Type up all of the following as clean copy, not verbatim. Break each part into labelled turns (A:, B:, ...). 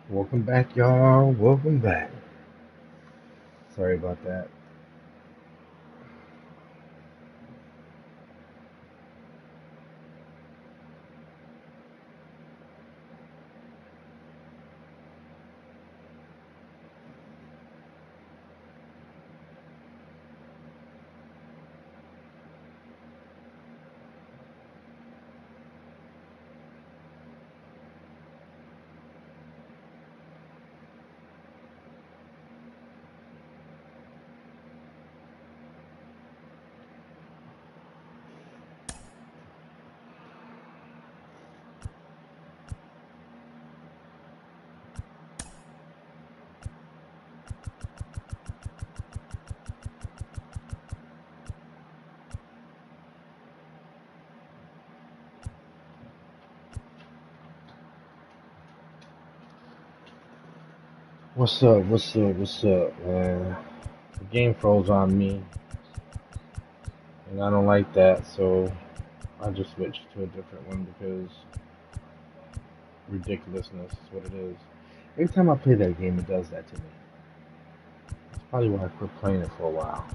A: Welcome back, y'all. Welcome back. Sorry about that. What's up? What's up? What's up, man? The game froze on me, and I don't like that, so I just switched to a different one because ridiculousness is what it is. Every time I play that game, it does that to me. That's probably why I quit playing it for a while.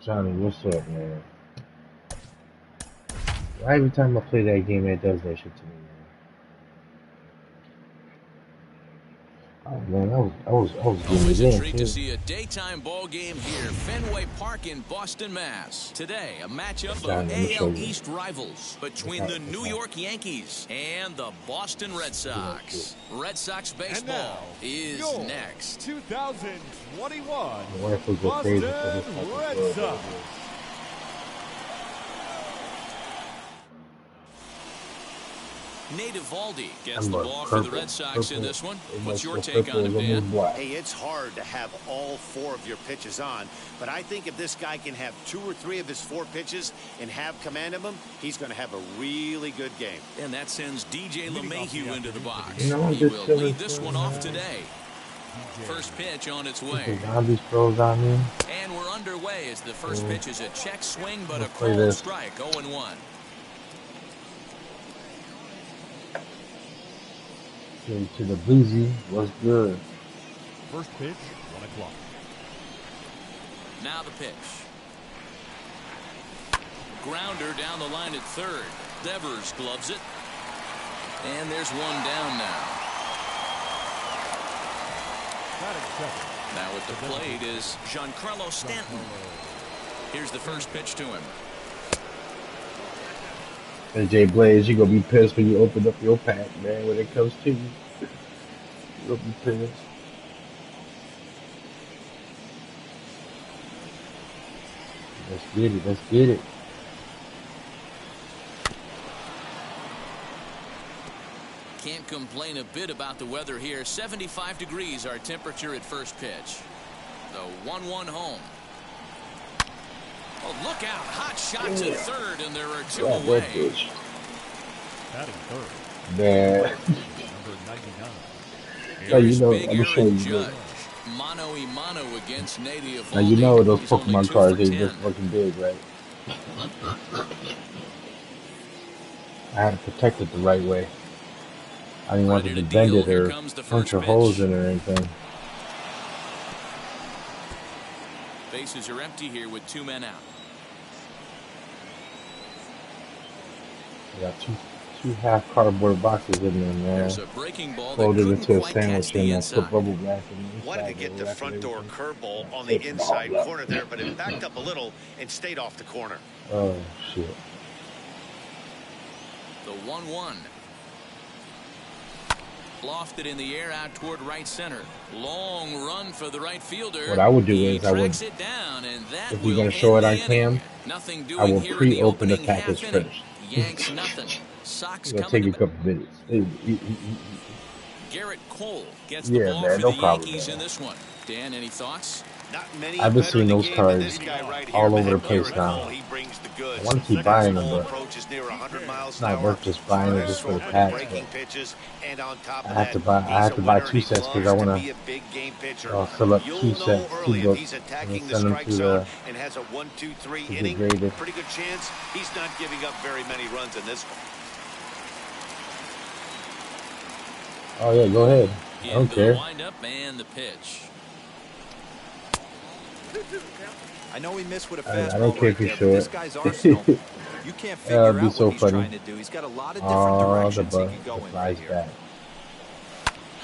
A: Johnny, what's up, man? Why every time I play that game, it does that shit to me, man? Oh man, I was getting
B: Always
A: it
B: a
A: in
B: treat to
A: too.
B: see a daytime ball game here, Fenway Park in Boston, Mass. Today, a matchup of
A: Johnny, let me show
B: AL
A: you.
B: East rivals between the New York Yankees and the Boston Red Sox. Red Sox baseball is next.
C: 2021
A: My wife will go
C: Boston
A: crazy for this fucking
C: Red
A: club right
C: Sox.
A: here.
B: Nate Eovaldi gets
A: I'm
B: the
A: a
B: ball for the
A: purple,
B: Red Sox in
A: purple.
B: this one.
A: It
B: What's
A: must
B: your
A: go
B: take
A: purple
B: on
A: is
B: him, Dan?
A: almost black.
D: Hey, it's hard to have all four of your pitches on, but I think if this guy can have 2 or 3 of his 4 pitches and have command of them, he's going to have a really good game.
B: And that sends DJ LeMahieu into the box.
A: You know, I'm
B: He
A: just
B: will
A: chilling
B: lead this
A: for
B: one off today. First pitch on its
A: the
B: way.
A: zombies froze on me.
B: And we're underway as the first
A: So
B: pitch is a check swing, but a
A: let's play
B: called
A: this.
B: strike, 0-1.
A: To the boozy. What's good?
C: First pitch, 1 o'clock.
B: Now the pitch. Grounder down the line at third. Devers gloves it. And there's one down now.
C: Batting second.
B: Now at the plate is Giancarlo Stanton. Here's the first pitch to him.
A: And Jay Blaze, you gonna be pissed when you open up your pack, man. When it comes to you, you gonna be pissed. Let's get it. Let's get it.
B: Can't complain a bit about the weather here. 75 degrees our temperature at first pitch. The 1-1 home. Oh, look out. Hot shot to third, and there are 2
A: Grab
B: away.
A: that bitch.
C: Batting third,
A: Man.
C: number 99.
A: Now you
B: Here's
A: know,
B: Big
A: I'm gonna show
B: Aaron
A: you this.
B: Judge. Mano a mano against Nate Eovaldi.
A: Now you know those
B: He's only
A: Pokemon
B: 2
A: cards,
B: for
A: they
B: 10.
A: just fucking big, right? I had to protect it the right way. I didn't want it
B: Ready
A: to
B: to
A: bend
B: deal.
A: it
B: Here
A: or
B: comes the
A: punch
B: first
A: or holes
B: pitch.
A: in it or anything.
B: Bases are empty here with 2 men out.
A: I got two half cardboard boxes in there, man.
B: There's a breaking ball that
A: Folded
B: couldn't
A: into a
B: quite catch
A: sandwich
B: the
A: and I
B: inside.
A: put bubble wrap in the
D: Wanted to
A: inside.
D: get the
A: Wrap
D: front
A: and
D: door
A: everything.
D: curveball on the
A: Tape it all
D: inside
A: up.
D: corner there, but it backed up a little and stayed off the corner.
A: Oh shit.
B: The 1-1. Lofted in the air out toward right center. Long run for the right fielder.
A: What I would do
B: He
A: is I would,
B: tracks it down, and that
A: if you're
B: will
A: gonna show
B: end
A: it
B: the
A: on
B: inning.
A: cam,
B: Nothing
A: I
B: doing
A: will
B: here in the
A: pre-open the
B: opening half
A: package
B: inning.
A: first.
B: Yanks nothing. Sox
A: It'll
B: coming
A: take
B: to
A: a
B: bat.
A: couple minutes.
B: Garrett Cole gets the
A: Yeah,
B: ball
A: man,
B: for
A: no
B: the
A: problem,
B: Yankees
A: man.
B: in this one. Dan, any thoughts?
D: Not many
A: I've been
D: better
A: seeing
D: in the
A: those
D: game than
A: cards
D: this guy right here,
A: all over
D: man.
A: the place
D: Beautiful.
A: now.
D: He brings the
A: I
D: goods.
A: want to keep buying them,
D: Fastball
A: but
D: approaches near 100 miles
A: it's
D: an
A: not
D: hour.
A: worth just buying it just for the
D: Assortment of
A: packs. But
D: breaking pitches, and on top
A: I
D: of
A: have
D: that,
A: to buy. I
D: he's
A: have
D: a
A: to buy
D: winner and
A: 2
D: he
A: sets because I
D: loves to
A: want
D: be a big game pitcher.
A: to select
D: You'll
A: 2
D: know
A: sets, 2
D: early if he's
A: books,
D: attacking
A: and
D: the
A: send them
D: strike
A: to
D: zone
A: the
D: and has a 1-2-3
A: to get
D: inning.
A: graded.
D: Pretty good chance he's not giving up very many runs in this one.
A: Oh yeah, go ahead. I don't
B: Into the
A: care.
B: windup and the pitch.
E: I know he missed with a
A: I don't
E: fastball
A: care
E: right
A: if he's
E: there, but this
A: short.
E: guy's arsenal, you can't
A: That'd
E: figure
A: be
E: out
A: so
E: what he's
A: funny.
E: trying to do. He's got a lot of different
A: Oh,
E: directions he could go in right
A: flies
E: here.
A: back.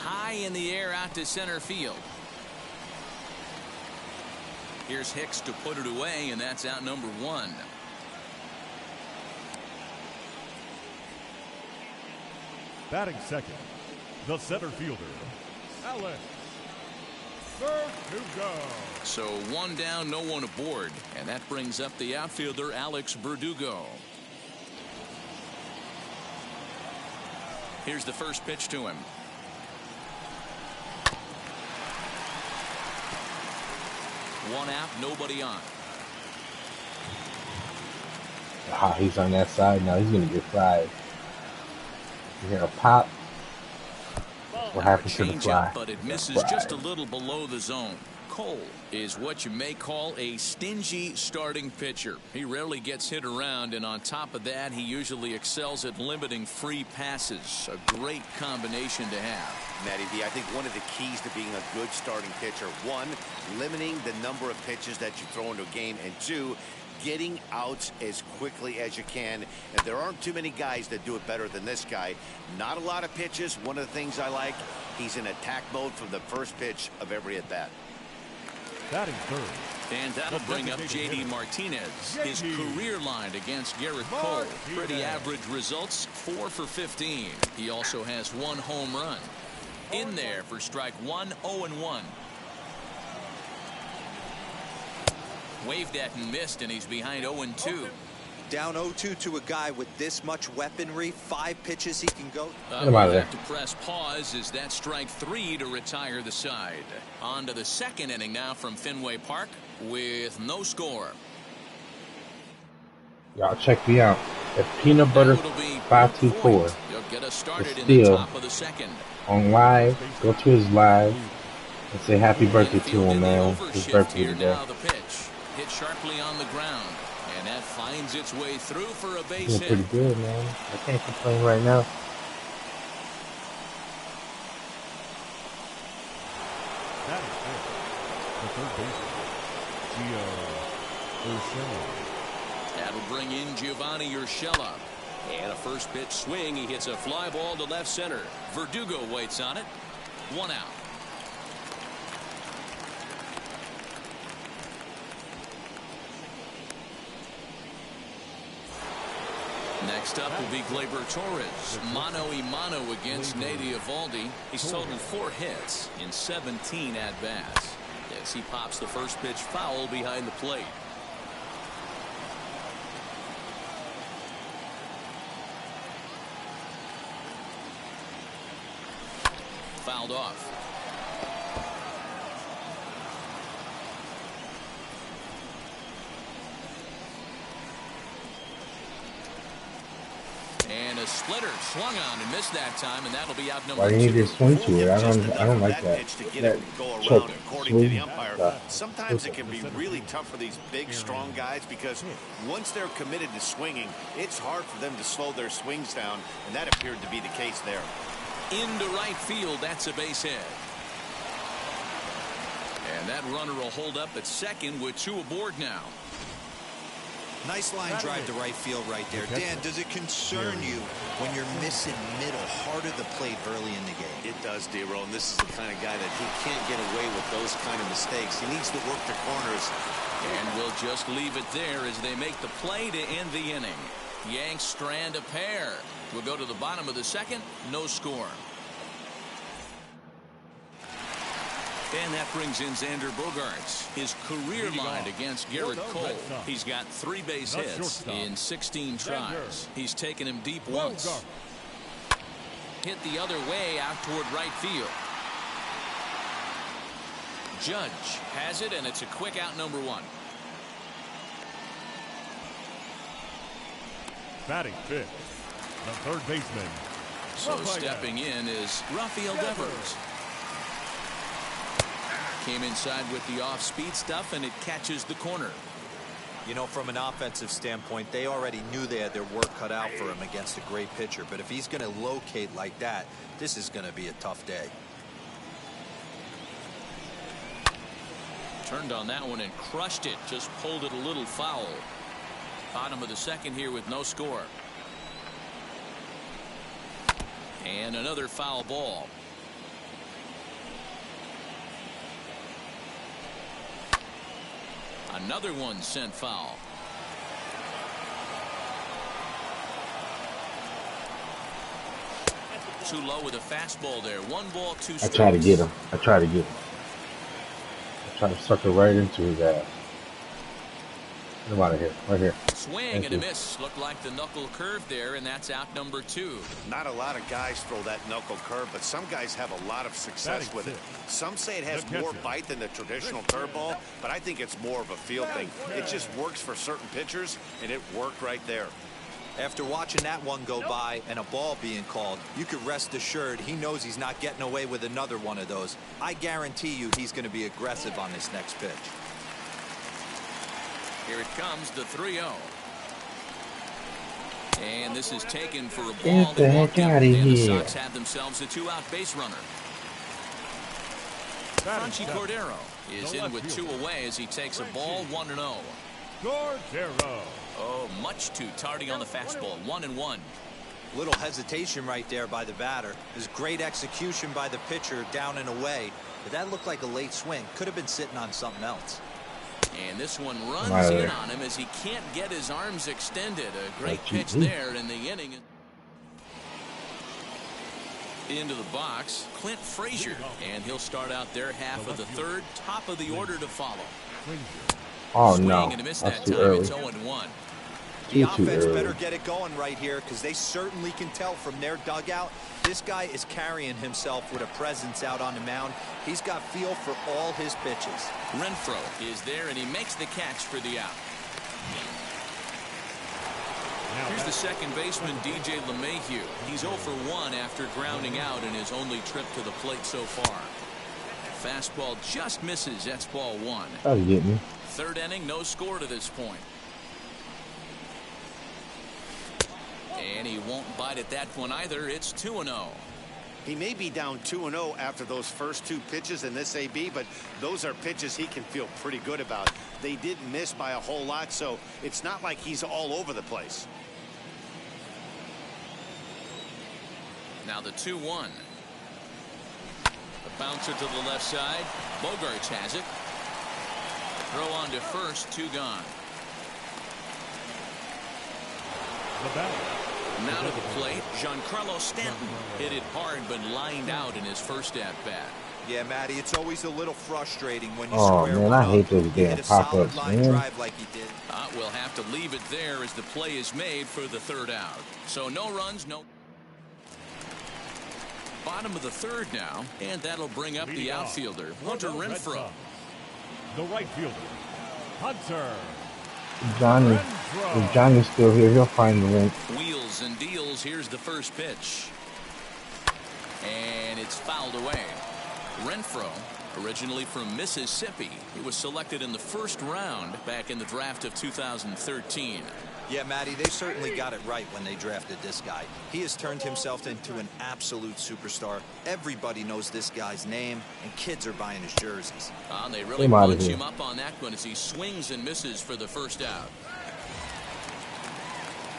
B: High in the air out to center field. Here's Hicks to put it away, and that's out number 1.
C: Batting second, the center fielder, Alex Verdugo.
B: So 1 down, no one aboard, and that brings up the outfielder Alex Verdugo. Here's the first pitch to him. One out, nobody on.
A: Ah, he's on that side now. He's gonna get fried. You hear a pop. What happened to the fly?
B: But it misses just a little below the zone. Cole is what you may call a stingy starting pitcher. He rarely gets hit around, and on top of that, he usually excels at limiting free passes. A great combination to have.
D: Matty B, I think one of the keys to being a good starting pitcher, 1, limiting the number of pitches that you throw into a game, and 2, getting outs as quickly as you can. And there aren't too many guys that do it better than this guy. Not a lot of pitches. One of the things I like, he's in attack mode from the first pitch of every at-bat.
C: Batting third.
B: And that'll bring up J.D. Martinez. His career line against Garrett Cole. Pretty average results, 4 for 15. He also has 1 home run. In there for strike 1, 0-1. Waved at and missed, and he's behind 0-2.
E: Down 0-2 to a guy with this much weaponry, 5 pitches he can go.
A: Get him out of there.
B: To press pause is that strike 3 to retire the side. On to the second inning now from Fenway Park with no score.
A: Y'all check me out. If Peanut Butter 524
B: You'll get us started
A: is
B: in the
A: still
B: top of the second.
A: on live, go to his live and say happy birthday to him, man. His birthday
B: Here
A: today.
B: now the pitch. Hit sharply on the ground. And that finds its way through for a base
A: Doing
B: hit.
A: pretty good, man. I can't complain right now.
C: Batting fifth, the third baseman, Gio Urshela.
B: That'll bring in Giovanni Urshela. And a first pitch swing. He hits a fly ball to left center. Verdugo waits on it. 1 out. Next up will be Gleyber Torres. Mano a mano against Nate Eovaldi. He's totaled 4 hits in 17 at-bats. As he pops the first pitch foul behind the plate. Fouled off. And a splitter swung on and missed that time, and that'll be out number 2.
A: Why do you need to swing to it? I don't like that.
D: Pitch to get
A: That
D: it to go
A: choke,
D: around, according to the
A: swing
D: umpire.
A: stuff.
D: Sometimes it can be really tough for these big, strong guys because once they're committed to swinging, it's hard for them to slow their swings down, and that appeared to be the case there.
B: Into right field, that's a base hit. And that runner will hold up at second with 2 aboard now.
E: Nice line drive to right field right there. Dan, does it concern you when you're missing middle, heart of the plate early in the game?
D: It does, D-Roll, and this is the kind of guy that he can't get away with those kind of mistakes. He needs to work the corners.
B: And we'll just leave it there as they make the play to end the inning. Yanks strand a pair. We'll go to the bottom of the second. No score. And that brings in Xander Bogaerts. His career line against Garrett Cole. He's got 3 base hits in 16 tries. He's taken him deep once. Hit the other way out toward right field. Judge has it, and it's a quick out, number 1.
C: Batting fifth, the third baseman.
B: So stepping in is Rafael Devers. Came inside with the off-speed stuff, and it catches the corner.
E: You know, from an offensive standpoint, they already knew they had their work cut out for him against a great pitcher. But if he's going to locate like that, this is going to be a tough day.
B: Turned on that one and crushed it. Just pulled it a little foul. Bottom of the second here with no score. And another foul ball. Another one sent foul. Too low with a fastball there. 1 ball, 2 strikes.
A: I try to get him. I try to sucker right into his ass. Get him out of here. Right here.
B: Swing and a miss. Looked like the knuckle curve there, and that's out number 2.
D: Not a lot of guys throw that knuckle curve, but some guys have a lot of success with it. Some say it has more bite than the traditional curveball, but I think it's more of a feel thing. It just works for certain pitchers, and it worked right there.
E: After watching that one go by and a ball being called, you could rest assured he knows he's not getting away with another one of those. I guarantee you he's going to be aggressive on this next pitch.
B: Here it comes, the 3-0. And this is taken for a ball.
A: Get the heck out of
B: and
A: here.
B: the Sox have themselves a 2-out base runner. Franchi Cordero is in with 2 away as he takes a ball, 1-0.
C: Cordero.
B: Oh, much too tardy on the fastball, 1-1.
E: Little hesitation right there by the batter. There's great execution by the pitcher down and away, but that looked like a late swing. Could have been sitting on something else.
B: And this one runs in on him as he can't get his arms extended. A great pitch there in the inning. Into the box, Clint Frazier, and he'll start out their half of the third. Top of the order to follow.
A: Oh
B: Swing
A: no,
B: and a miss
A: that's
B: that
A: too
B: time.
A: early.
B: It's 0-1.
E: The
A: Too
E: offense
A: early.
E: better get it going right here because they certainly can tell from their dugout this guy is carrying himself with a presence out on the mound. He's got feel for all his pitches.
B: Renfroe is there, and he makes the catch for the out. Here's the second baseman, DJ LeMahieu. He's 0 for 1 after grounding out in his only trip to the plate so far. Fastball just misses. That's ball 1.
A: That'll get me.
B: Third inning, no score to this point. And he won't bite at that one either. It's 2-0.
D: He may be down 2-0 after those first 2 pitches in this AB, but those are pitches he can feel pretty good about. They didn't miss by a whole lot, so it's not like he's all over the place.
B: Now the 2-1. The bouncer to the left side. Bogarts has it. Throw on to first, 2 gone.
C: The batter.
B: Now to the plate, Giancarlo Stanton hit it hard but lined out in his first at-bat.
E: Yeah, Matty, it's always a little frustrating when you
A: Oh
E: square
A: man,
E: one
A: I
E: up.
A: hate those
E: You
A: damn
E: hit a solid
A: pop-ups,
E: line
A: man.
E: drive like he did.
B: We'll have to leave it there as the play is made for the third out. So no runs, no. Bottom of the third now, and that'll bring up the outfielder, Hunter Renfroe.
C: The right fielder, Hunter.
A: Johnny, if Johnny's still here, he'll find the link.
B: Wheels and deals. Here's the first pitch. And it's fouled away. Renfroe, originally from Mississippi, he was selected in the first round back in the draft of 2013.
E: Yeah, Matty, they certainly got it right when they drafted this guy. He has turned himself into an absolute superstar. Everybody knows this guy's name, and kids are buying his jerseys.
B: They really bunch him up on that one as he swings and misses for the first out.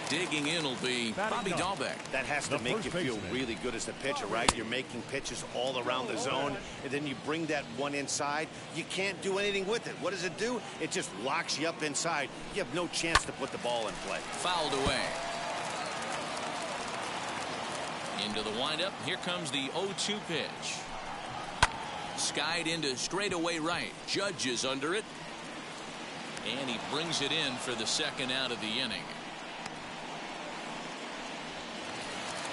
B: Digging in will be Bobby Dahlbeck.
D: That has to make you feel really good as a pitcher, right? You're making pitches all around the zone, and then you bring that one inside. You can't do anything with it. What does it do? It just locks you up inside. You have no chance to put the ball in play.
B: Fouled away. Into the windup. Here comes the 0-2 pitch. Skied into straightaway right. Judge is under it. And he brings it in for the second out of the inning.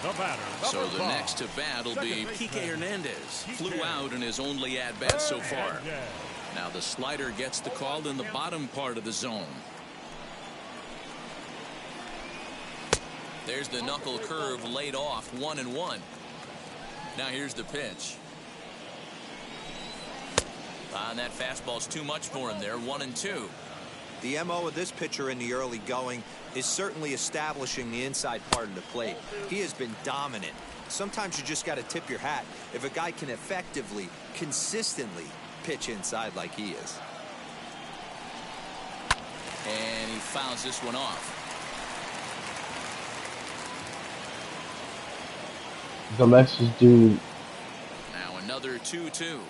C: The batter,
B: So
C: number
B: the
C: 5.
B: next to bat will be
C: Second
B: Kike
C: baseman,
B: Hernandez.
C: Kike.
B: Flew out in his only at-bat so far.
C: Hernandez.
B: Now the slider gets the call in the bottom part of the zone. There's the knuckle curve laid off, 1-1. Now here's the pitch. And that fastball's too much for him there, 1-2.
E: The MO of this pitcher in the early going is certainly establishing the inside part of the plate. He has been dominant. Sometimes you just got to tip your hat if a guy can effectively, consistently pitch inside like he is.
B: And he fouls this one off.
A: The Lexus dude.
B: Now another 2-2.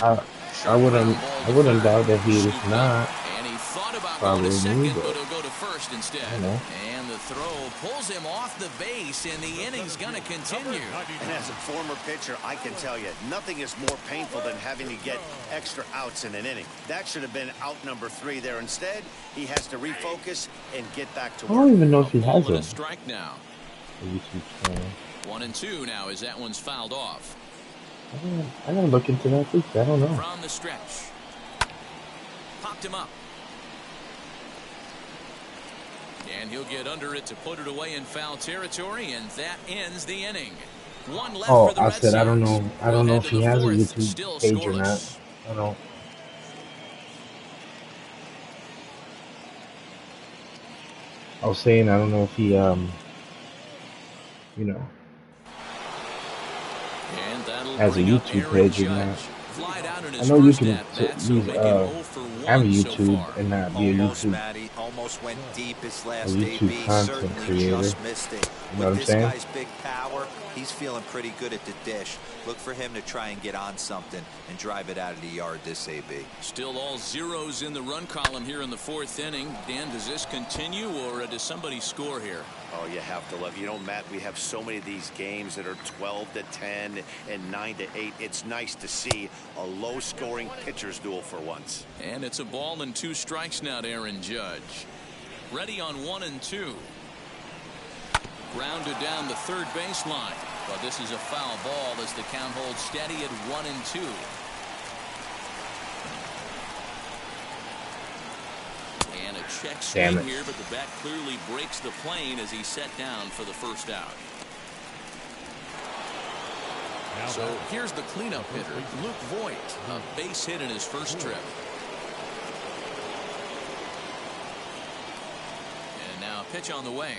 A: I wouldn't doubt that he is not.
B: And he thought about
A: Probably
B: going to second,
A: me,
B: but he'll go to first instead. And the throw pulls him off the base, and the inning's going to continue.
D: And as a former pitcher, I can tell you, nothing is more painful than having to get extra outs in an inning. That should have been out number 3 there. Instead, he has to refocus and get back to
A: I
D: work.
A: don't even know if he has
B: A
A: a
B: strike now.
A: YouTube channel.
B: 1-2 now as that one's fouled off.
A: I gotta look into that too. I don't know.
B: From the stretch. Popped him up. And he'll get under it to put it away in foul territory, and that ends the inning. One left for the Red
A: I said I don't
B: Sox.
A: know. I don't know if he
B: We'll head
A: has a
B: to the fourth, still
A: YouTube page or not.
B: scoreless.
A: I don't. I was saying I don't know if he you know,
B: And that'll
A: has a
B: bring up
A: YouTube
B: Aaron
A: page or
B: Judge.
A: not.
B: Flied out in
A: I
B: his
A: know you
B: first
A: can
B: at-bat, so
A: use
B: making 0 for 1
A: have a
B: so
A: YouTube
B: far.
A: and not be a
E: Almost,
A: YouTube.
E: Matty. Almost went deep his last
A: YouTube
E: AB.
A: content
E: Certainly
A: creator.
E: just missed it.
A: You know what I'm
E: With this
A: saying?
E: guy's big power, he's feeling pretty good at the dish. Look for him to try and get on something and drive it out of the yard this AB.
B: Still all zeros in the run column here in the 4th inning. Dan, does this continue, or does somebody score here?
D: Oh, you have to love. You know, Matt, we have so many of these games that are 12-10 and 9-8. It's nice to see a low-scoring pitcher's duel for once.
B: And it's a ball and 2 strikes now to Aaron Judge. Ready on 1-2. Grounded down the third baseline. But this is a foul ball as the count holds steady at 1-2. And a check swing here, but the bat clearly breaks the plane as he's set down for the first out. So here's the cleanup hitter, Luke Voigt, a base hit in his first trip. And now a pitch on the way.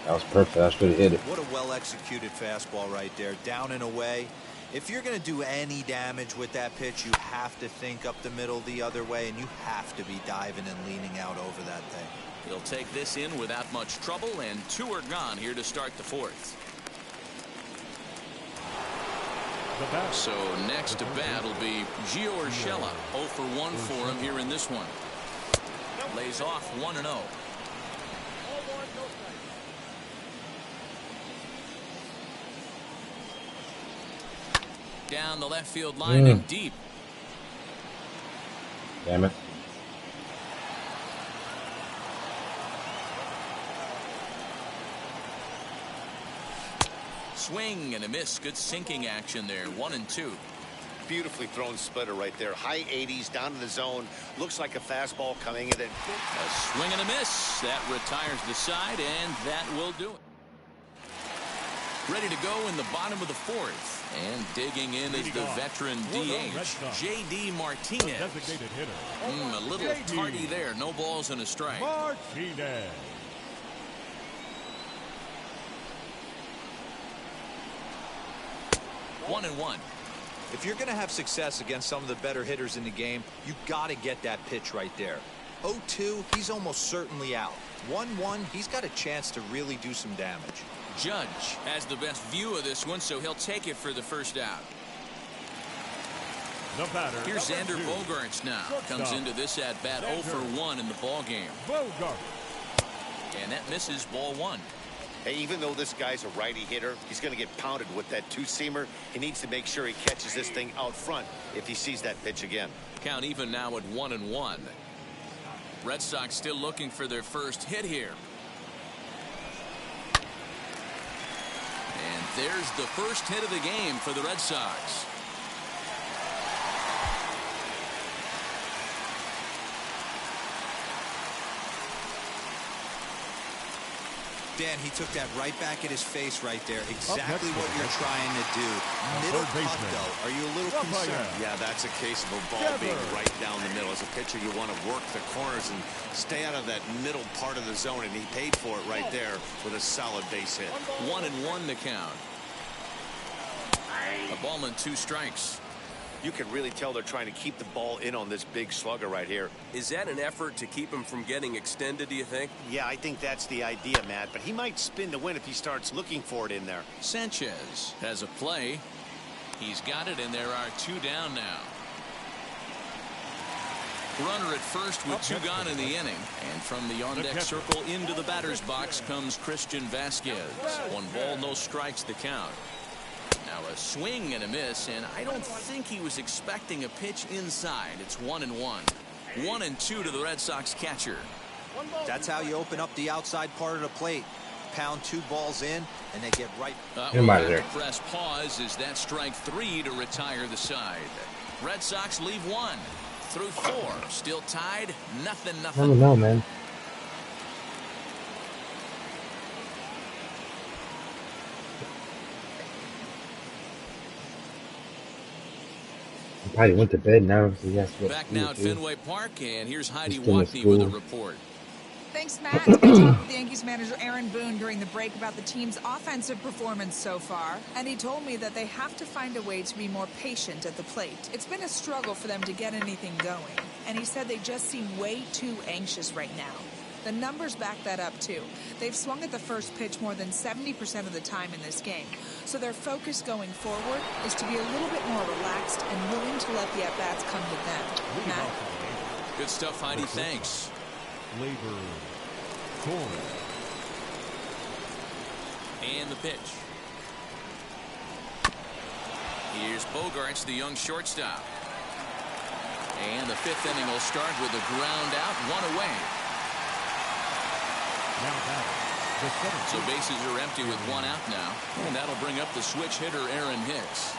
A: That was perfect. I should have hit it.
E: What a well-executed fastball right there. Down and away. If you're going to do any damage with that pitch, you have to think up the middle the other way, and you have to be diving and leaning out over that thing.
B: He'll take this in without much trouble, and 2 are gone here to start the 4th. So next to bat will be Gio Urshela. 0 for 1 for him here in this one. Lays off 1-0. Down the left field line and deep.
A: Damn it.
B: Swing and a miss. Good sinking action there. 1-2.
D: Beautifully thrown splitter right there. High 80s down to the zone. Looks like a fastball coming in.
B: A swing and a miss. That retires the side, and that will do it. Ready to go in the bottom of the 4th. And digging in is the veteran DH, J.D. Martinez. A little tardy there. No balls and a strike.
C: Martinez.
B: 1-1.
E: If you're going to have success against some of the better hitters in the game, you got to get that pitch right there. 0-2, he's almost certainly out. 1-1, he's got a chance to really do some damage.
B: Judge has the best view of this one, so he'll take it for the first out.
C: The batter,
B: Here's Xander Bogaerts now. Comes into this at bat 0 for 1 in the ball game. And that misses ball 1.
D: Hey, even though this guy's a righty hitter, he's going to get pounded with that 2-seamer. He needs to make sure he catches this thing out front if he sees that pitch again.
B: Count even now at 1-1. Red Sox still looking for their first hit here. There's the first hit of the game for the Red Sox.
E: Dan, he took that right back at his face right there. Exactly what you're trying to do. Middle cut, though. Are you a little concerned?
D: Yeah, that's a case of a ball being right down the middle. As a pitcher, you want to work the corners and stay out of that middle part of the zone, and he paid for it right there with a solid base hit.
B: 1-1 to count. A ball and 2 strikes.
D: You can really tell they're trying to keep the ball in on this big slugger right here.
F: Is that an effort to keep him from getting extended, do you think?
D: Yeah, I think that's the idea, Matt, but he might spin to win if he starts looking for it in there.
B: Sanchez has a play. He's got it, and there are 2 down now. Runner at first with 2 gone in the inning. And from the on-deck circle into the batter's box comes Christian Vasquez. 1 ball, no strikes to count. Now a swing and a miss, and I don't think he was expecting a pitch inside. It's 1-1. 1-2 to the Red Sox catcher.
E: That's how you open up the outside part of the plate. Pound 2 balls in, and they get right.
B: We'll have to press pause as that strike 3 to retire the side. Red Sox leave 1 through 4. Still tied. Nothing.
A: I don't know, man. Probably went to bed now. So yes,
B: back now at Fenway Park, and here's Heidi Watney with a report.
G: Thanks, Matt. I talked with the Yankees manager Aaron Boone during the break about the team's offensive performance so far, and he told me that they have to find a way to be more patient at the plate. It's been a struggle for them to get anything going, and he said they just seem way too anxious right now. The numbers back that up, too. They've swung at the first pitch more than 70% of the time in this game. So their focus going forward is to be a little bit more relaxed and willing to let the at-bats come to them. Matt?
B: Good stuff, Heidi. Thanks.
C: Labor.
B: And the pitch. Here's Bogarts, the young shortstop. And the 5th inning will start with a ground out, 1 away. So bases are empty with 1 out now. And that'll bring up the switch hitter, Aaron Hicks.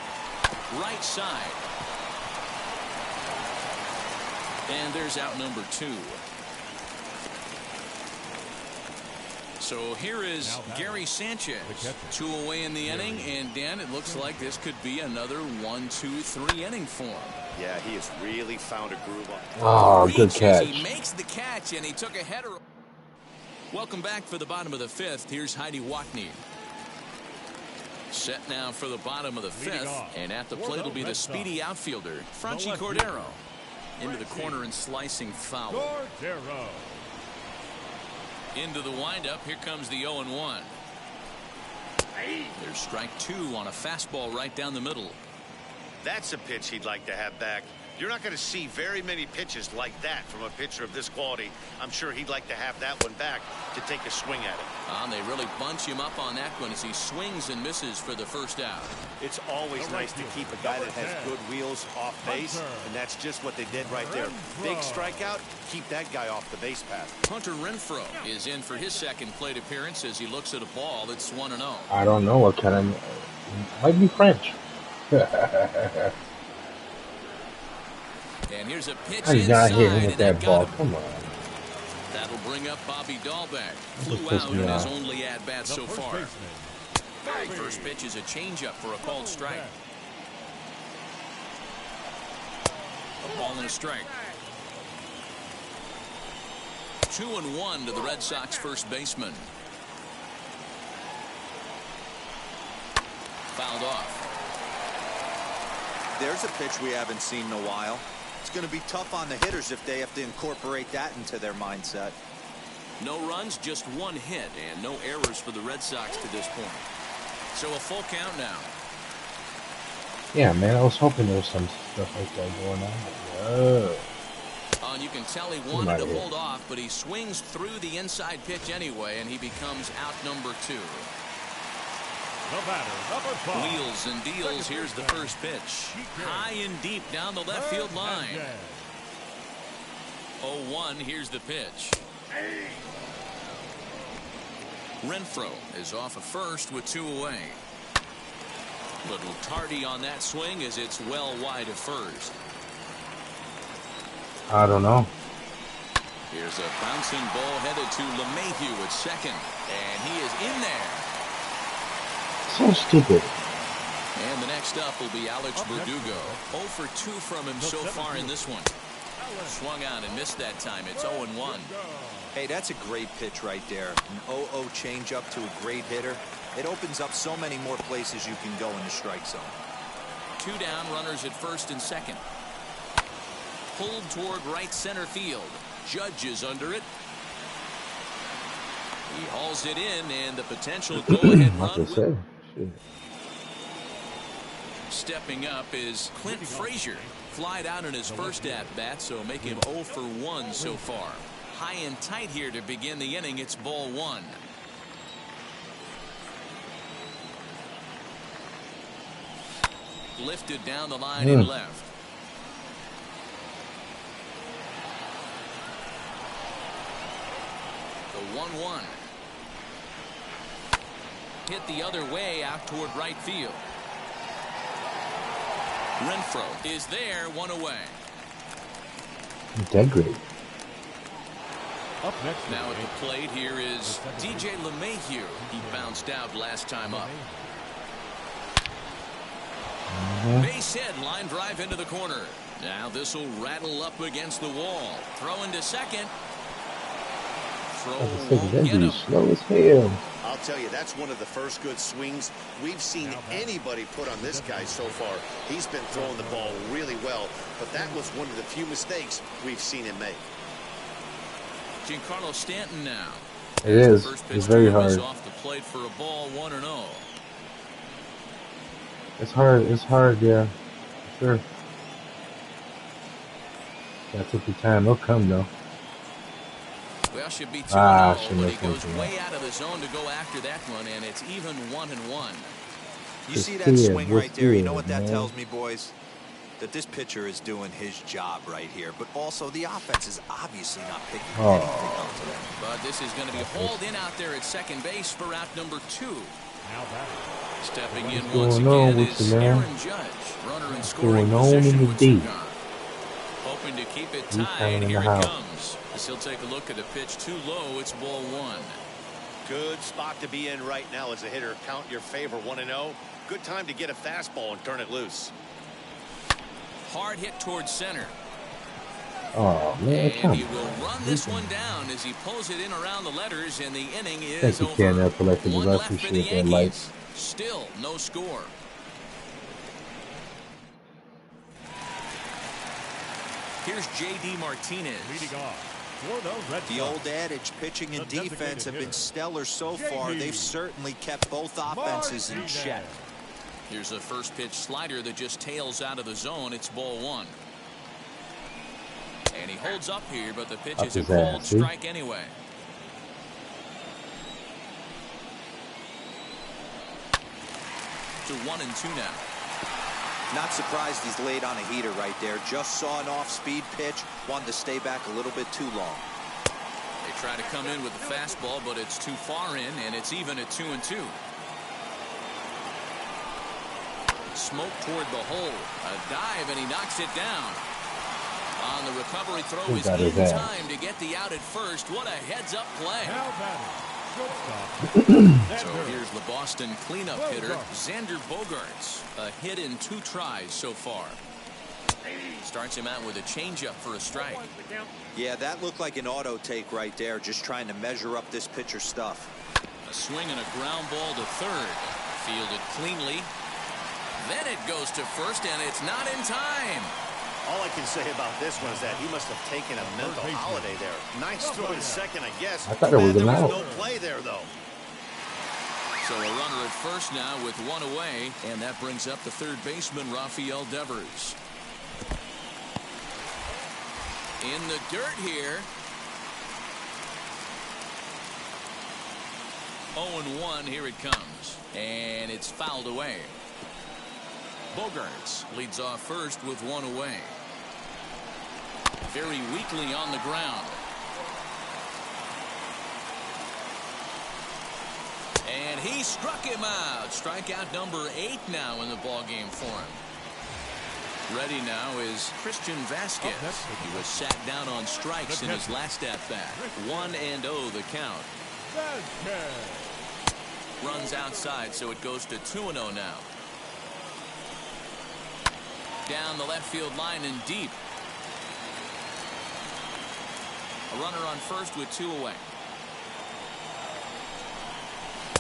B: Right side. And there's out number 2. So here is Gary Sanchez. 2 away in the inning. And Dan, it looks like this could be another 1, 2, 3 inning form.
D: Yeah, he has really found a groove on.
A: Oh, good catch.
B: He makes the catch, and he took a header. Welcome back for the bottom of the 5th. Here's Heidi Watney. Set now for the bottom of the 5th. And at the plate will be the speedy outfielder, Franchy Cordero. Into the corner and slicing foul. Into the windup. Here comes the 0-1. There's strike 2 on a fastball right down the middle.
D: That's a pitch he'd like to have back. You're not going to see very many pitches like that from a pitcher of this quality. I'm sure he'd like to have that one back to take a swing at it.
B: They really bunch him up on that one as he swings and misses for the first out.
D: It's always nice to keep a guy that has good wheels off base, and that's just what they did right there. Big strikeout, keep that guy off the base path.
B: Hunter Renfroe is in for his 2nd plate appearance as he looks at a ball that's 1-0.
A: I don't know what kind of... Might be French.
B: And here's a pitch
A: I
B: inside,
A: got hit him with
B: and
A: that ball. Come on.
B: That'll bring up Bobby Dahlbeck. Flew out in his only at-bat so far. First pitch is a changeup for a called strike. A ball and a strike. 2-1 to the Red Sox first baseman. Fouled off.
E: There's a pitch we haven't seen in a while. It's going to be tough on the hitters if they have to incorporate that into their mindset.
B: No runs, just 1 hit, and no errors for the Red Sox to this point. So a full count now.
A: Yeah, man, I was hoping there was some stuff like that going on.
B: And you can tell he wanted to hold off, but he swings through the inside pitch anyway, and he becomes out number 2.
C: The batter, number 5.
B: Wheels and deals. Here's the first pitch. High and deep down the left field line. 0-1. Here's the pitch. Renfroe is off at first with 2 away. Little tardy on that swing as it's well wide of first.
A: I don't know.
B: Here's a bouncing ball headed to LeMahieu at second, and he is in there.
A: So stupid.
B: And the next up will be Alex Verdugo. 0 for 2 from him so far in this one. Swung on and missed that time. It's 0-1.
E: Hey, that's a great pitch right there. An 0-0 changeup to a great hitter. It opens up so many more places you can go in the strike zone.
B: 2 down, runners at first and second. Pulled toward right center field. Judge is under it. He hauls it in, and the potential go-ahead run. Stepping up is Clint Frazier. Flied out in his first at-bat, so make him 0 for 1 so far. High and tight here to begin the inning. It's ball 1. Lifted down the line and left. The 1-1. Hit the other way out toward right field. Renfroe is there, 1 away.
A: Dead great.
C: Up next
B: now at the plate here is DJ LeMahieu. He bounced out last time up. Base hit, line drive into the corner. Now this will rattle up against the wall. Throw into second. Throw won't get him.
A: Slow as hell.
D: I'll tell you, that's one of the first good swings we've seen anybody put on this guy so far. He's been throwing the ball really well, but that was one of the few mistakes we've seen him make.
B: Giancarlo Stanton now.
A: It is. It's very hard.
B: Off the plate for a ball, 1-0.
A: It's hard. It's hard, yeah. Sure. That took your time. It'll come, though.
B: Well, should be 2-0, but he goes way out of the zone to go after that one, and it's even 1-1.
E: You see that swing right there? You know what that tells me, boys? That this pitcher is doing his job right here, but also the offense is obviously not picking anything up today.
B: But this is going to be hauled in out there at second base for out number 2. Stepping in once again is Aaron Judge. Runner in scoring position with 2 gone. Hoping to keep it tied. Here it comes. As he'll take a look at a pitch too low. It's ball 1.
D: Good spot to be in right now as a hitter. Count your favor, 1-0. Good time to get a fastball and turn it loose.
B: Hard hit towards center.
A: Oh, man,
B: and he will run this one down as he pulls it in around the letters, and the inning is over.
A: One
B: left for the Yankees. Still no score. Here's J.D. Martinez.
C: Leading off for the Red Sox.
E: The old adage, pitching and defense have been stellar so far. They've certainly kept both offenses in check.
B: Here's a first pitch slider that just tails out of the zone. It's ball 1. And he holds up here, but the pitch is a called strike anyway. To 1-2 now.
E: Not surprised he's laid on a heater right there. Just saw an off-speed pitch. Wanted to stay back a little bit too long.
B: They try to come in with the fastball, but it's too far in, and it's even at 2-2. Smoke toward the hole. A dive, and he knocks it down. On the recovery throw is in time to get the out at first. What a heads-up play. So here's the Boston cleanup hitter, Xander Bogaerts. A hit in 2 tries so far. Starts him out with a changeup for a strike.
E: Yeah, that looked like an auto take right there, just trying to measure up this pitcher's stuff.
B: A swing and a ground ball to third. Fielded cleanly. Then it goes to first, and it's not in time.
D: All I can say about this one is that he must have taken a mental holiday there. Nice throw to second, I guess.
A: I thought it was an out.
D: No play there, though.
B: So a runner at first now with 1 away, and that brings up the third baseman, Rafael Devers. In the dirt here. 0-1, here it comes. And it's fouled away. Bogaerts leads off first with 1 away. Very weakly on the ground. And He struck him out. Strikeout number 8 now in the ball game for him. Ready now is Christian Vasquez. He was sat down on strikes in his last at-bat. 1-0 the count. Runs outside, so it goes to 2-0 now. Down the left field line and deep. A runner on first with 2 away.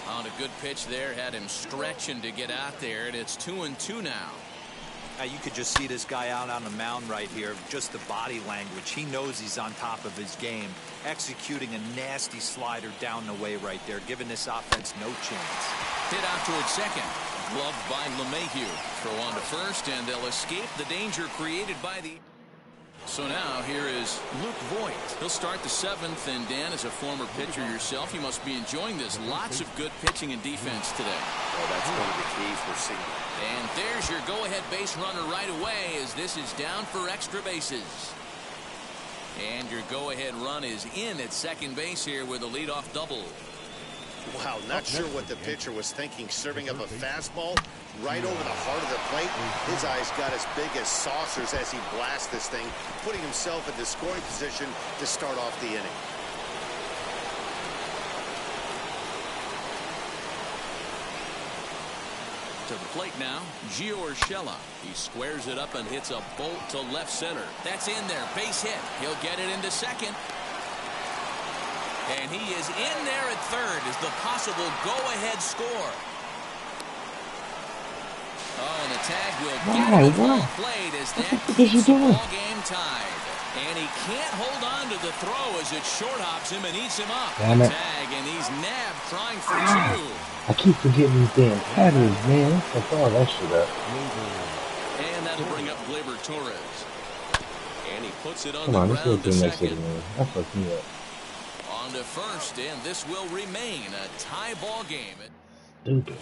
B: On a good pitch there, had him stretching to get out there, and it's 2-2 now.
E: You could just see this guy out on the mound right here. Just the body language. He knows he's on top of his game. Executing a nasty slider down the way right there, giving this offense no chance.
B: Hit out towards second. Gloved by LeMahieu. Throw on to first, and they'll escape the danger created by the... So now here is Luke Voigt. He'll start the 7th, and Dan, as a former pitcher yourself, you must be enjoying this. Lots of good pitching and defense today.
D: Well, that's one of the keys we're seeing.
B: And there's your go-ahead base runner right away, as this is down for extra bases. And your go-ahead run is in at second base here with a leadoff double.
D: Wow, not sure what the pitcher was thinking, serving up a fastball right over the heart of the plate. His eyes got as big as saucers as he blasts this thing, putting himself in the scoring position to start off the inning.
B: To the plate now, Gio Urshela. He squares it up and hits a bolt to left center. That's in there, base hit. He'll get it into second. And he is in there at third as the possible go-ahead score. Oh, and the tag will get it ball played as that keeps the ball game tied. And he can't hold on to the throw as it short hops him and eats him up.
A: Damn it.
B: Tag, and he's nabbed trying for 2.
A: I keep forgetting these damn patterns, man. I thought that shit up.
B: And that'll bring up Gleyber Torres. And he puts it on
A: Come on,
B: the
A: let's go
B: ground
A: to
B: to
A: the next
B: second.
A: one, man. That fucked me up.
B: On to first, and this will remain a tie ball game.
A: Stupid.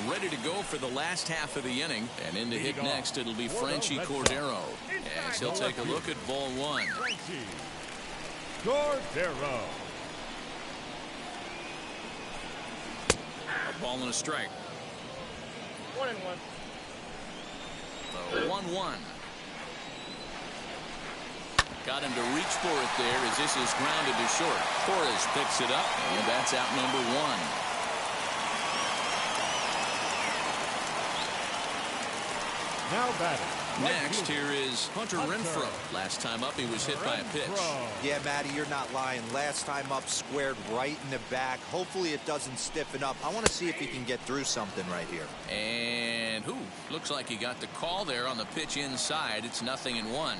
B: Ready to go for the last half of the inning, and in to hit next, it'll be Franchy Cordero. As he'll take a look at ball 1.
C: Cordero.
B: A ball and a strike.
H: 1-1.
B: The 1-1. Got him to reach for it there as this is grounded to short. Torres picks it up, and that's out number 1.
C: Now batting.
B: Next, here is Hunter Renfroe. Last time up, he was hit by a pitch.
E: Yeah, Matty, you're not lying. Last time up, squared right in the back. Hopefully it doesn't stiffen up. I want to see if he can get through something right here.
B: And looks like he got the call there on the pitch inside. It's 0-1.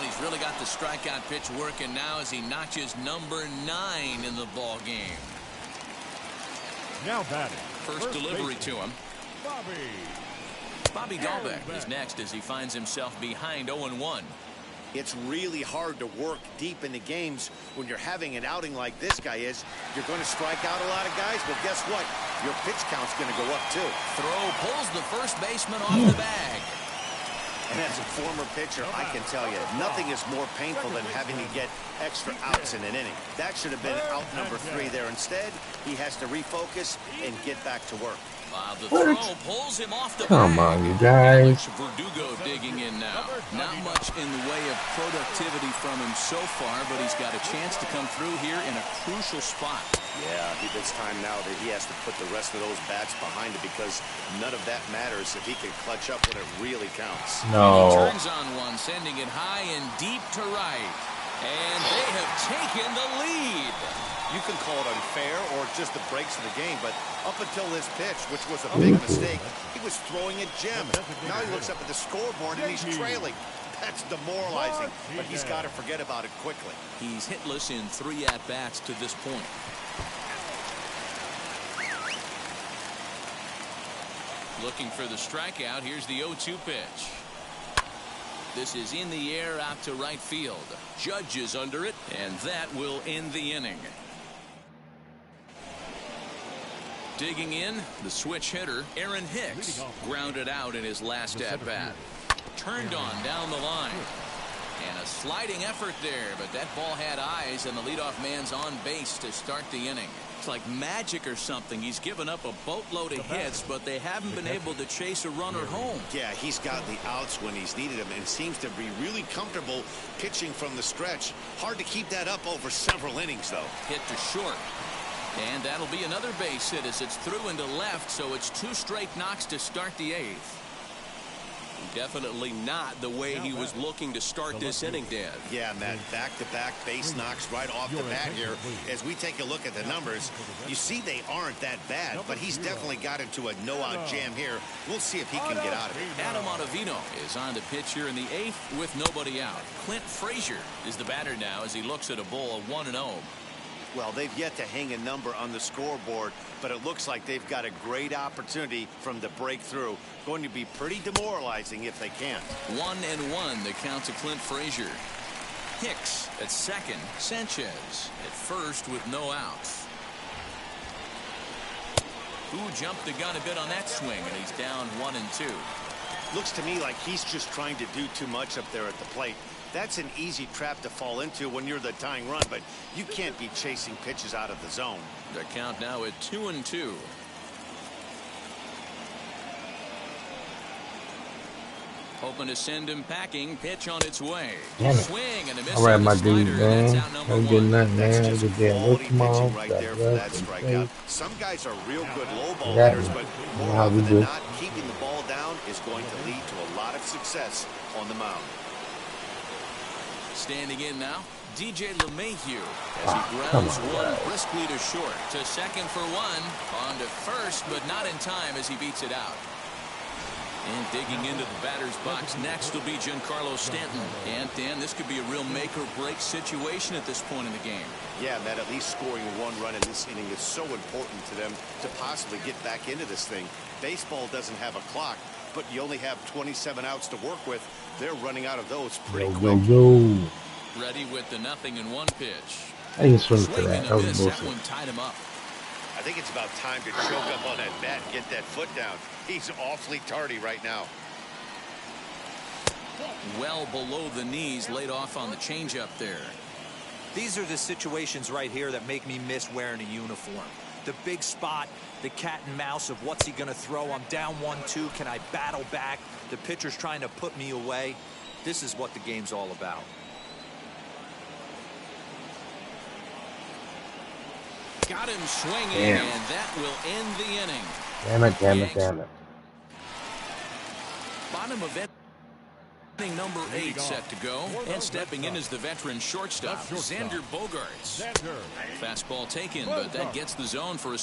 B: He's really got the strikeout pitch working now as he notches number 9 in the ball game.
C: Now batting.
B: First delivery to him. Bobby Dahlbeck is next as he finds himself behind 0-1.
D: It's really hard to work deep in the games when you're having an outing like this guy is. You're going to strike out a lot of guys, but guess what? Your pitch count's going to go up too.
B: Throw pulls the first baseman off the bag.
D: And as a former pitcher, I can tell you, nothing is more painful than having to get extra outs in an inning. That should have been out number 3 there. Instead, he has to refocus and get back to work.
B: The throw pulls him off the
A: Come
B: bag.
A: on, you guys.
B: Verdugo digging in now. Not much in the way of productivity from him so far, but he's got a chance to come through here in a crucial spot.
D: Yeah, it's time now that he has to put the rest of those bats behind it because none of that matters if he can clutch up when it really counts.
A: No.
B: He turns on one, sending it high and deep to right. And they have taken the lead.
D: You can call it unfair or just the breaks of the game, but up until this pitch, which was a big mistake, he was throwing a gem. Now he looks up at the scoreboard and he's trailing. That's demoralizing, but he's got to forget about it quickly.
B: He's hitless in 3 at-bats to this point. Looking for the strikeout. Here's the 0-2 pitch. This is in the air out to right field. Judge is under it, and that will end the inning. Digging in, the switch hitter, Aaron Hicks, grounded out in his last at-bat. turned on down the line. And a sliding effort there, but that ball had eyes, and the leadoff man's on base to start the inning. It's like magic or something. He's given up a boatload of hits, but they haven't been able to chase a runner home.
D: Yeah, he's gotten the outs when he's needed them and seems to be really comfortable pitching from the stretch. Hard to keep that up over several innings, though.
B: Hit to short. And that'll be another base hit as it's through into left, so it's 2 straight knocks to start the 8th.
F: Definitely not the way he was looking to start this inning, Dan.
D: Yeah, Matt, back-to-back base knocks right off the bat here. As we take a look at the numbers, you see they aren't that bad, but he's definitely got into a no-out jam here. We'll see if he can get out of it.
B: Adam Ottavino is on to pitch here in the 8th with nobody out. Clint Frazier is the batter now as he looks at a ball of 1-0.
D: Well, they've yet to hang a number on the scoreboard, but it looks like they've got a great opportunity from the breakthrough. Going to be pretty demoralizing if they can't.
B: 1-1 the count to Clint Frazier. Hicks at second. Sanchez at first with no outs. Who jumped the gun a bit on that swing, and he's down 1-2.
D: Looks to me like he's just trying to do too much up there at the plate. That's an easy trap to fall into when you're the tying run, but you can't be chasing pitches out of the zone.
B: The count now at 2-2. Hoping to send him packing. Pitch on its way. Swing and a miss.
A: All right, my dude,
B: slider,
A: man. I'm getting nothing, man.
D: That's just quality pitching right there for that
A: strikeout.
D: strikeout. Some guys are real good low ball hitters, but more often than not, keeping the ball down is going to lead to a lot of success on the mound.
B: Standing in now, DJ LeMahieu as he grounds one briskly to short. To second for one. On to first, but not in time as he beats it out. And digging into the batter's box next will be Giancarlo Stanton. And Dan, this could be a real make-or-break situation at this point in the game.
D: Yeah, Matt, at least scoring 1 run in this inning is so important to them to possibly get back into this thing. Baseball doesn't have a clock, but you only have 27 outs to work with. They're running out of those pretty quick.
B: Ready with the 0-1 pitch.
A: I didn't swing for that. That was bullshit.
B: That one tied him up.
D: I think it's about time to choke up on that bat and get that foot down. He's awfully tardy right now.
B: Well below the knees, laid off on the changeup there.
E: These are the situations right here that make me miss wearing a uniform. The big spot, the cat and mouse of what's he going to throw. I'm down 1-2. Can I battle back? The pitcher's trying to put me away. This is what the game's all about.
B: Got him swinging, and that will end the inning.
A: Damn it.
B: Bottom of inning number 8 set to go. And stepping in is the veteran shortstop, Xander Bogaerts. Fastball taken, but that gets the zone for a...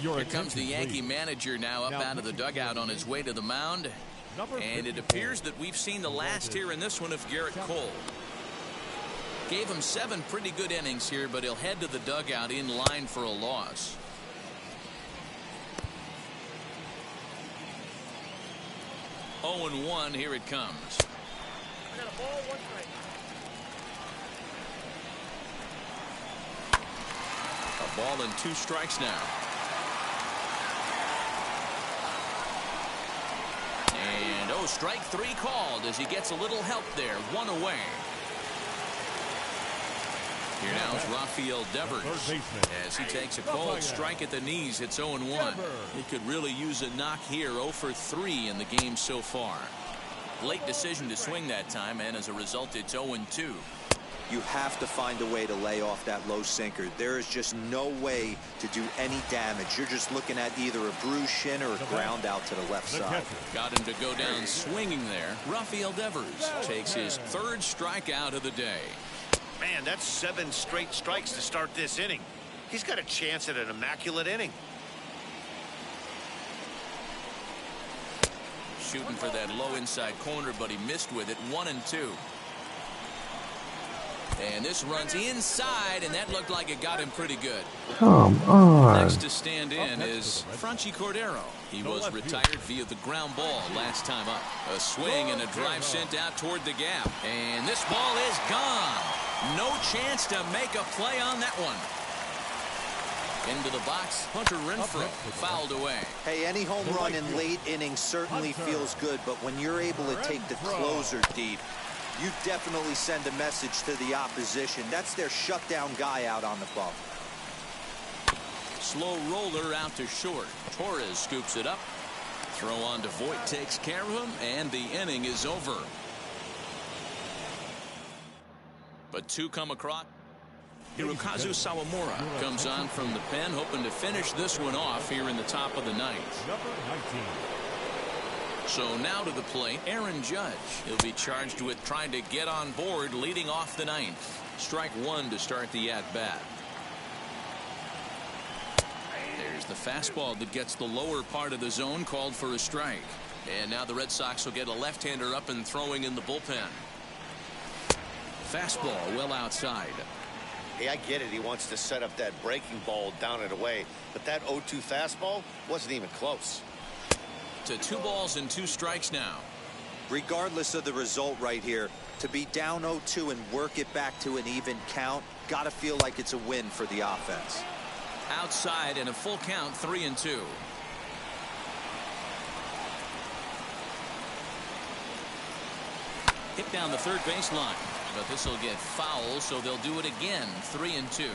B: Here comes the Yankee manager now up out of the dugout on his way to the mound. And it appears that we've seen the last here in this one of Garrett Cole. Gave him 7 pretty good innings here, but he'll head to the dugout in line for a loss. Oh, 0-1, here it comes.
H: I got a ball, 1 strike.
B: A ball and 2 strikes now. And strike 3 called as he gets a little help there. 1 away. Here now is Rafael Devers as he takes a cold strike at the knees. It's 0-1. He could really use a knock here. 0 for 3 in the game so far. Late decision to swing that time, and as a result, it's 0-2.
E: You have to find a way to lay off that low sinker. There is just no way to do any damage. You're just looking at either a bruised shin or a ground out to the left side.
B: Got him to go down swinging there. Rafael Devers takes his 3rd strikeout of the day.
D: Man, that's 7 straight strikes to start this inning. He's got a chance at an immaculate inning.
B: Shooting for that low inside corner, but he missed with it. 1-2. And this runs inside, and that looked like it got him pretty good.
A: Come on.
B: Next to stand in is Franchy Cordero. He was retired via the ground ball last time up. A swing and a drive sent out toward the gap. And this ball is gone. No chance to make a play on that one. Into the box, Hunter Renfroe fouled away.
E: Hey, any home run in late innings certainly feels good, but when you're able to take the closer deep, you definitely send a message to the opposition. That's their shutdown guy out on the bump.
B: Slow roller out to short. Torres scoops it up. Throw on to Voit takes care of him, and the inning is over. But two come across. Hirokazu Sawamura comes on from the pen, hoping to finish this one off here in the top of the ninth.
C: Number 19.
B: So now to the plate, Aaron Judge. He'll be charged with trying to get on board, leading off the ninth. Strike one to start the at-bat. There's the fastball that gets the lower part of the zone, called for a strike. And now the Red Sox will get a left-hander up and throwing in the bullpen. Fastball well outside.
D: Hey, I get it. He wants to set up that breaking ball down and away, but that 0-2 fastball wasn't even close.
B: To 2 balls and 2 strikes now.
E: Regardless of the result right here, to be down 0-2 and work it back to an even count, gotta feel like it's a win for the offense.
B: Outside and a full count, 3-2. Hit down the third baseline, but this will get foul, so they'll do it again. 3-2.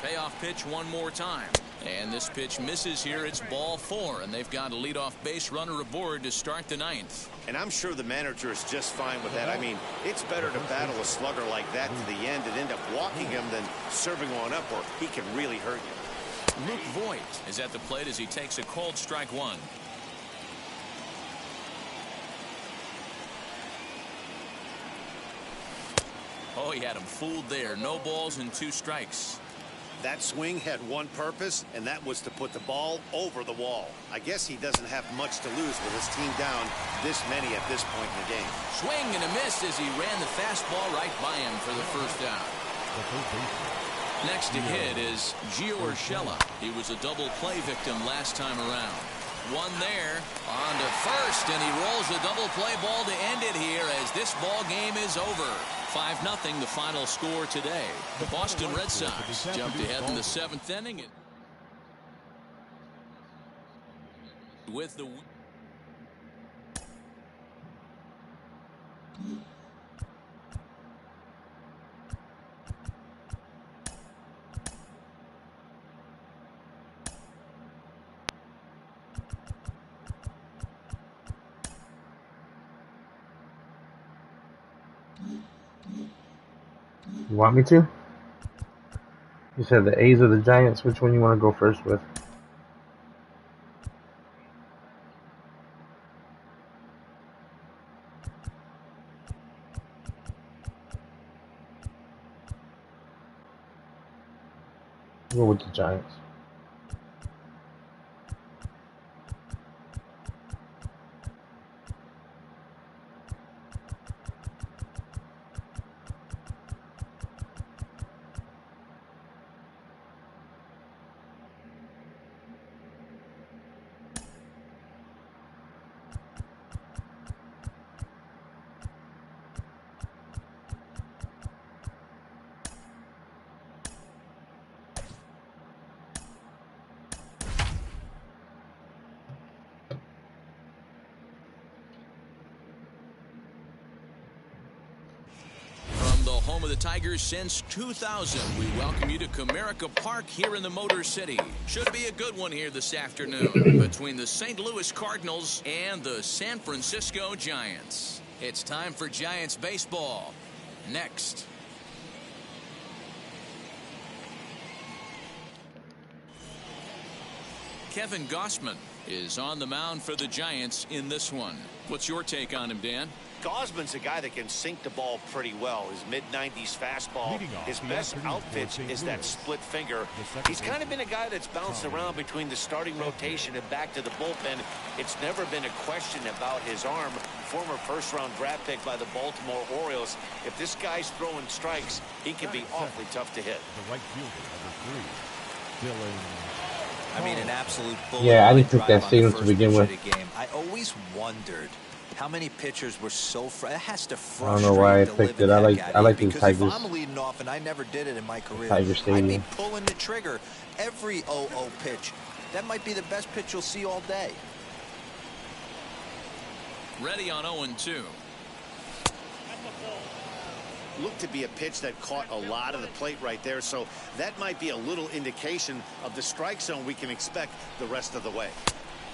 B: Payoff pitch one more time, and this pitch misses here. It's ball 4, and they've got a leadoff base runner aboard to start the ninth.
D: And I'm sure the manager is just fine with that. I mean, it's better to battle a slugger like that to the end and end up walking him than serving one up where he can really hurt you.
B: Luke Voit is at the plate as he takes a cold strike one. Oh, he had him fooled there. No balls and 2 strikes.
D: That swing had one purpose, and that was to put the ball over the wall. I guess he doesn't have much to lose with his team down this many at this point in the game.
B: Swing and a miss as he ran the fastball right by him for the first out. Next to hit is Gio Urshela. He was a double play victim last time around. One there on to first, and he rolls a double play ball to end it here as this ball game is over. 5-0 the final score today. The Boston Red Sox jumped ahead in the 7th inning. With the
A: You want me to? You said the A's or the Giants. Which one you want to go first with? Go with the Giants.
B: home of the Tigers since 2000. We welcome you to Comerica Park here in the Motor City. Should be a good one here this afternoon between the St. Louis Cardinals and the San Francisco Giants. It's time for Giants baseball. Next. Kevin Gausman is on the mound for the Giants in this one. What's your take on him, Dan?
D: Gausman's a guy that can sink the ball pretty well. His mid-90s fastball, his best outfit is that split finger. He's kind of been a guy that's bounced around between the starting rotation and back to the bullpen. It's never been a question about his arm. Former first-round draft pick by the Baltimore Orioles. If this guy's throwing strikes, he can be awfully tough to hit.
C: The right fielder, number 3, Dylan.
E: I mean, an absolute bullet.
A: Yeah, I didn't think that signal to begin with.
E: Game. I always wondered How many pitchers were so it has to
A: I don't know why I
E: frustrate the
A: picked it.
E: living
A: I
E: heck
A: like
E: out
A: I
E: of you,
A: like the
E: because if
A: Tigers.
E: I'm leading off, and I never did it in my career,
A: Tiger
E: I'd be
A: Stadium.
E: pulling the trigger every 0-0 pitch. That might be the best pitch you'll see all day.
B: Ready on 0-2.
D: Looked to be a pitch that caught a lot of the plate right there, so that might be a little indication of the strike zone we can expect the rest of the way.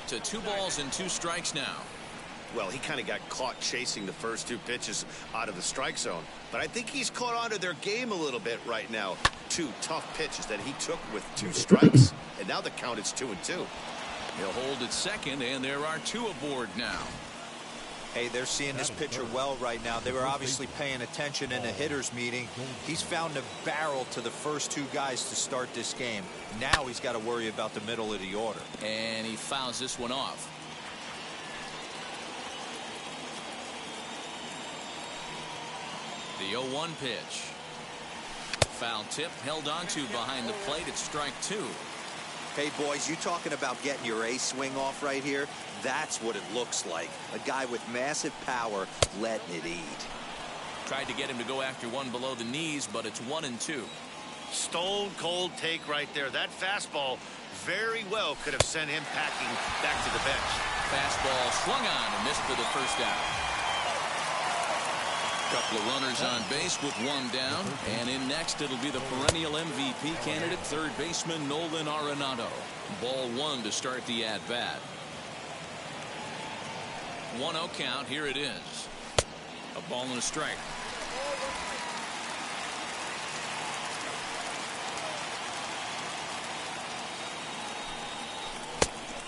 B: To 2 balls and 2 strikes now.
D: Well, he kind of got caught chasing the first 2 pitches out of the strike zone, but I think he's caught on to their game a little bit right now. 2 tough pitches that he took with 2 strikes, and now the count is 2-2.
B: He'll hold at second, and there are 2 aboard now.
E: Hey, they're seeing this pitcher well right now. They were obviously paying attention in the hitters meeting. He's found a barrel to the first 2 guys to start this game. Now he's got to worry about the middle of the order.
B: And he fouls this one off. The 0-1 pitch. Foul tip held onto behind the plate at strike 2.
E: Hey, boys, you talking about getting your A swing off right here? That's what it looks like. A guy with massive power letting it eat.
B: Tried to get him to go after one below the knees, but it's 1-2.
D: Stone cold take right there. That fastball very well could have sent him packing back to the bench.
B: Fastball swung on and missed for the first out. Couple of runners on base with 1 down, and in next it'll be the perennial MVP candidate, third baseman Nolan Arenado. Ball 1 to start the at-bat. 1-0 count. Here it is. A ball and a strike.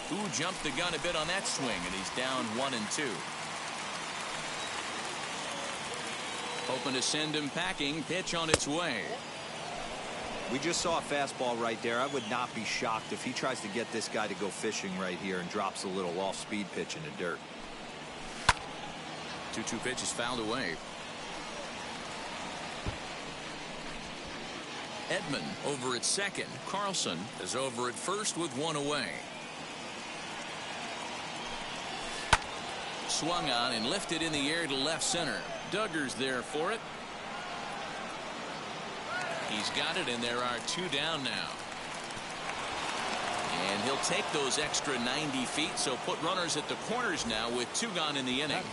B: Who jumped the gun a bit on that swing, and he's down 1-2. Hoping to send him packing. Pitch on its way.
E: We just saw a fastball right there. I would not be shocked if he tries to get this guy to go fishing right here and drops a little off-speed pitch in the dirt.
B: 2-2 pitch is fouled away. Edman over at second. Carlson is over at first with 1 away. Swung on and lifted in the air to left center. Duggar's there for it. He's got it, and there are 2 down now. And he'll take those extra 90 feet, so put runners at the corners now with 2 gone in the inning.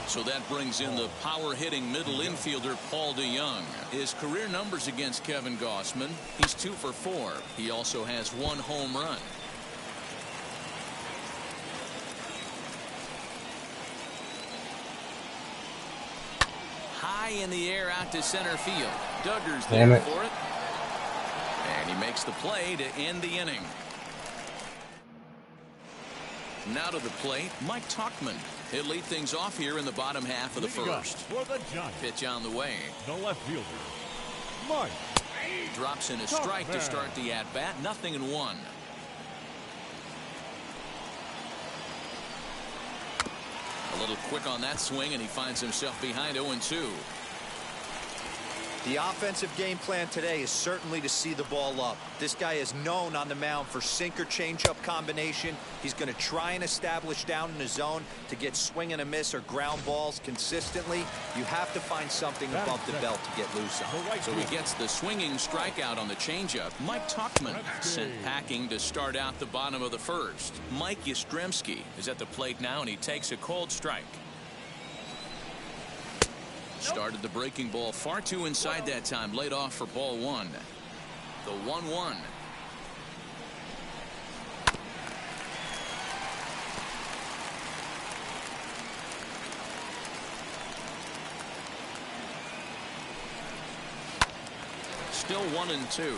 B: So that brings in the power-hitting middle infielder Paul DeYoung. His career numbers against Kevin Gausman, he's 2 for 4. He also has 1 home run. High in the air out to center field. Duggar's there for it. And he makes the play to end the inning. Now to the plate, Mike Tauchman. He'll lead things off here in the bottom half of the first.
C: For the Giants,
B: pitch on the way.
C: the left fielder, Mike.
B: Drops in a strike to start the at-bat. 0-1. A little quick on that swing, and he finds himself behind 0-2.
E: The offensive game plan today is certainly to see the ball up. This guy is known on the mound for sinker changeup combination. He's going to try and establish down in the zone to get swing and a miss or ground balls consistently. You have to find something above the belt to get loose on.
B: So he gets the swinging strikeout on the changeup. Mike Tauchman sent packing to start out the bottom of the first. Mike Yastrzemski is at the plate now, and he takes a cold strike. Started the breaking ball far too inside that time. Laid off for ball 1. The 1-1. Still 1-2.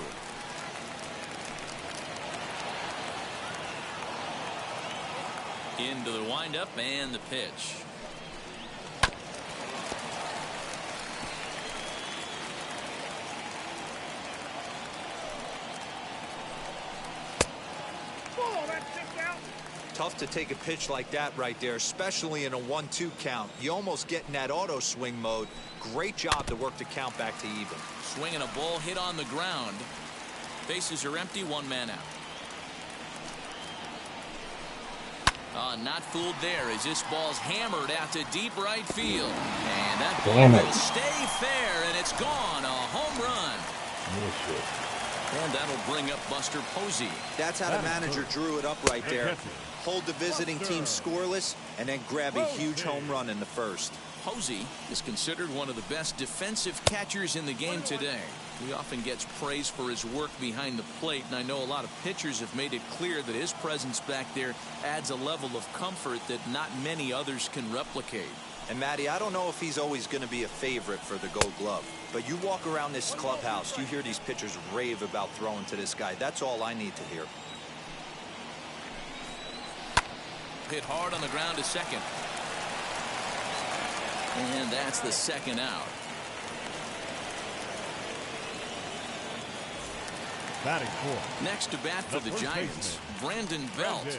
B: Into the windup and the pitch.
E: Tough to take a pitch like that right there, especially in a 1-2 count. You almost get in that auto swing mode. Great job to work the count back to even.
B: Swinging a ball hit on the ground. Bases are empty, 1 man out. Not fooled there as this ball's hammered out to deep right field. And that ball
A: Damn it.
B: will stay fair, and it's gone. A home run.
A: Bullshit.
B: And that'll bring up Buster Posey.
E: That's how the manager drew it up right there. Hold the visiting team scoreless and then grab a huge home run in the first.
B: Posey is considered one of the best defensive catchers in the game today. He often gets praise for his work behind the plate, and I know a lot of pitchers have made it clear that his presence back there adds a level of comfort that not many others can replicate.
E: And Matty, I don't know if he's always going to be a favorite for the Gold Glove, but you walk around this clubhouse, you hear these pitchers rave about throwing to this guy. That's all I need to hear.
B: Hit hard on the ground to second. And that's the second out.
C: Batting fourth.
B: Next to bat for the Giants, Brandon Belt.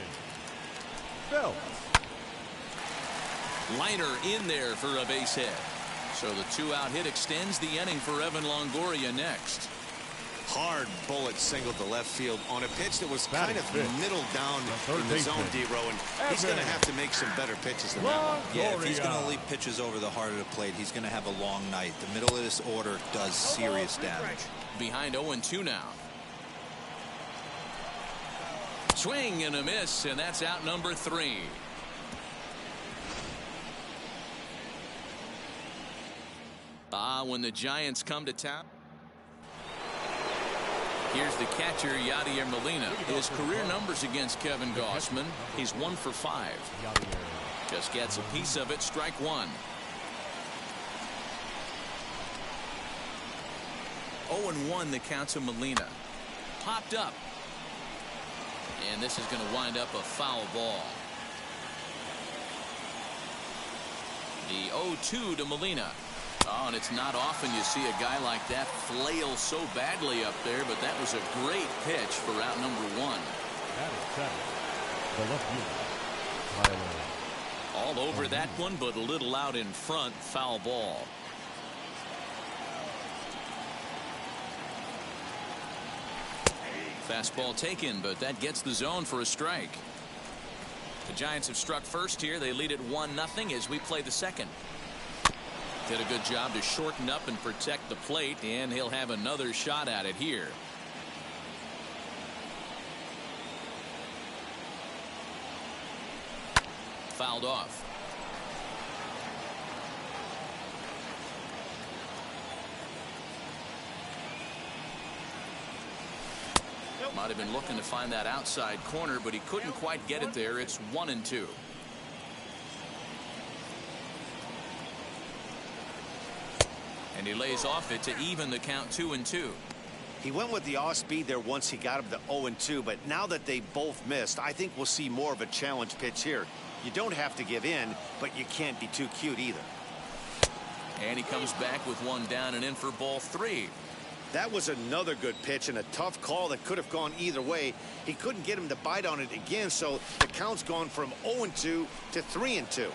B: Liner in there for a base hit. So the 2-out hit extends the inning for Evan Longoria next.
D: Hard bullet single to left field on a pitch that was kind of middle down in the zone, D-Row, and he's going to have to make some better pitches than that one.
E: Yeah, if he's going to leave pitches over the heart of the plate, he's going to have a long night. The middle of this order does serious damage.
B: Behind 0-2 now. Swing and a miss, and that's out number 3. When the Giants come to town. Here's the catcher, Yadier Molina. His career numbers against Kevin Gausman, he's 1 for 5. Just gets a piece of it, strike 1. 0-1 the count to Molina. Popped up. And this is going to wind up a foul ball. The 0-2 to Molina. Oh, and it's not often you see a guy like that flail so badly up there, but that was a great pitch for out number 1.
C: The left fielder,
B: All over that one, but a little out in front, foul ball. Fastball taken, but that gets the zone for a strike. The Giants have struck first here. They lead it 1-0 as we play the second. Did a good job to shorten up and protect the plate, and he'll have another shot at it here. Fouled off. Might have been looking to find that outside corner, but he couldn't quite get it there. It's 1-2. And he lays off it to even the count 2-2.
D: He went with the off speed there once he got him to 0-2, but now that they both missed, I think we'll see more of a challenge pitch here. You don't have to give in, but you can't be too cute either.
B: And he comes back with one down and in for ball 3.
D: That was another good pitch and a tough call that could have gone either way. He couldn't get him to bite on it again, so the count's gone from 0-2 to 3-2.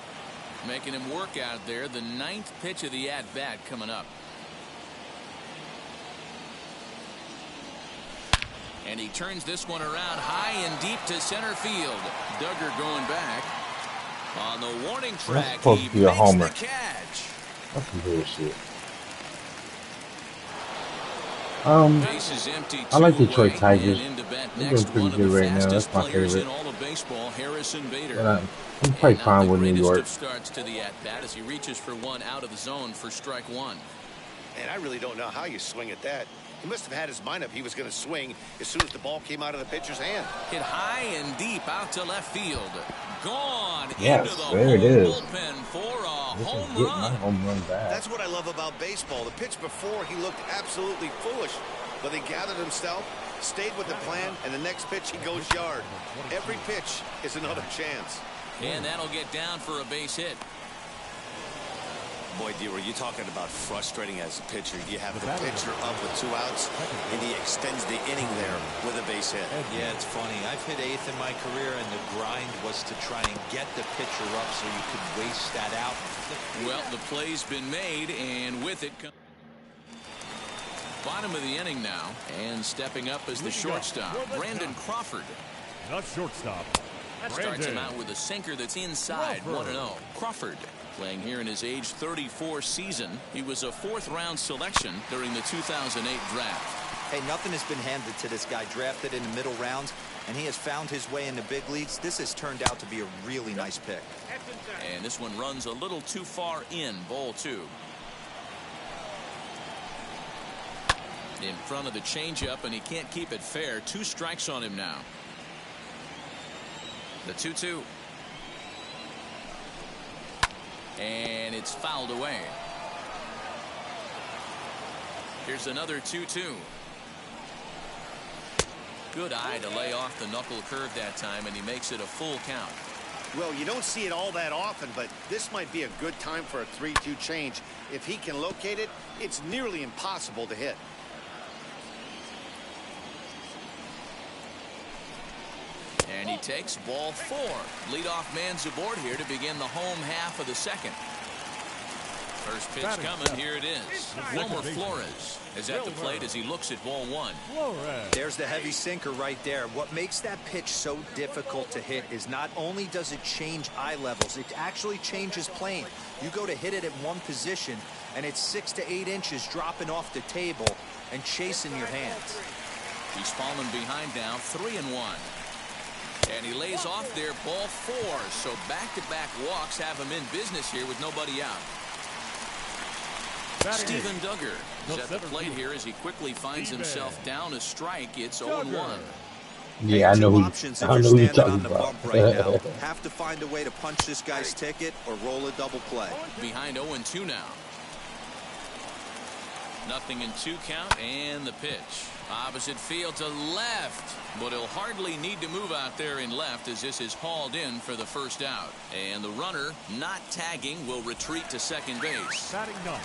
B: Making him work out there. The 9th pitch of the at-bat coming up. And he turns this one around high and deep to center field. Duggar going back. On the warning track,
A: supposed
B: he
A: to be a
B: makes
A: homer.
B: the catch.
A: That's some bullshit.
B: Base is empty,
A: I like Detroit
B: away,
A: Tigers.
B: and into bat
A: They're
B: next,
A: doing
B: one
A: pretty
B: of
A: good
B: the
A: right now.
B: fastest
A: That's my
B: players
A: favorite.
B: in all of baseball, Harrison Bader.
A: But I'm quite
B: And
A: fine
B: not
A: with
B: the
A: New
B: greatest
A: York.
B: of starts to the at-bat as he reaches for one out of the zone for strike 1.
D: And I really don't know how you swing at that. He must have had his mind up he was going to swing as soon as the ball came out of the pitcher's hand.
B: Hit high and deep out to left field. Gone
A: Yes,
B: into the
A: there it is.
B: bullpen for a
A: This is
B: home
A: getting my
B: run.
A: home run back.
D: That's what I love about baseball. The pitch before, he looked absolutely foolish, but he gathered himself, stayed with the plan, and the next pitch he goes yard. Every pitch is another chance.
B: And that'll get down for a base hit.
D: Boy, D-Roy, you're talking about frustrating as a pitcher. You have the pitcher up with 2 outs, and he extends the inning there with a base hit.
E: Yeah, it's funny. I've hit 8th in my career, and the grind was to try and get the pitcher up so you could waste that out.
B: Well, the play's been made, and with it comes bottom of the inning now, and stepping up as the shortstop, Brandon Crawford.
C: not shortstop,
B: Starts him out with a sinker that's inside. 1-0. Crawford playing here in his age 34 season. He was a 4th-round selection during the 2008 draft.
E: Hey, nothing has been handed to this guy. Drafted in the middle rounds, and he has found his way in the big leagues. This has turned out to be a really nice pick.
B: And this one runs a little too far in. Ball 2. In front of the changeup, and he can't keep it fair. 2 strikes on him now. The 2-2. And it's fouled away. Here's another 2-2. Good eye to lay off the knuckle curve that time, and he makes it a full count.
D: Well, you don't see it all that often, but this might be a good time for a 3-2 change. If he can locate it, it's nearly impossible to hit.
B: And he takes ball 4. Leadoff man's aboard here to begin the home half of the second. First pitch coming. Here it is. Wilmer Flores is at the plate as he looks at ball 1.
E: There's the heavy sinker right there. What makes that pitch so difficult to hit is not only does it change eye levels, it actually changes plane. You go to hit it at one position, and it's 6 to 8 inches dropping off the table and chasing your hands.
B: He's fallen behind now, 3-1. And he lays off there, ball 4. So back-to-back walks have him in business here with nobody out. Steven Duggar is at the plate here as he quickly finds himself down a strike. It's 0-1.
A: Yeah, I know who you're talking about.
E: Right now. Have to find a way to punch this guy's ticket or roll a double play.
B: Behind 0-2 now. 0-2 count, and the pitch. Opposite field to left, but he'll hardly need to move out there in left as this is hauled in for the first out. And the runner, not tagging, will retreat to second base.
C: Batting 9.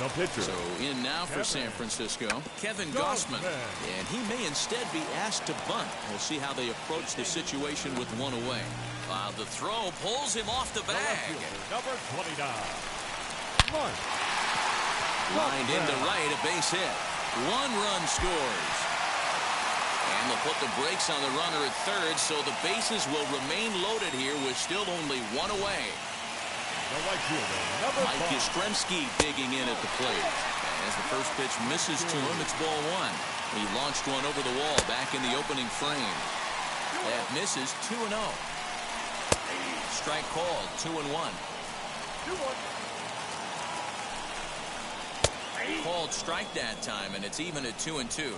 C: The pitcher.
B: So in now for San Francisco, Kevin Gausman. And he may instead be asked to bunt. We'll see how they approach the situation with 1 away. The throw pulls him off the bag.
C: Number 29.
B: Lined into right, a base hit. 1 run scores. And they'll put the brakes on the runner at third, so the bases will remain loaded here with still only 1 away. Mike Yastrzemski digging in at the plate. As the first pitch misses to him, it's ball 1. He launched one over the wall back in the opening frame. That misses. 2-0. Strike called. 2-1. Called strike that time, and it's even at 2-2.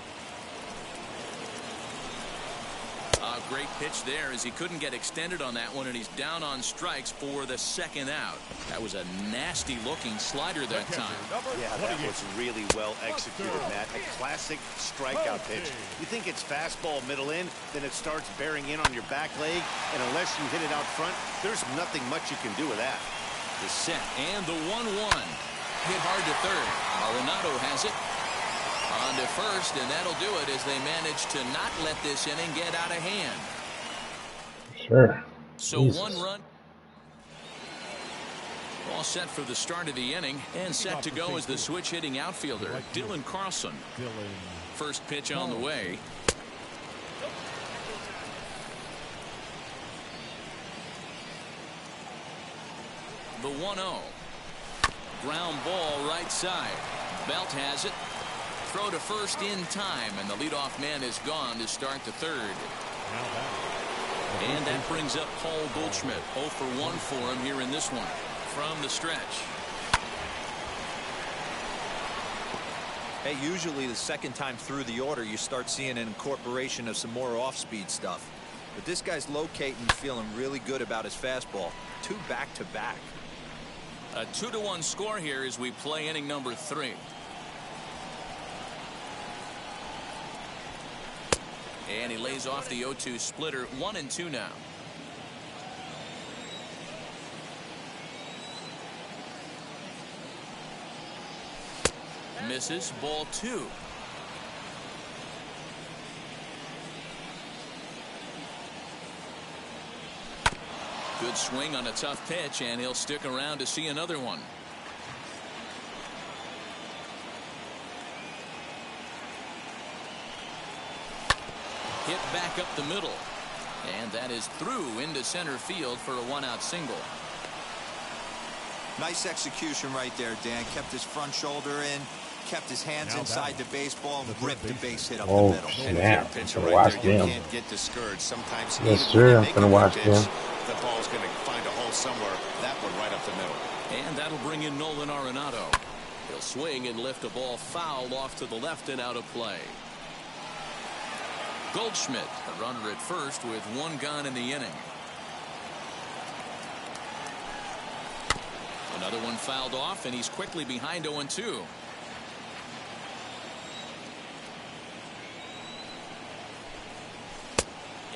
B: A great pitch there as he couldn't get extended on that one, and he's down on strikes for the second out. That was a nasty looking slider that time.
D: Yeah, that was really well executed, Matt. A classic strikeout pitch. You think it's fastball middle in, then it starts bearing in on your back leg, and unless you hit it out front, there's nothing much you can do with that.
B: The set and the 1-1. Hit hard to third. Arenado has it. On to first, and that'll do it as they manage to not let this inning get out of hand.
A: Sure.
B: So Jesus. 1 run. All set for the start of the inning, and set to go as the switch-hitting outfielder, Dylan Carlson. First pitch on the way. The 1-0. Ground ball right side. Belt has it. Throw to first in time, and the leadoff man is gone to start the third. And that brings up Paul Goldschmidt. 0 for 1 for him here in this one. From the stretch.
E: Hey, usually the second time through the order, you start seeing an incorporation of some more off-speed stuff. But this guy's locating, feeling really good about his fastball. 2 back-to-back.
B: A 2-1 score here as we play inning number 3. And he lays off the 0-2 splitter. 1-2 now. Misses. Ball 2. Good swing on a tough pitch, and he'll stick around to see another one. Hit back up the middle. And that is through into center field for a one-out single.
E: Nice execution right there, Dan. Kept his front shoulder in, kept his hands inside the baseball, and ripped the base hit up the middle.
A: Snap. I'm
D: Pitcher
A: gonna
D: right
A: watch
D: there. You
A: them.
D: can't get discouraged. Sometimes
A: Yes,
D: even
A: sir.
D: when you
A: I'm
D: make
A: gonna
D: a good
A: watch
D: pitch,
A: them.
D: the ball's going to find a hole somewhere. That one right up the middle.
B: And that'll bring in Nolan Arenado. He'll swing and lift a ball foul off to the left and out of play. Goldschmidt, a runner at first with one gone in the inning. Another one fouled off, and he's quickly behind 0-2.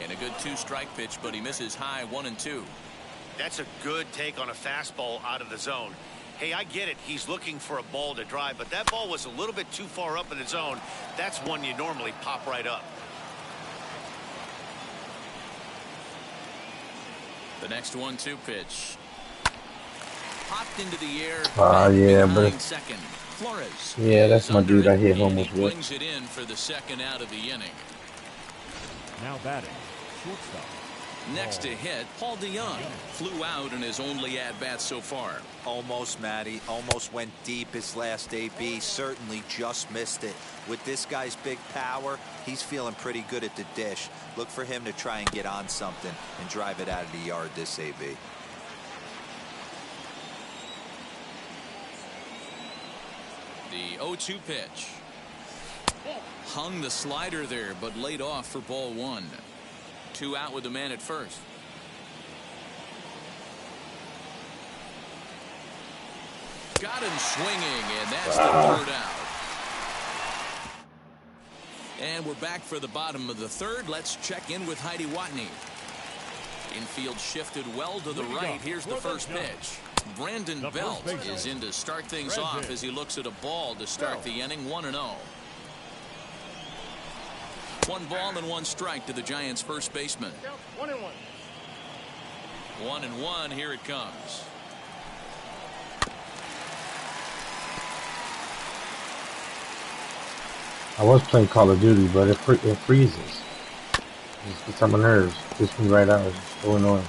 B: And a good two-strike pitch, but he misses high 1-2.
D: That's a good take on a fastball out of the zone. Hey, I get it. He's looking for a ball to drive, but that ball was a little bit too far up in the zone. That's one you normally pop right up.
B: The next 1-2 pitch. Popped into the air.
A: Yeah, but
B: second. Flores.
A: Yeah, that's my dude. I hit
B: home
A: home with.
B: Brings it in for the second out of the inning.
C: Now batting, shortstop.
B: Next to hit, Paul DeYoung flew out in his only at-bat so far.
E: Almost, Matty. Almost went deep his last AB. Certainly just missed it. With this guy's big power, he's feeling pretty good at the dish. Look for him to try and get on something and drive it out of the yard this AB.
B: The 0-2 pitch. Hung the slider there, but laid off for ball one. 2 out with the man at first. Got him swinging, and that's the third out. And we're back for the bottom of the third. Let's check in with Heidi Watney. Infield shifted well to the right. Here's the first pitch. Brandon Belt is in to start things off as he looks at a ball to start the inning. 1-0. 1 ball and 1 strike to the Giants' first baseman.
H: 1-1.
B: 1-1. Here it comes.
A: I was playing Call of Duty, but it freezes. It gets on my nerves. Gets me right out. It's so annoying.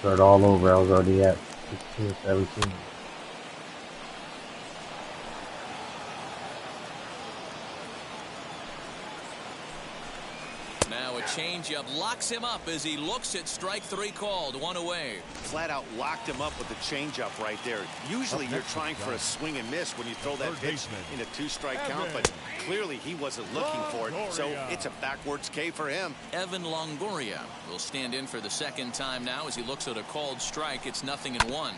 A: Start all over. I was already at 16, 17.
B: Now a changeup locks him up as he looks at strike 3 called. 1 away.
D: Flat out locked him up with the changeup right there. Usually you're trying for a swing and miss when you throw that pitch in a 2-strike count, but clearly he wasn't looking for it, so it's a backwards K for him.
B: Evan Longoria will stand in for the second time now as he looks at a called strike. It's 0-1.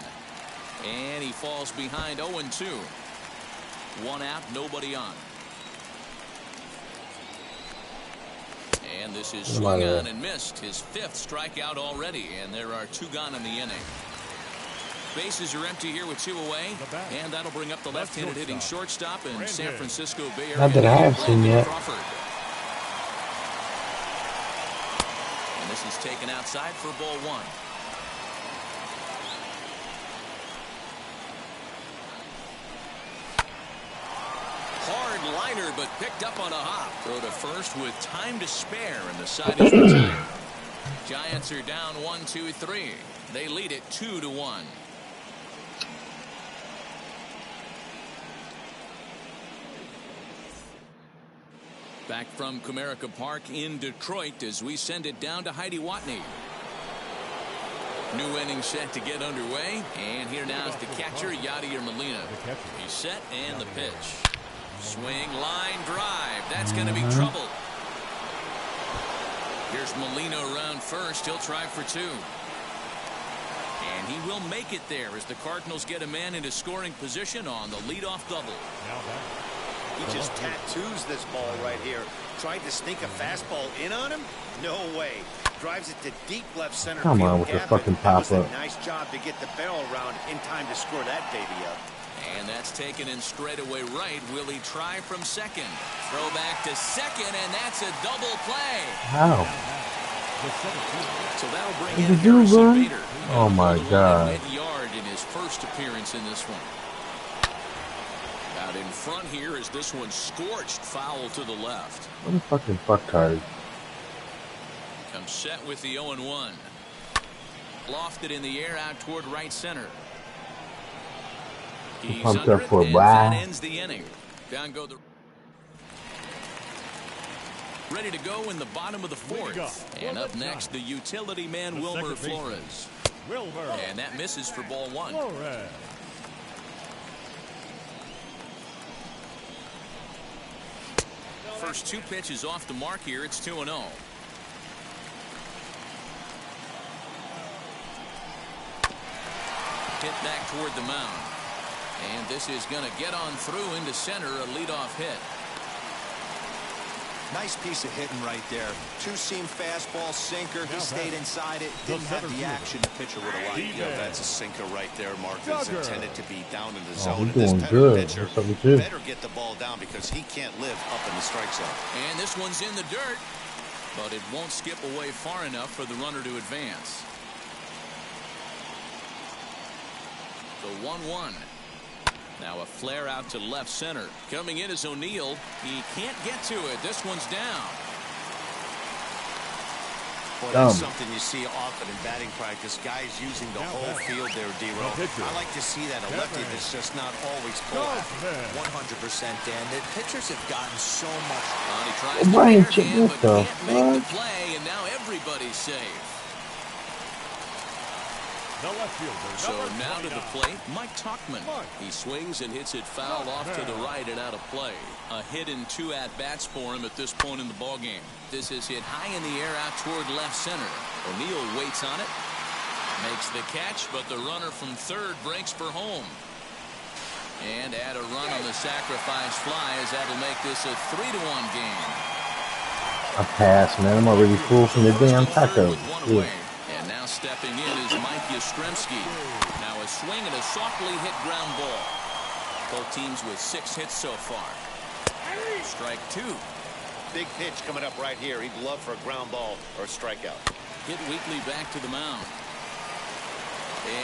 B: And he falls behind 0-2. 1 out, nobody on. And this is swung on and missed. His 5th strikeout already, and there are 2 gone in the inning. Bases are empty here with 2 away, and that'll bring up the left-handed hitting shortstop in San Francisco Bay Area.
A: Not that I have seen yet.
B: Crawford. And this is taken outside for ball 1. Hard liner, but picked up on a hop. Throw to first with time to spare, and the side is retired. Giants are down 1-2-3. They lead it 2-1. Back from Comerica Park in Detroit as we send it down to Heidi Watney. New inning set to get underway, and here now is the catcher, Yadier Molina. He's set, and the pitch. Swing, line drive. That's going to be trouble. Here's Molina around first. He'll try for 2. And he will make it there as the Cardinals get a man into scoring position on the leadoff double.
D: He just tattoos this ball right here. Tried to sneak a fastball in on him? No way. Drives it to deep left center.
A: Come on with the fucking pop-up.
D: Nice job to get the barrel around in time to score that baby up.
B: And that's taken in straightaway right. Will he try from second? Throw back to second, and that's a double play.
A: How?
B: So that'll bring
A: Did
B: in
A: the dude
B: Harrison
A: run?
B: Bader.
A: Oh my God.
B: Mid-yard in his first appearance in this one. Out in front here is this one scorched foul to the left.
A: What a fucking fucktard.
B: Comes set with the 0-1. Lofted in the air out toward right center. He's
A: Pumped
B: under
A: up
B: it,
A: for a
B: and
A: while.
B: that ends the inning. Down go the. Ready to go in the bottom of the fourth. And up next, the utility man, Wilmer Flores. And that misses for ball one. First two pitches off the mark here. It's 2-0. Hit back toward the mound. And this is going to get on through into center, a leadoff hit.
E: Nice piece of hitting right there. Two-seam fastball, sinker. He stayed inside it. Didn't have the action the pitcher would have liked.
D: Yeah, that's a sinker right there, Mark. It's intended to be down in the
A: Oh,
D: zone.
A: he's
D: This
A: doing
D: type
A: good.
D: of pitcher
A: What's up with you?
D: better get the ball down because he can't live up in the strike zone.
B: And this one's in the dirt, but it won't skip away far enough for the runner to advance. The 1-1. Now a flare out to left center. Coming in is O'Neill. He can't get to it. This one's down.
D: Well, that's something you see often in batting practice. Guys using the whole field there, D-Row. I like to see that. A lefty that's just not always pull happy.
E: 100%, Dan. The pitchers have gotten so much.
B: He tries to
A: Brian,
B: barehand,
A: what
B: but
A: the
B: can't make the
A: fuck?
B: play, and now everybody's safe. So now to the plate, Mike Tuchman. He swings and hits it foul off to the right and out of play. A hit and 2 at-bats for him at this point in the ballgame. This is hit high in the air out toward left center. O'Neill waits on it. Makes the catch, but the runner from third breaks for home. And add a run on the sacrifice fly as that'll make this a 3-1 game.
A: I pass, man. I'm already full from the damn taco. Yeah.
B: And now stepping in is Mike Yastrzemski. Now a swing and a softly hit ground ball. Both teams with 6 hits so far. Strike 2.
D: Big pitch coming up right here. He'd love for a ground ball or a strikeout.
B: Hit Wheatley back to the mound.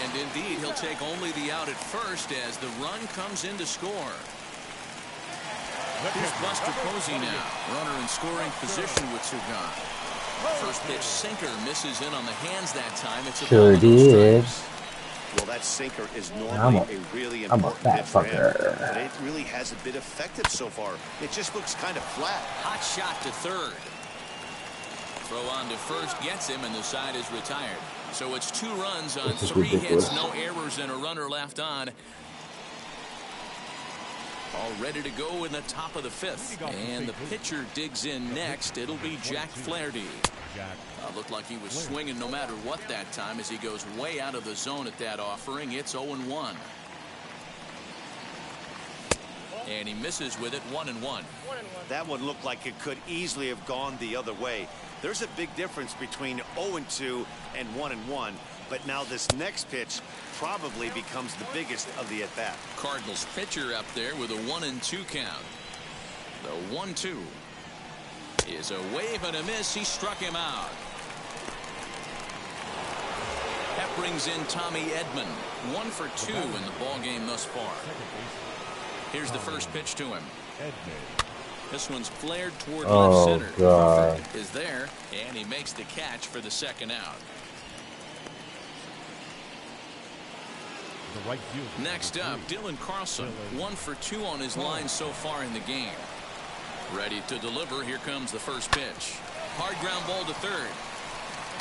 B: And indeed, he'll take only the out at first as the run comes in to score. Here's Buster Posey now. Runner in scoring position with 2 gone. First pitch sinker misses in on the hands that time. It's a
A: Sure did.
D: Well, that sinker is normally a really important pitch for him, but it really hasn't been effective so far. It just looks kind of flat.
B: Hot shot to third. Throw on to first gets him, and the side is retired. So it's 2 runs on 3 hits, no errors, and a runner left on. All ready to go in the top of the 5th. And the pitcher digs in next. It'll be Jack Flaherty. Looked like he was swinging no matter what that time as he goes way out of the zone at that offering. It's 0-1. And he misses with it 1-1.
D: That one looked like it could easily have gone the other way. There's a big difference between 0-2 and 1-1. But now this next pitch probably becomes the biggest of the at-bat.
B: Cardinals pitcher up there with a 1-2 count. The 1-2 is a wave and a miss. He struck him out. That brings in Tommy Edman. 1 for 2 in the ball game thus far. Here's the first pitch to him. This one's flared toward left center.
A: God.
B: Is there, and he makes the catch for the second out. Next up, Dylan Carlson. 1 for 2 on his line so far in the game. Ready to deliver. Here comes the first pitch. Hard ground ball to third.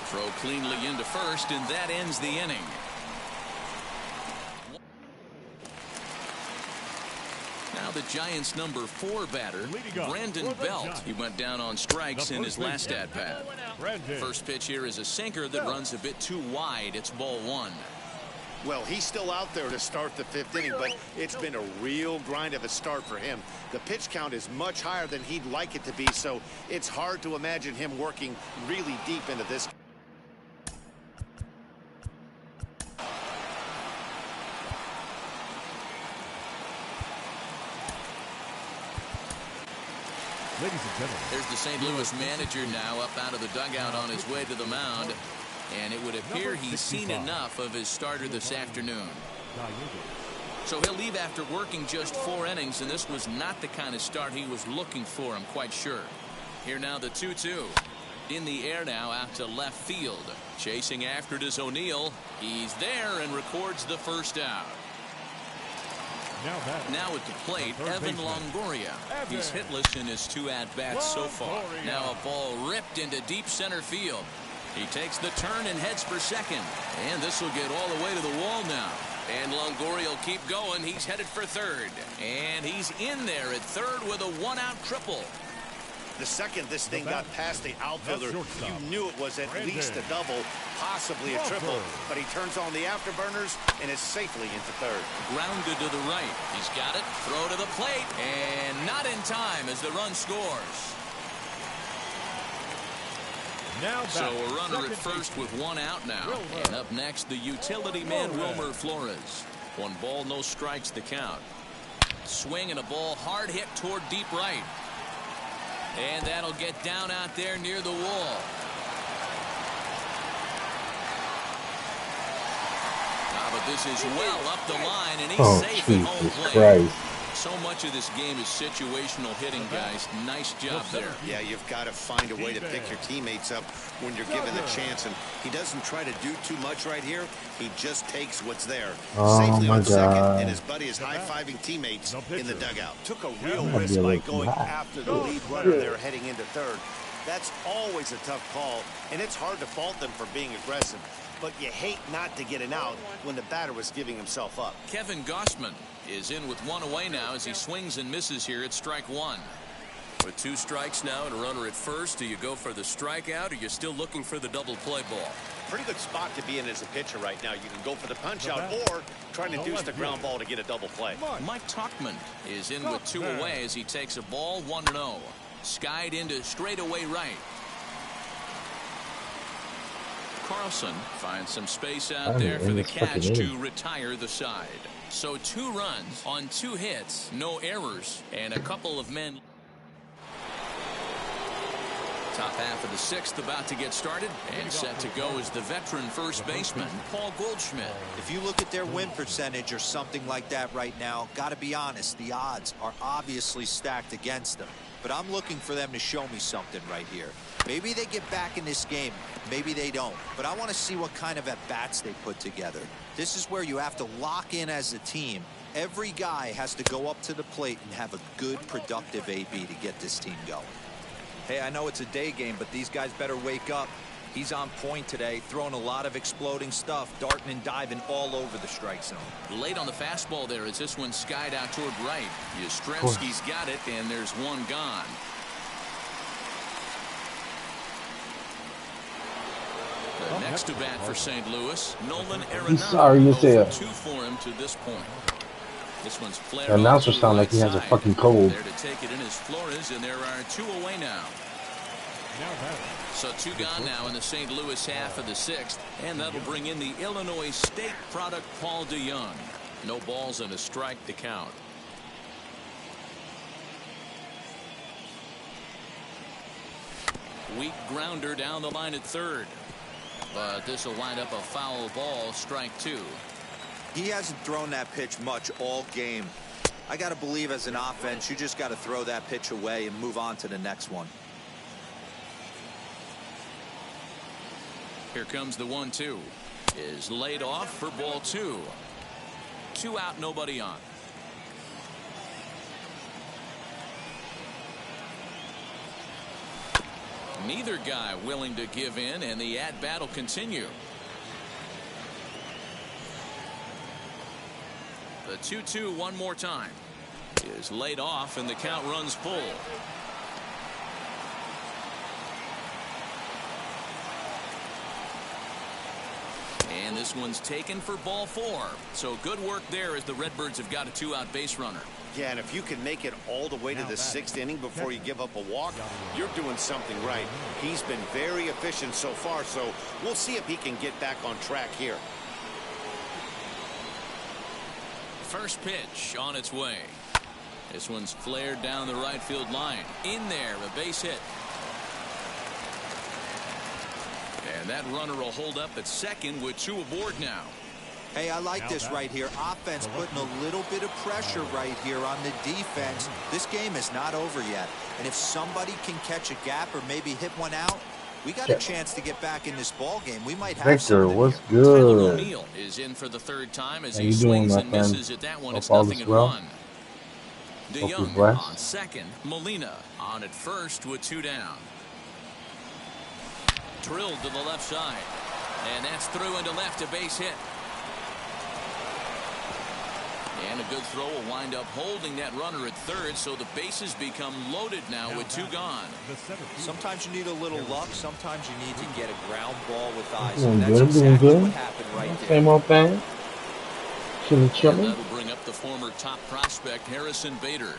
B: Throw cleanly into first, and that ends the inning. Now the Giants' number 4 batter, Brandon Belt. He went down on strikes in his last at-bat. First pitch here is a sinker that runs a bit too wide. It's ball 1.
D: Well, he's still out there to start the 5th inning, but it's been a real grind of a start for him. The pitch count is much higher than he'd like it to be, so it's hard to imagine him working really deep into this.
C: Ladies and gentlemen,
B: there's the St. Louis manager now up out of the dugout on his way to the mound. And it would appear he's seen enough of his starter this afternoon. So he'll leave after working just 4 innings, and this was not the kind of start he was looking for, I'm quite sure. Here now the 2-2. In the air now out to left field. Chasing after it is O'Neill. He's there and records the first out. Now at the plate, Evan Longoria. He's hitless in his 2 at-bats so far. Now a ball ripped into deep center field. He takes the turn and heads for second. And this will get all the way to the wall now. And Longoria will keep going. He's headed for third. And he's in there at third with a 1-out triple.
D: The second this thing got past the outfielder, you knew it was at least a double, possibly a triple. But he turns on the afterburners and is safely into third.
B: Grounded to the right. He's got it. Throw to the plate. And not in time as the run scores. So a runner at first with 1 out now. And up next, the utility man, Wilmer Flores. 1 ball, no strikes the count. Swing and a ball hard hit toward deep right. And that'll get down out there near the wall. But this is well up the line, and he's safe at home plate.
A: Christ.
B: So much of this game is situational hitting, guys. Nice job there.
D: Yeah, you've got to find a way to pick your teammates up when you're given the chance, and he doesn't try to do too much right here. He just takes what's there. Safely on second, and his buddy is high-fiving teammates in the dugout. Took a real risk by going after the lead runner there heading into third. That's always a tough call, and it's hard to fault them for being aggressive. But you hate not to get an out when the batter was giving himself up.
B: Kevin Gossman is in with 1 away now as he swings and misses here at strike 1.
F: With 2 strikes now and a runner at first, do you go for the strikeout or you're still looking for the double play ball?
D: Pretty good spot to be in as a pitcher right now. You can go for the punch out or trying to deuce the ground ball to get a double play.
B: Mike Tuchman is in with 2 away as he takes a ball 1-0. Skied into straightaway right. Carlson finds some space out there for the catch to retire the side. So 2 runs on 2 hits, no errors, and a couple of men. Top half of the 6th about to get started, and set to go is the veteran first baseman, Paul Goldschmidt.
E: If you look at their win percentage or something like that right now, got to be honest, the odds are obviously stacked against them. But I'm looking for them to show me something right here. Maybe they get back in this game. Maybe they don't. But I want to see what kind of at-bats they put together. This is where you have to lock in as a team. Every guy has to go up to the plate and have a good, productive AB to get this team going. Hey, I know it's a day game, but these guys better wake up. He's on point today, throwing a lot of exploding stuff, darting and diving all over the strike zone.
B: Late on the fastball there as this one skied out toward right. Yastrzemski's got it, and there's 1 gone. The next to bat for St. Louis, Nolan Arenado.
A: Sorry, you said
B: 2 for him to this point. This one's flared.
A: The announcer sounds like he has a fucking cold.
B: There to take it in is Flores, and there are 2 away now. So 2 gone now in the St. Louis half of the 6th, and that'll bring in the Illinois State product Paul DeYoung. No balls and a strike to count. Weak grounder down the line at third, but this will wind up a foul ball, strike 2.
E: He hasn't thrown that pitch much all game. I got to believe as an offense, you just got to throw that pitch away and move on to the next one.
B: Here comes the 1-2. Is laid off for ball 2. 2 out, nobody on. Neither guy willing to give in, and the at-bat will continue. The 2-2 one more time is laid off, and the count runs full. And this one's taken for ball 4. So good work there as the Redbirds have got a 2-out base runner.
D: Yeah, and if you can make it all the way to the 6th inning before you give up a walk, you're doing something right. He's been very efficient so far, so we'll see if he can get back on track here.
B: First pitch on its way. This one's flared down the right field line. In there, a base hit. And that runner will hold up at second with 2 aboard now.
E: Hey, I like this right here. Offense putting a little bit of pressure right here on the defense. This game is not over yet. And if somebody can catch a gap or maybe hit one out, we got a chance to get back in this ball game. We might have
A: Victor,
E: something
A: what's
E: here.
B: Tyler
A: good?
B: O'Neill is in for the third time as
A: How
B: he
A: you doing,
B: swings
A: my
B: and
A: friend?
B: misses at that one.
A: Hope
B: It's
A: all is
B: 0-1.
A: well. Hope you're
B: DeYoung
A: blessed.
B: on second. Molina on at first with 2 down. Drilled to the left side. And that's through into left, a base hit. And a good throw will wind up holding that runner at third, so the bases become loaded now with 2 gone.
E: Sometimes you need a little luck. Sometimes you need to get a ground ball with eyes.
A: Doing
E: And that's
A: good, doing
E: exactly
A: good.
E: what happened right there.
A: Same old thing. Chilling,
B: And
A: chilling.
B: that'll bring up the former top prospect, Harrison Bader.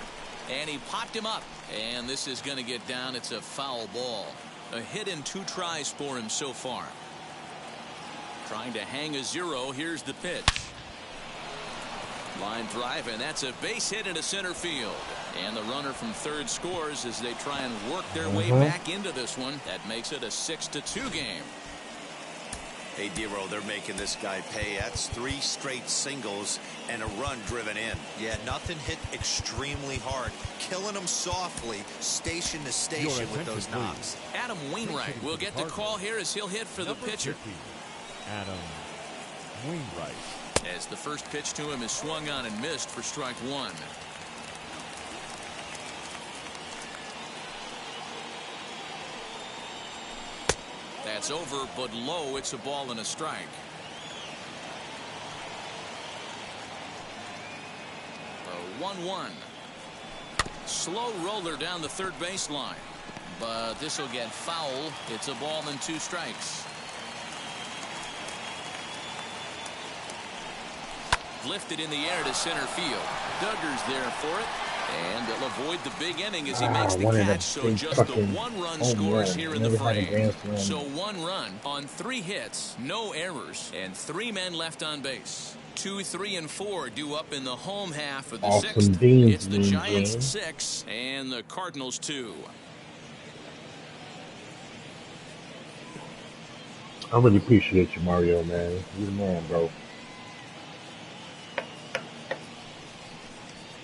B: And he popped him up. And this is going to get down. It's a foul ball. A hit in 2 tries for him so far. Trying to hang a 0. Here's the pitch. Line drive, and that's a base hit into center field. And the runner from third scores as they try and work their way back into this one. That makes it a 6-2 game.
D: Hey, D-Row, they're making this guy pay. That's 3 straight singles and a run driven in.
E: Yeah, nothing hit extremely hard. Killing them softly, station to station with those knocks.
B: Adam Wainwright will get the call here as he'll hit for the pitcher.
C: Adam Wainwright.
B: As the first pitch to him is swung on and missed for strike 1. That's over, but low. It's a ball and a strike. A 1-1. Slow roller down the third baseline. But this will get foul. It's a ball and 2 strikes. Lifted in the air to center field. Duggar's there for it. And they'll avoid the big inning as he makes the catch. So just the 1-run scores here in the frame. So 1 run on 3 hits, no errors, and 3 men left on base. 2, 3, and 4 due up in the home half of the 6th. It's the Giants 6 and the Cardinals 2.
A: I really appreciate you, Mario, man. You're the man, bro.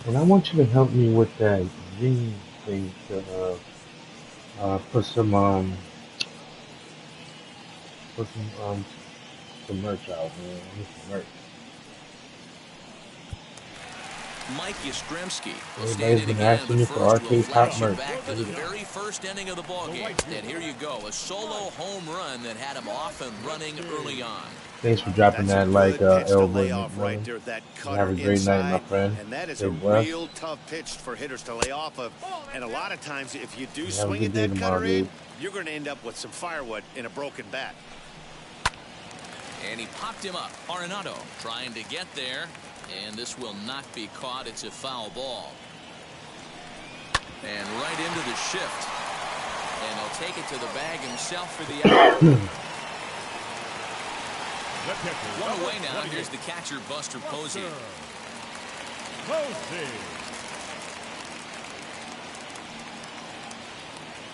A: And I want you to help me with that Z thing to put some merch out, man. I need some merch.
B: Mike Yastrzemski will
A: Everybody's
B: stand in
A: been
B: again,
A: asking
B: but
A: me for
B: first we'll
A: arcade pop
B: flash you
A: merch.
B: back to the very first inning of the ballgame. And here you go, a solo home run that had him off and running early on.
A: Thanks for dropping that like elbow
D: right there. That
A: have a great night, my friend.
D: And that is
A: Stay
D: a
A: blessed.
D: real tough pitch for hitters to lay off of. And a lot of times, if you do
A: Have a
D: swing
A: good
D: at
A: day
D: that
A: tomorrow,
D: cutter in,
A: dude.
D: you're going to end up with some firewood in a broken bat.
B: And he popped him up. Arenado trying to get there. And this will not be caught. It's a foul ball. And right into the shift. And he'll take it to the bag himself for the out. One away now. Here's the catcher, Buster Posey.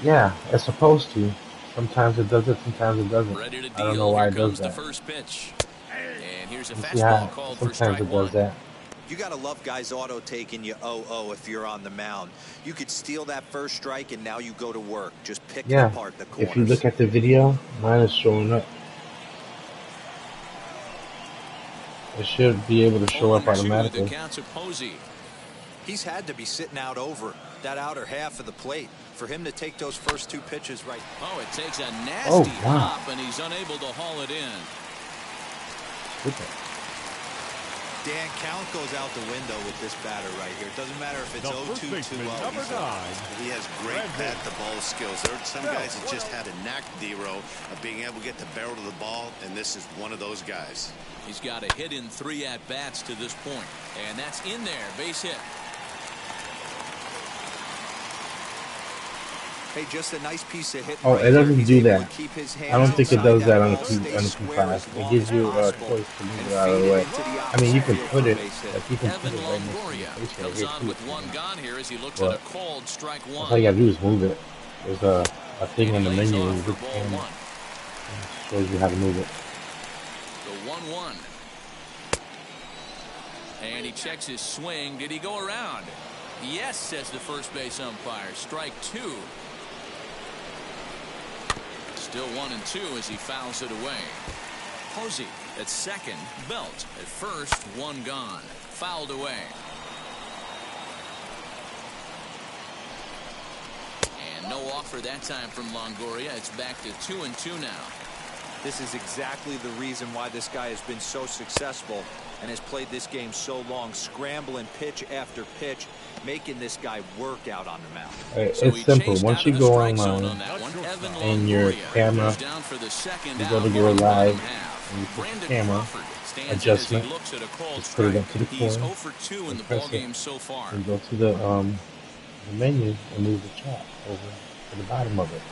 A: Yeah, it's supposed to. Sometimes it does it, sometimes it doesn't.
B: Ready to deal.
A: I don't know why
B: Here
A: it does
B: comes the
A: that.
B: first pitch. And here's a
A: You see
B: fastball
A: how
B: called for
A: sometimes
B: strike
A: it does
B: 1.
A: that.
E: You got to love guys auto taking you 0-0 if you're on the mound. You could steal that first strike and now you go to work. Just picking
A: Yeah,
E: apart the corners.
A: if you look at the video, mine is showing up. It should be able to show up
B: 0-2
A: automatically.
B: the count to Posey.
E: He's had to be sitting out over that outer half of the plate for him to take those first 2 pitches right.
B: Oh, it takes a nasty
A: wow.
B: hop, and he's unable to haul it in.
E: Dan, count goes out the window with this batter right here. It doesn't matter if it's 0-2, 2-0.
C: Number 9.
D: He has great bat-to-ball skills. There are some guys that just had a knack, D-Row, of being able to get the barrel to the ball, and this is one of those guys.
B: He's got a hit in 3 at-bats to this point, and that's in there. Base hit.
E: Hey, just a nice piece of hit.
A: Oh, it doesn't do that.
E: I
A: I don't think it does that on a P5. It gives you a choice to move it out of the way. I mean, you can put it, like you can put
B: Evan
A: it right next to
B: Longoria
A: the face right
B: comes
A: here
B: on
A: too.
B: with 1 gone here as he looks
A: But
B: at a called strike 1.
A: all you gotta do is move it. There's a thing on the
B: Lays
A: menu
B: off
A: where you
B: for
A: look
B: ball
A: and
B: 1.
A: shows you how to move it.
B: The 1-1. And he checks his swing. Did he go around? Yes, says the first base umpire. Strike 2. Still 1-2 as he fouls it away. Posey at second, Belt at first, one gone, fouled away. And no offer that time from Longoria. It's back to 2-2 now.
E: This is exactly the reason why this guy has been so successful and has played this game so long, scrambling pitch after pitch, making this guy work out on the mound.
A: It's simple. Once you go online and your camera, you go to your live and you put the camera adjustment, just put it up to the corner and press it. And go to the menu and move the chat over to the bottom of it.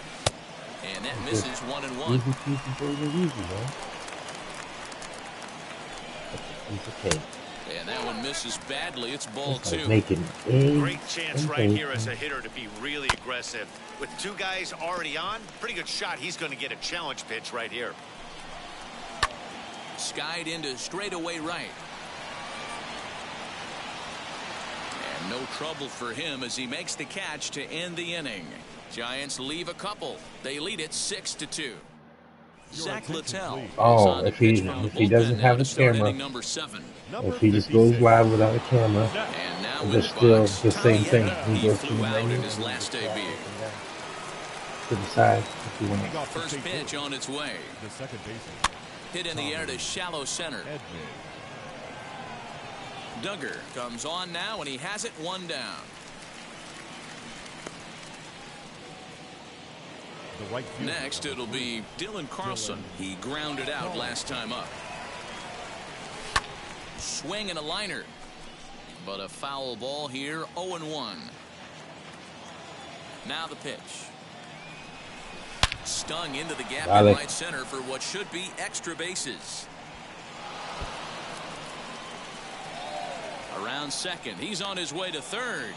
B: And that misses 1-1.
A: Easy peasy, easy, man. Okay.
B: And that one misses badly. It's ball two.
D: Great chance right here as a hitter to be really aggressive. With two guys already on, pretty good shot. He's going to get a challenge pitch right here.
B: Skied into straightaway right. And no trouble for him as he makes the catch to end the inning. Giants leave a couple. They lead it 6-2. Zach Littell.
A: Oh, if he doesn't have a camera, if he just goes live without a camera, it's still the same thing. He goes to the menu,
B: his last debut.
A: To the side if you want.
B: First pitch on its way.
C: The second baseman.
B: Hit in the air to shallow center. Duggar comes on now, and he has it one down. Next, it'll be Dylan Carlson. He grounded out last time up. Swing and a liner. But a foul ball here, 0-1. Now the pitch. Stung into the gap in right center for what should be extra bases. Around second. He's on his way to third.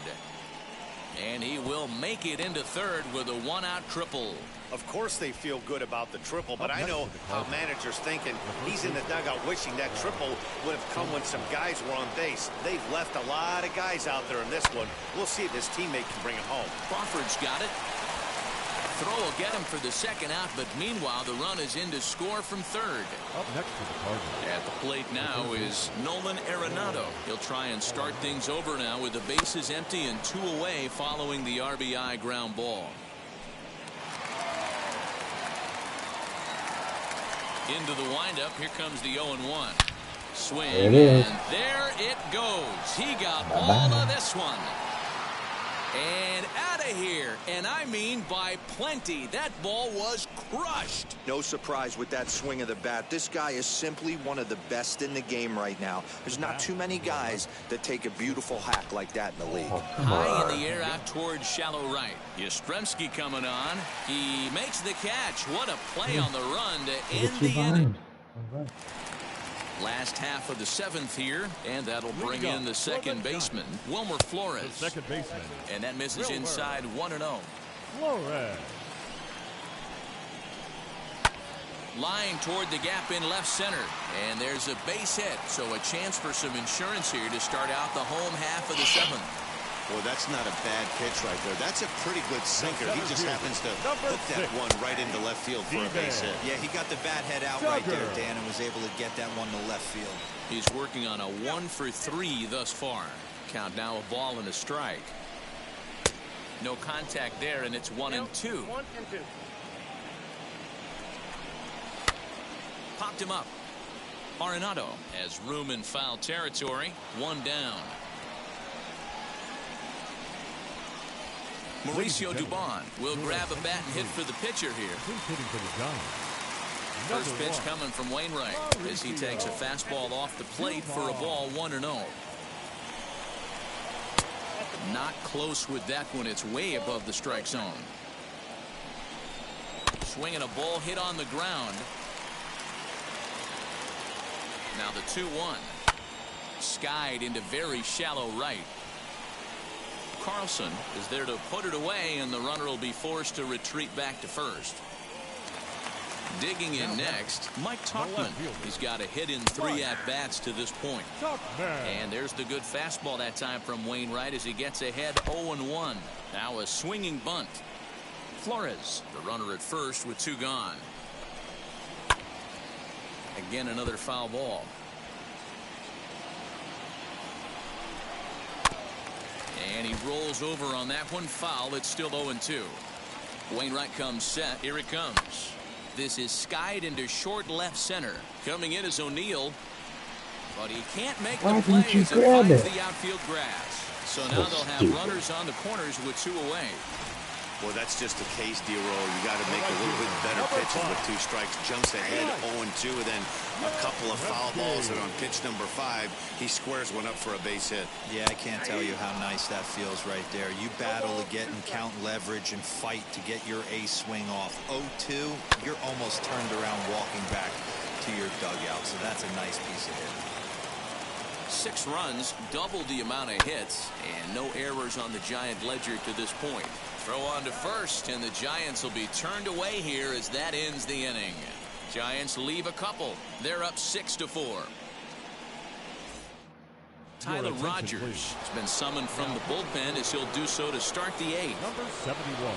B: And he will make it into third with a one-out triple.
D: Of course they feel good about the triple, but I know how manager's thinking. He's in the dugout wishing that triple would have come when some guys were on base. They've left a lot of guys out there in this one. We'll see if his teammate can bring it home.
B: Crawford's got it. Throw will get him for the second out, but meanwhile the run is in to score from third.
C: Up next to the Cardinals.
B: At the plate now is Nolan Arenado. He'll try and start things over now with the bases empty and two away following the RBI ground ball. Into the windup. Here comes the 0-1. Swing.
A: There it is.
B: And there it goes. He got all of this one. And out of here. And I mean by plenty. That ball was crushed.
E: No surprise with that swing of the bat. This guy is simply one of the best in the game right now. There's not too many guys that take a beautiful hack like that in the league.
B: High in the air out towards shallow right. Yastrzemski coming on. He makes the catch. What a play on the run to end the inning. Last half of the seventh here, and that'll bring in the second baseman, Wilmer Flores.
C: The second baseman.
B: And that misses inside 1-0.
C: Flores.
B: Lying toward the gap in left center. And there's a base hit, so a chance for some insurance here to start out the home half of the seventh.
D: Well, that's not a bad pitch right there. That's a pretty good sinker. He just happens to hook that one right into left field for a base hit.
E: Yeah, he got the bat head out right there, Dan, and was able to get that one to left field.
B: He's working on a 1-for-3 thus far. Count now a ball and a strike. No contact there, and it's 1-2.
H: 1-2.
B: Popped him up. Arenado has room in foul territory. One down. Mauricio Dubon will grab a bat and hit for the pitcher here. First pitch coming from Wainwright as he takes a fastball off the plate for a ball 1-0. Not close with that one. It's way above the strike zone. Swinging a ball hit on the ground. Now the 2-1. Skied into very shallow right. Carlson is there to put it away, and the runner will be forced to retreat back to first. Digging in next, Mike Tauchman. He's got a hit in 3 at-bats to this point. And there's the good fastball that time from Wainwright as he gets ahead 0-1. Now a swinging bunt. Flores, the runner at first with 2 gone. Again, another foul ball. And he rolls over on that one. Foul. It's still 0-2. Wainwright comes set. Here it comes. This is skied into short left center. Coming in is O'Neill. But he can't make the play as it finds the outfield grass. So now they'll have runners on the corners with 2 away.
D: Well, that's just the case, D-Roll. You got to make a little bit better pitches with 2 strikes. Jumps ahead 0-2, and then a couple of foul balls. And on pitch number 5, he squares one up for a base hit.
E: Yeah, I can't tell you how nice that feels right there. You battle to get and count leverage and fight to get your ace swing off. 0-2, you're almost turned around walking back to your dugout. So that's a nice piece of hitting.
B: 6 runs, double the amount of hits, and no errors on the Giant ledger to this point. Throw on to first, and the Giants will be turned away here as that ends the inning. Giants leave a couple. They're up 6-4. Tyler Rogers has been summoned from the bullpen as he'll do so to start the 8th.
C: Number 71.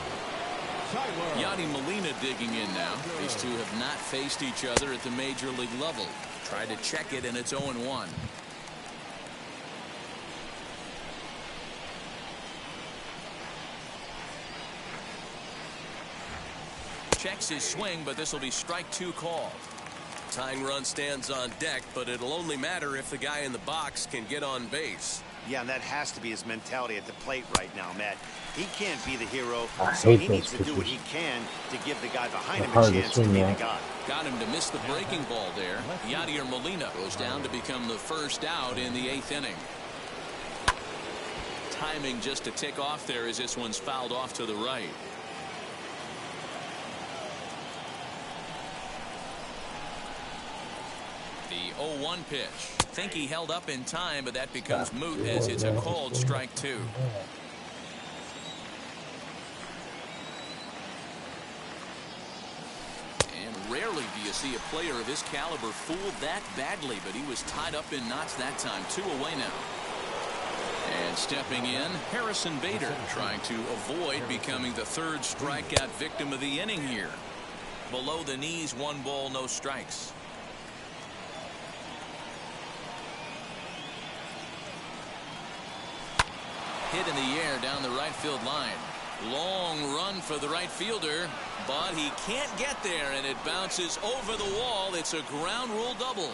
B: Yadi Molina digging in now. These two have not faced each other at the major league level. Tried to check it, and it's 0-1. Checks his swing, but this will be strike 2 called.
F: Tying run stands on deck, but it'll only matter if the guy in the box can get on base.
D: Yeah, and that has to be his mentality at the plate right now, Matt. He can't be the hero,
A: I
D: so
A: hate
D: he
A: those
D: needs to do what
A: pitches.
D: he can to give the guy behind
A: They're
D: him a
A: hard to
D: chance to
A: swing
D: be the
A: at.
D: guy.
B: Got him to miss the breaking ball there. Yadier Molina goes down to become the first out in the 8th inning. Timing just to tick off there as this one's fouled off to the right. The 0-1 pitch. Think he held up in time, but that becomes moot as it's a called strike 2. And rarely do you see a player of his caliber fooled that badly, but he was tied up in knots that time. 2 away now. And stepping in, Harrison Bader, trying to avoid becoming the 3rd strikeout victim of the inning here. Below the knees, 1 ball, no strikes. Hit in the air down the right field line. Long run for the right fielder, but he can't get there, and it bounces over the wall. It's a ground rule double.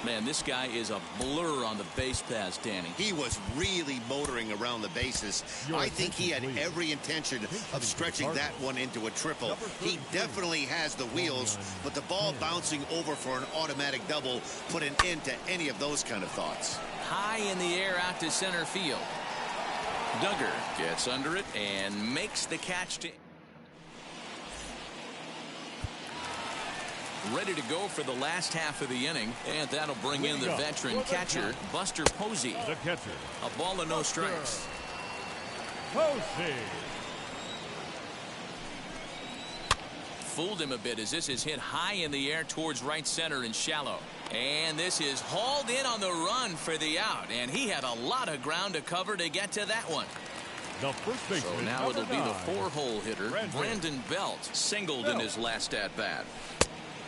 B: Man, this guy is a blur on the base paths, Danny.
D: He was really motoring around the bases. I think he had every intention of stretching that one into a triple. He definitely has the wheels, but the ball bouncing over for an automatic double put an end to any of those kind of thoughts.
B: High in the air out to center field. Duggar gets under it and makes the catch. Ready to go for the last half of the inning, and that'll bring in the veteran catcher, Buster Posey.
C: The catcher.
B: A ball and no strikes.
C: Posey.
B: Fooled him a bit as this is hit high in the air towards right center and shallow. And this is hauled in on the run for the out, and he had a lot of ground to cover to get to that one.
C: The first baseman.
B: So now it'll be the
C: 9.
B: 4-hole hitter, Brandon Belt, singled in his last at-bat.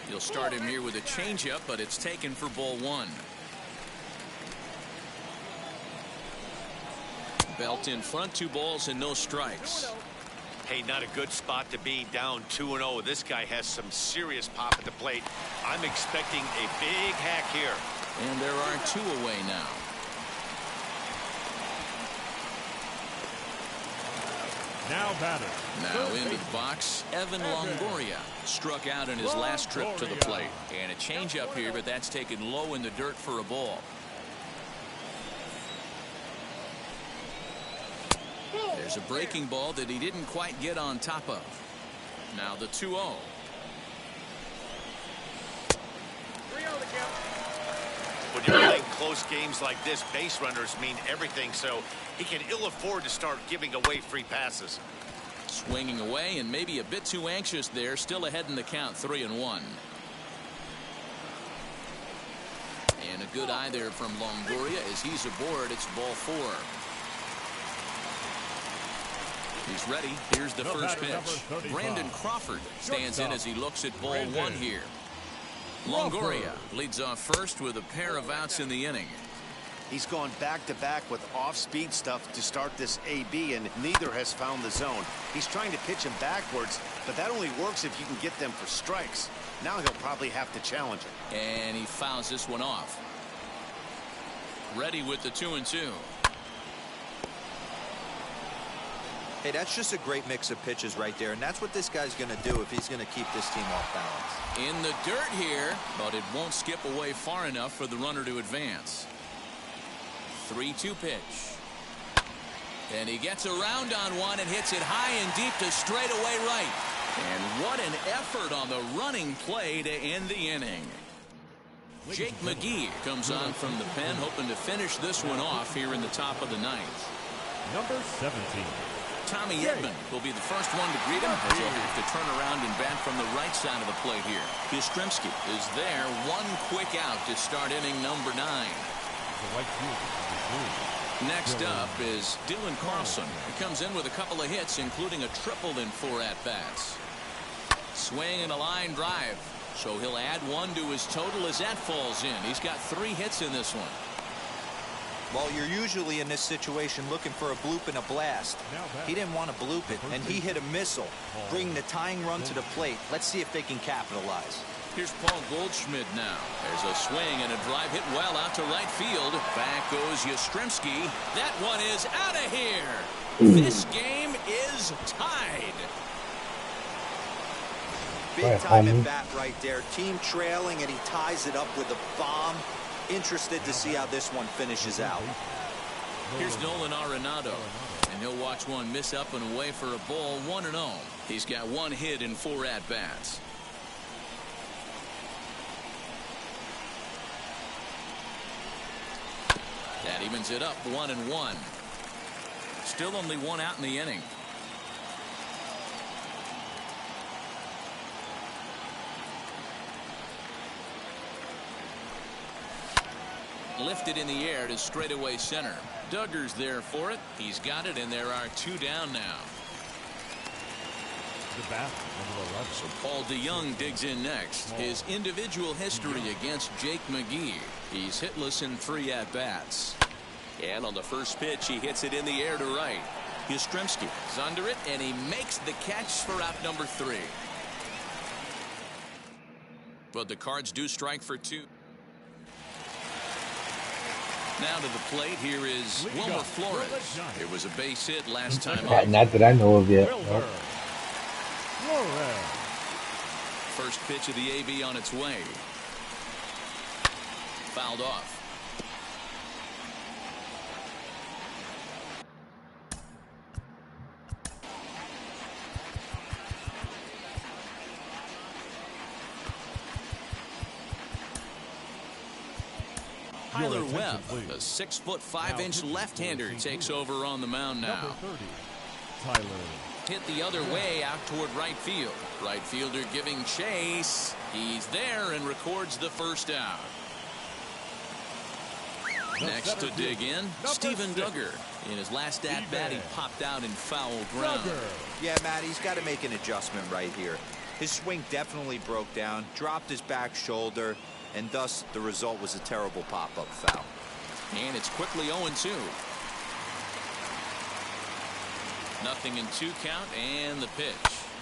B: You'll start him here with a changeup, but it's taken for ball 1. Belt in front, 2 balls and no strikes.
D: Hey, not a good spot to be, down 2-0. This guy has some serious pop at the plate. I'm expecting a big hack here.
B: And there are 2 away now.
C: Now batter.
B: Now into the box, Evan Longoria. Struck out in his last trip to the plate. And a changeup here, but that's taken low in the dirt for a ball. There's a breaking ball that he didn't quite get on top of. Now the 2-0.
D: When you're playing close games like this, base runners mean everything, so he can ill afford to start giving away free passes.
B: Swinging away and maybe a bit too anxious there. Still ahead in the count, 3-1. And a good eye there from Longoria as he's aboard. It's ball 4. He's ready. Here's the first pitch. Brandon Crawford stands in as he looks at ball one here. Longoria leads off first with a pair of outs in the inning.
D: He's gone back-to-back with off-speed stuff to start this AB, and neither has found the zone. He's trying to pitch him backwards, but that only works if you can get them for strikes. Now he'll probably have to challenge him.
B: And he fouls this one off. Ready with the 2-2.
E: Hey, that's just a great mix of pitches right there, and that's what this guy's going to do if he's going to keep this team off balance.
B: In the dirt here, but it won't skip away far enough for the runner to advance. 3-2 pitch. And he gets around on one and hits it high and deep to straightaway right. And what an effort on the running play to end the inning. Jake McGee comes on from the pen, hoping to finish this one off here in the top of the ninth.
C: Number 17.
B: Tommy Edman will be the first one to greet him, as he'll have to turn around and bat from the right side of the plate here. Yastrzemski is there, one quick out to start inning number 9. Next up is Dylan Carlson. He comes in with a couple of hits, including a triple in 4 at-bats. Swing and a line drive. So he'll add one to his total as that falls in. He's got 3 hits in this one.
E: Well, you're usually in this situation looking for a bloop and a blast. He didn't want to bloop it, and he hit a missile, bringing the tying run to the plate. Let's see if they can capitalize.
B: Here's Paul Goldschmidt now. There's a swing and a drive hit well out to right field. Back goes Yastrzemski. That one is out of here. This game is tied.
E: Big time at bat right there. Team trailing, and he ties it up with a bomb. Interested to see how this one finishes out.
B: Here's Nolan Arenado, and he'll watch one miss up and away for a ball, 1-0. He's got 1 hit in 4 at-bats. That evens it up, 1-1. Still only 1 out in the inning. Lifted in the air to straightaway center. Duggar's there for it. He's got it, and there are 2 down now. So Paul DeYoung digs in next. His individual history against Jake McGee. He's hitless in 3 at-bats. And on the first pitch, he hits it in the air to right. Yastrzemski is under it, and he makes the catch for out number 3. But the Cards do strike for 2. Now to the plate, here is Wilmer Flores. It was a base hit last time up.
A: Not that I know of yet.
B: First pitch of the AB on its way. Fouled off. Tyler Webb, a 6'5" left-hander, takes over on the mound now.
C: Tyler.
B: Hit the other way out toward right field. Right fielder giving chase. He's there and records the first out. Next to dig in, Steven Duggar. In his last at-bat, he popped out in foul ground.
E: Yeah, Matt, he's got to make an adjustment right here. His swing definitely broke down, dropped his back shoulder, and thus the result was a terrible pop-up foul.
B: And it's quickly 0-2. Nothing in 2 count, and the pitch.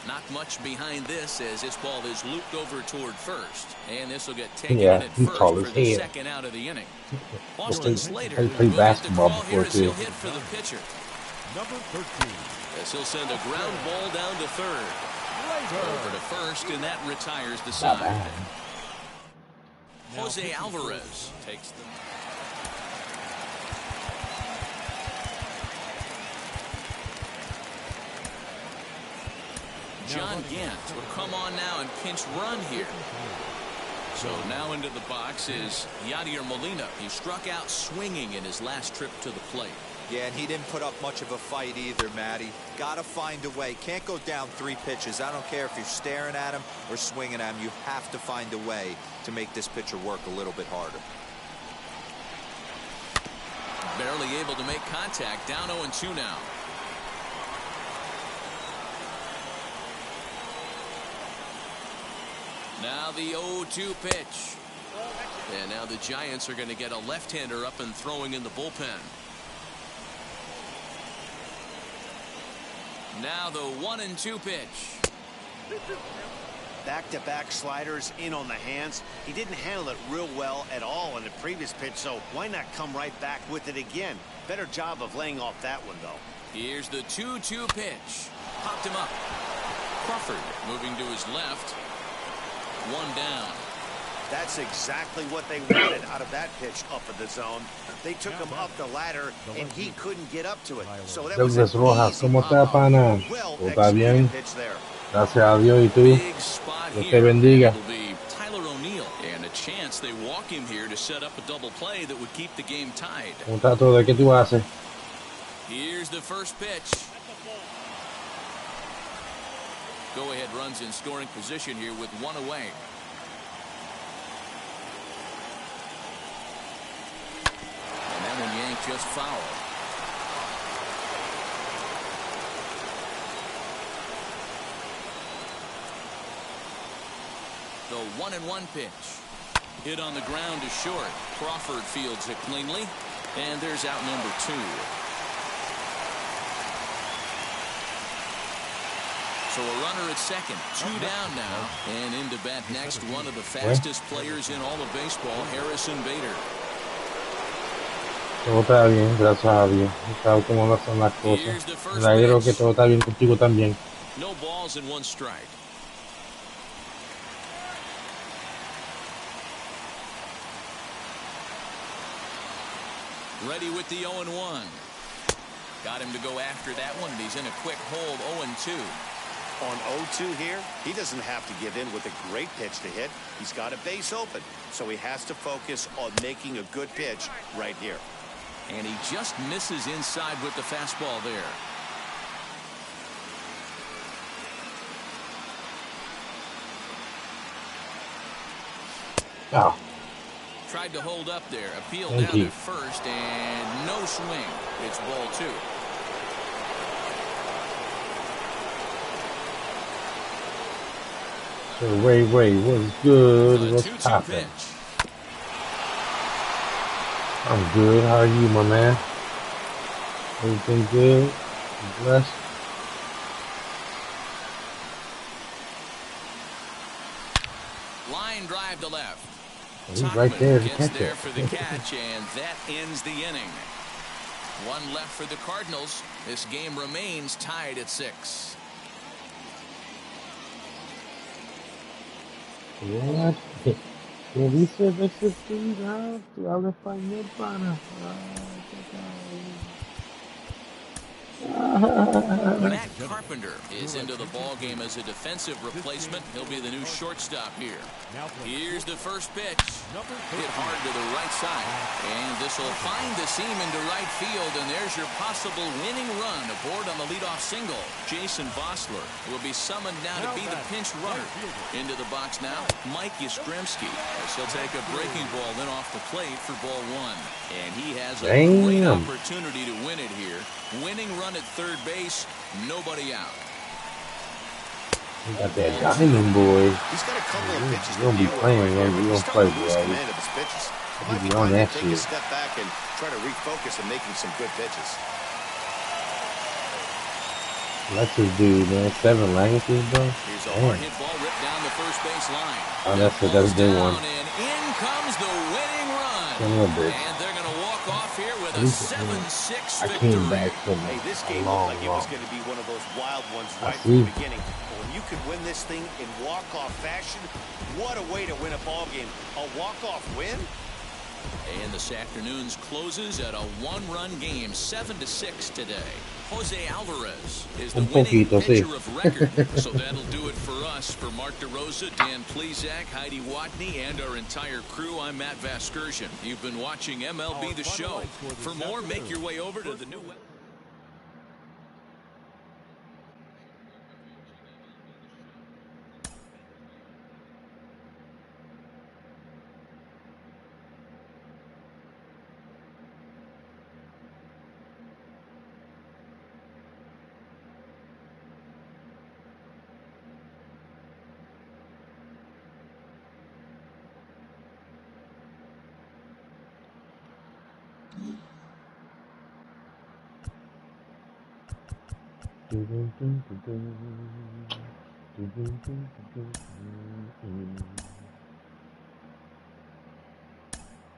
B: Not much behind this as this ball is looped over toward first. And this will get taken in at first for the second out of the inning. Austin Slater will get the call here as he'll hit for the pitcher.
C: Number 13.
B: As he'll send a ground ball down to third. Over to first, and that retires the side. Jose Alvarez takes the... John Gant will come on now and pinch run here. So now into the box is Yadier Molina. He struck out swinging in his last trip to the plate.
E: Yeah, and he didn't put up much of a fight either, Matty. Got to find a way. Can't go down 3 pitches. I don't care if you're staring at him or swinging at him. You have to find a way to make this pitcher work a little bit harder.
B: Barely able to make contact. Down 0-2 now. Now the 0-2 pitch. And now the Giants are going to get a left-hander up and throwing in the bullpen. Now the 1-2 pitch.
D: Back-to-back sliders in on the hands. He didn't handle it real well at all in the previous pitch, so why not come right back with it again? Better job of laying off that one, though.
B: Here's the 2-2 pitch. Popped him up. Crawford moving to his left. One down.
D: That's exactly what they wanted out of that pitch up in the zone. They took him up the ladder, and he couldn't get up to it. So that was an easy
A: ¿Cómo está, pana?
D: well
A: ¿Está bien?
D: pitch there.
A: Gracias a Dios. ¿Y tú?
B: Big spot
A: Dios te
B: here.
A: bendiga.
B: It'll be Tyler O'Neill, and a chance they walk him here to set up a double play that would keep the game tied.
A: ¿Cómo está todo? ¿Qué tú haces?
B: Here's the first pitch. Go ahead runs in scoring position here with one away. And that one yanked just foul. The 1-1 pitch. Hit on the ground to short. Crawford fields it cleanly. And there's out number 2. So a runner at second. 2 down now. And in to bat next, one of the fastest players in all of baseball, Harrison Bader.
A: Todo está bien, gracias a Dios. ¿Sabes cómo no son las cosas? Me alegro que todo está bien contigo también.
B: No balls and 1 strike. Ready with the 0-1. Got him to go after that one, and he's in a quick hold. 0-2.
D: On 0-2 here, he doesn't have to give in with a great pitch to hit. He's got a base open, so he has to focus on making a good pitch right here.
B: And he just misses inside with the fastball there.
A: Oh.
B: Tried to hold up there. Appeal
A: Thank
B: down
A: you.
B: to first, and no swing. It's ball 2.
A: So Ray, what's good? What's
B: 2-2
A: poppin'?
B: pitch.
A: I'm good. How are you, my man? Everything good? You blessed?
B: Line drive to left.
A: He's right there to
B: Gets
A: catch
B: there
A: it.
B: for the catch, and that ends the inning. One left for the Cardinals. This game remains tied at 6.
A: What? ¿Qué dice Vexetina? Tú hablas español, pana.
B: Matt Carpenter is into the ball game as a defensive replacement. He'll be the new shortstop here. Here's the first pitch. Hit hard to the right side. And this will find the seam into right field. And there's your possible winning run aboard on the leadoff single. Jason Vossler will be summoned now to be the pinch runner. Into the box now, Mike Yastrzemski. He'll take a breaking ball in off the plate for ball 1. And he has a great opportunity to win it here. Winning run at third base, nobody out.
A: He got that diamond, boy.
D: He's got a couple of pitches.
A: You're gonna be playing, man. You're gonna play, boy.
D: Command of his pitches. It might be time to take a step back and try to refocus on making some good pitches.
A: That's his dude, man. 7 languages, bro.
B: Here's a hard hit ball ripped down the first base line.
A: Oh, that's a good one.
B: And in comes the winning run. And they're going to walk off here with a 7-6 victory.
A: I came back from
D: this game
A: long,
D: looked like it was going to be one of those wild ones right from the beginning. But when you could win this thing in walk-off fashion, what a way to win a ball game. A walk-off win?
B: And this afternoon's closes at a 1-run game, 7-6 today. Jose Alvarez is the winning pitcher of record. So that'll do it for us. For Mark DeRosa, Dan Plezak, Heidi Watney, and our entire crew, I'm Matt Vasgersian. You've been watching MLB The Show. For more, make your way over to the new website.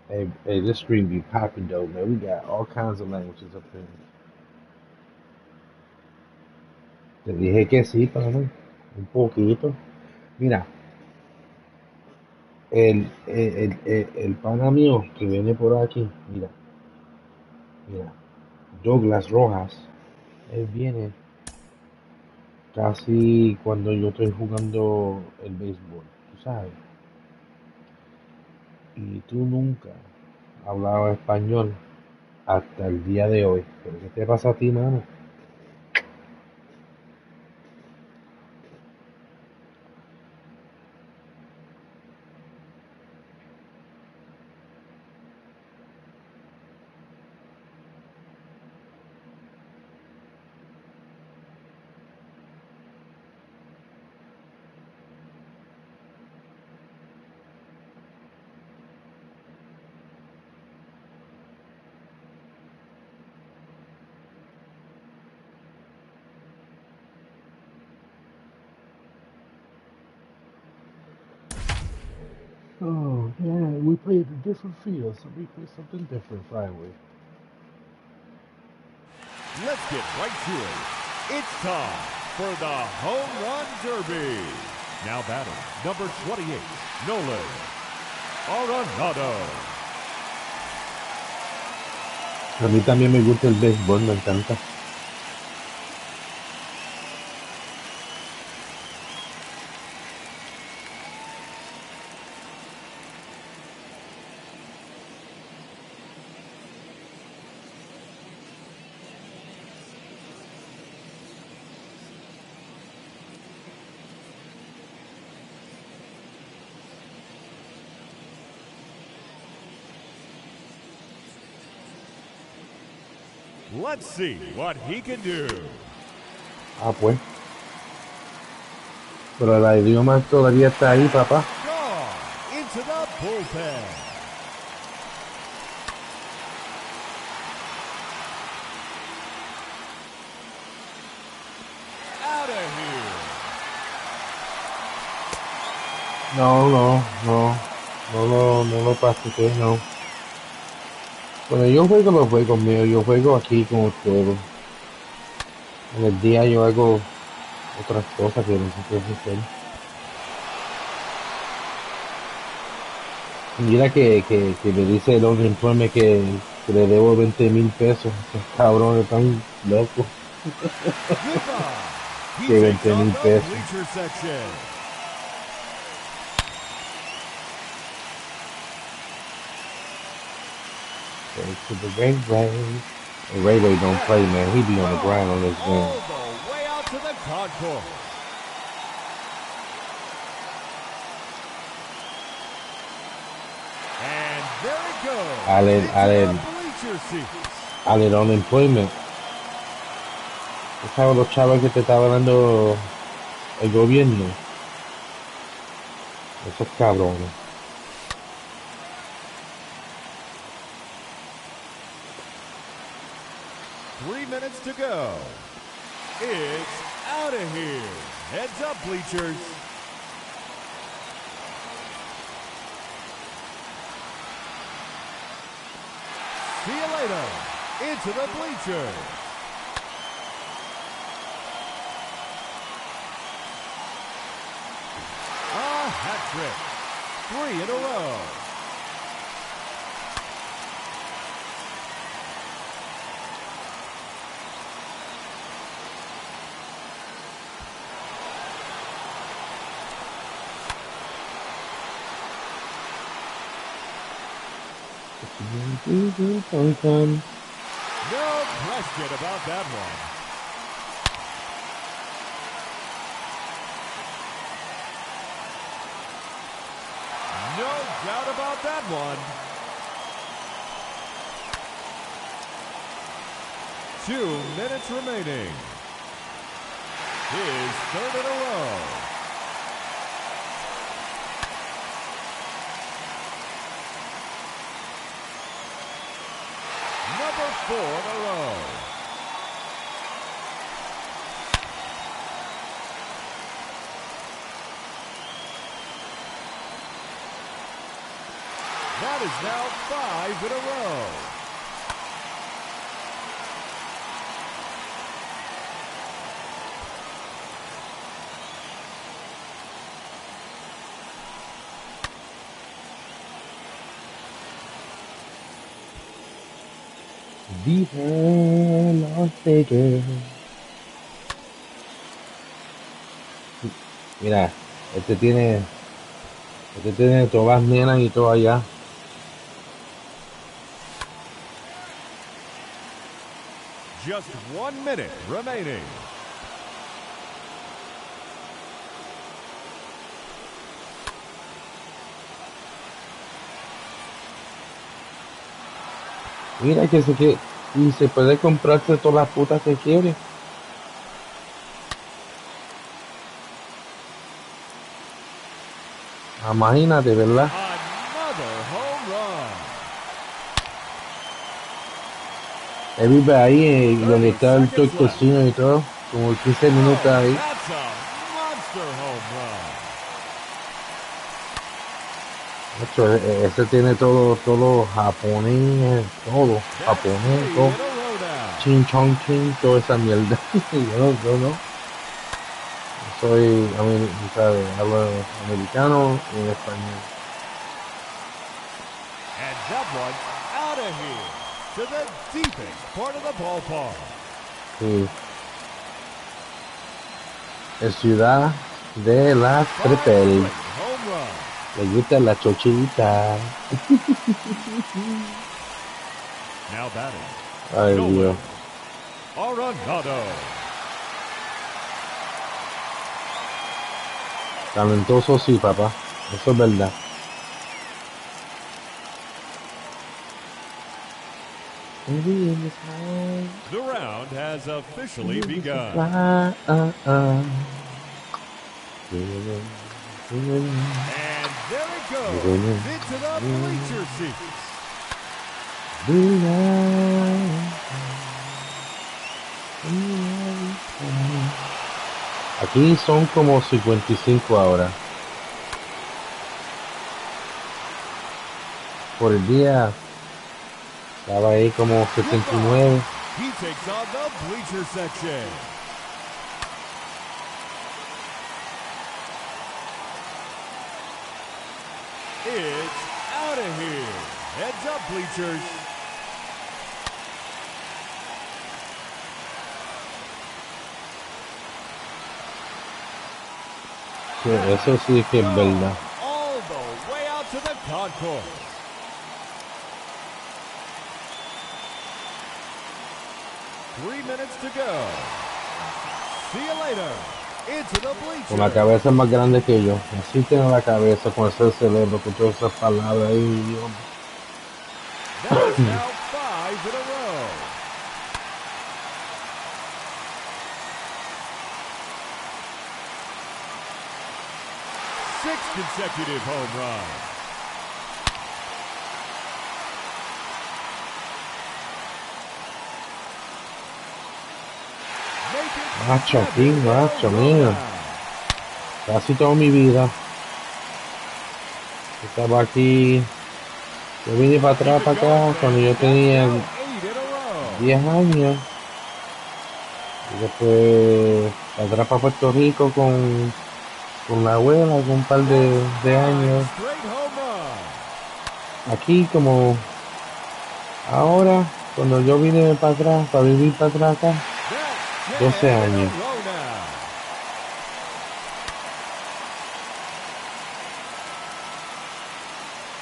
A: Hey, this stream be popping though, man. We got all kinds of languages up here. Te dije que sí, padre. Un poquito. Mira, el pana mío que viene por aquí, mira, Douglas Rojas, él viene casi cuando yo estoy jugando el béisbol, tú sabes. Y tú nunca hablabas español hasta el día de hoy. ¿Pero qué te pasa a ti, mano? Oh, yeah, we played a different field, so we play something different Friday.
C: Let's get right to it. It's time for the Home Run Derby. Now batting, number 28, Nolan Arenado.
A: A mí también me gusta el béisbol, me encanta.
C: Let's see what he can do.
A: Ah, pues. Pero el idioma todavía está ahí, papá.
C: Gone into the bullpen. Out of here.
A: No lo practiqué, no. Cuando yo juego los juegos míos, yo juego aquí con ustedes. En el día yo hago otras cosas que necesito hacer. Mira que me dice el hombre informe que le debo 20,000 pesos. Estos cabrones están locos.
C: He
A: Que
C: takes
A: 20,000
C: on the
A: pesos.
C: bleacher section.
A: Go to the Railway. The Railway don't play, man. He be on the ground on this
C: All
A: game.
C: the way out to the concourse. And there it goes.
A: Allen,
C: Into the bleacher seats.
A: Allen unemployment. ¿Tú sabes los chavos que te estaba dando el gobierno? Esos cabrones.
C: Three minutes to go. It's out of here. Heads up, bleachers. See you later. Into the bleachers. A hat trick. 3 in a row. No question about that one. No doubt about that one. 2 minutes remaining. His third in a row. Number 4 in a row. That is now 5 in a row.
A: Viva Las Vegas. Mira, este tiene todas las nenas y todo allá.
C: Just 1 minute remaining.
A: Mira y se puede comprarse todas las putas que quiere. Imagínate, ¿verdad?
C: Another home run.
A: Él vive ahí donde está el cocina y todo, como 15 minutos ahí.
C: That's a monster home run.
A: Ese tiene todo japonés, todo japonés, todo chin chong chin, toda esa mierda. yo no. Soy, hablo americano y en español.
C: And that one's out of here to the deepest part of the ballpark.
A: Sí. Es ciudad de las Trepel.
C: Home run.
A: Le gusta la chochita.
C: Now batting.
A: Ay, Dios.
C: Arenado.
A: Talentoso sí, papá. Eso es verdad.
C: The round has officially begun. And there it goes into the bleacher seats.
A: Aquí son como 55 ahora. Por el día estaba ahí como 79.
C: He takes on the bleacher section. It's out of here. Heads up, bleachers.
A: Sí, eso sí que es verdad.
C: All the way out to the concourse. Three minutes to go. See you later. Into the bleachers.
A: Con la cabeza más grande que yo. Así tiene la cabeza con ese cerebro, con todas esas palabras ahí, Dios.
C: That is now 5 in a row. Six consecutive home runs.
A: Macho, aquí, macho, mío. Casi toda mi vida. Estaba aquí. Yo vine para atrás, para acá, cuando yo tenía 10 años. Y después para atrás para Puerto Rico con la abuela, con un par de años. Aquí como ahora, cuando yo vine para atrás, para vivir para atrás acá, 12 años.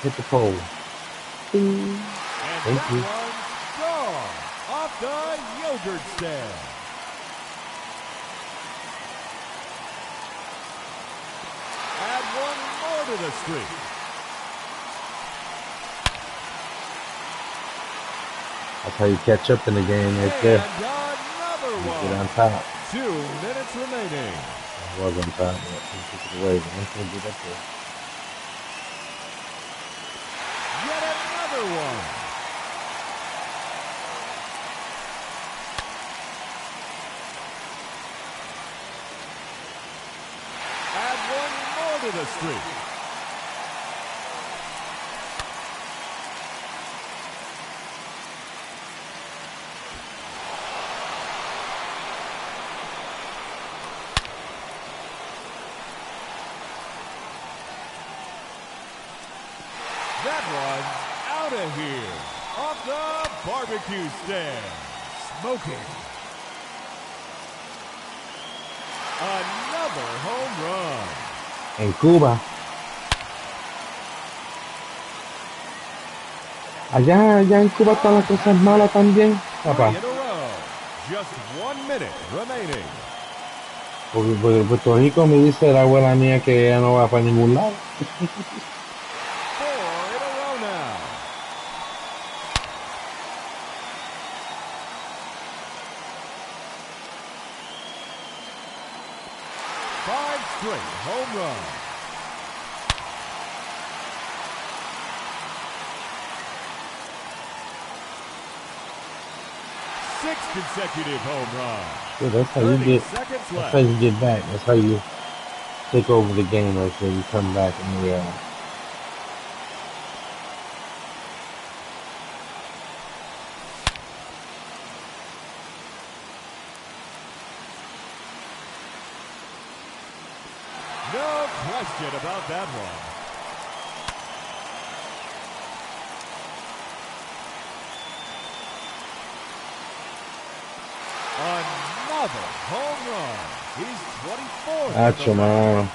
A: Hit the pole. Ding. Thank you.
C: Off the yogurt stand. Add one more to the streak.
A: That's how you catch up in the game right there.
C: Another
A: You
C: one.
A: get on top.
C: 2 minutes remaining.
A: I was on top, but he took it away. But I'm going to get up there.
C: Yet another one. Add one more to the streak. That one's out of here. Off the barbecue stand. Smoking. Another home run.
A: En Cuba. Allá en Cuba están las cosas malas también, papá.
C: 3 in a row. Just 1 minute remaining.
A: Porque Puerto Rico me dice la abuela mía que ella no va para ningún lado.
C: 4 in a row now. Five straight home runs. 6 consecutive home runs.
A: So that's how you
C: 30
A: get.
C: seconds
A: That's
C: left.
A: how you get back. That's how you take over the game. Right there, you come back and you.
C: No question about that one. Another home run. He's 24.
A: Hacho, mano.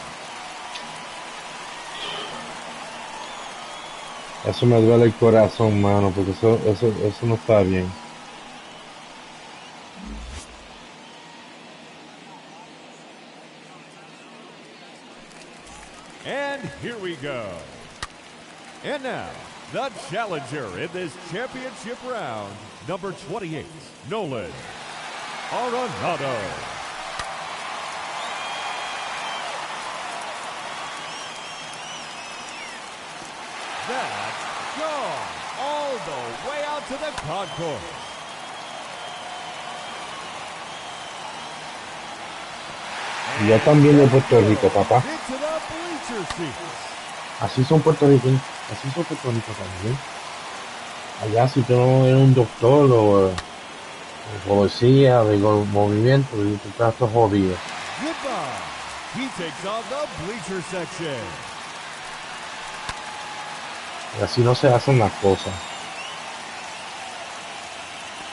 A: Eso me duele el corazón, mano, porque eso no está bien.
C: And here we go. And now, the challenger in this championship round, number 28, Nolan Arenado. That's gone all the way out to the concourse.
A: Y ya también de Puerto Rico, papá.
C: Into the bleacher seats.
A: Así son puertorriqueños. Así son puertorriqueños también. Allá si tú no eres un doctor o policía de movimiento, y tú estás todo jodido.
C: Goodbye. He takes on the bleacher section.
A: Y así no se hacen las cosas.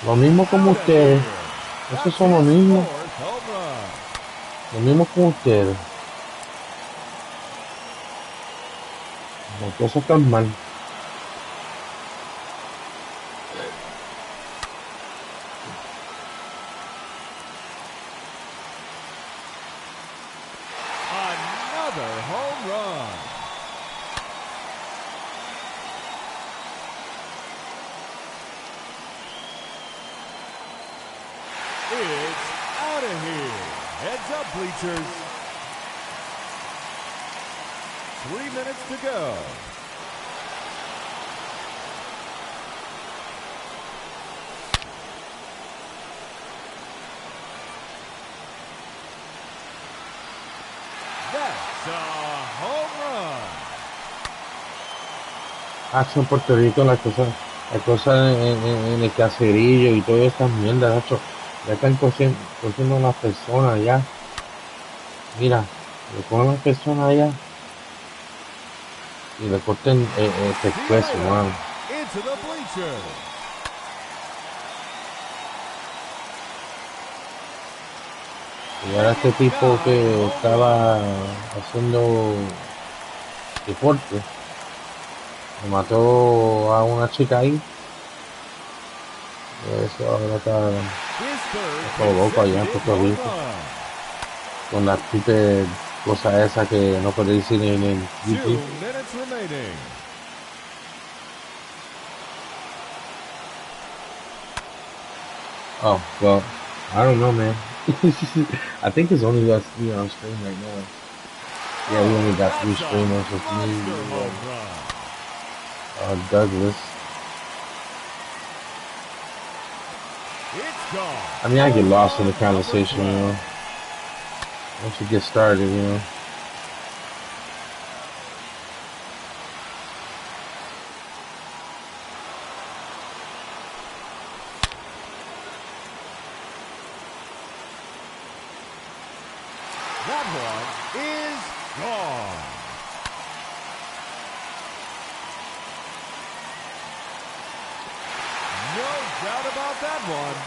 A: Lo mismo como ustedes. Esos son los mismos. Lo mismo como ustedes. Las cosas están mal.
C: Another home run. It's out of here. Heads up, bleachers. 3 minutes to go. That's a home run.
A: Hacho en Puerto Rico las cosas en el caserillo y todas estas mierdas, Hacho. Ya están cosiendo a las personas ya. Mira, le ponen a las personas allá y le corten el pescuezo, mano.
C: Into the bleachers.
A: Y ahora este tipo que estaba haciendo deporte, le mató a una chica ahí. Eso ahora está todo loco allá en Puerto Rico. Con las tipes cosas esas que no puede decir en el
C: 2
A: YouTube.
C: minutes remaining.
A: Oh, well, I don't know, man. I think it's only us three on stream right now. Yeah, we only got 3 streamers with me, Douglas. I mean, I get lost in the conversation, you know. Once you get started, you know.
C: That one is gone. doubt about that one.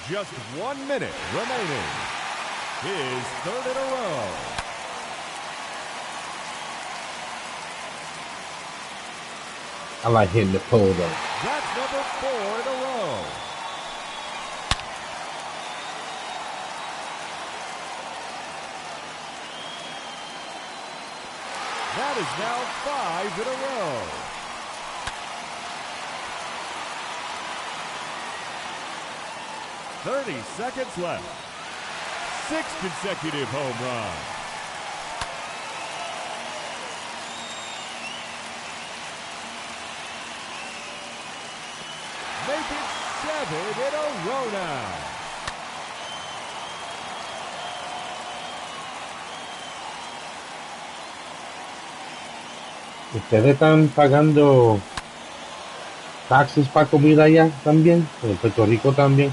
C: Just 1 minute remaining. His third in a row.
A: I like hitting the pole though.
C: That's number 4 in a row. That is now 5 in a row. .30 seconds left. 6 consecutive home runs. Make it 7 in a row now.
A: ¿Ustedes están pagando taxes para comida allá también? En Puerto Rico también.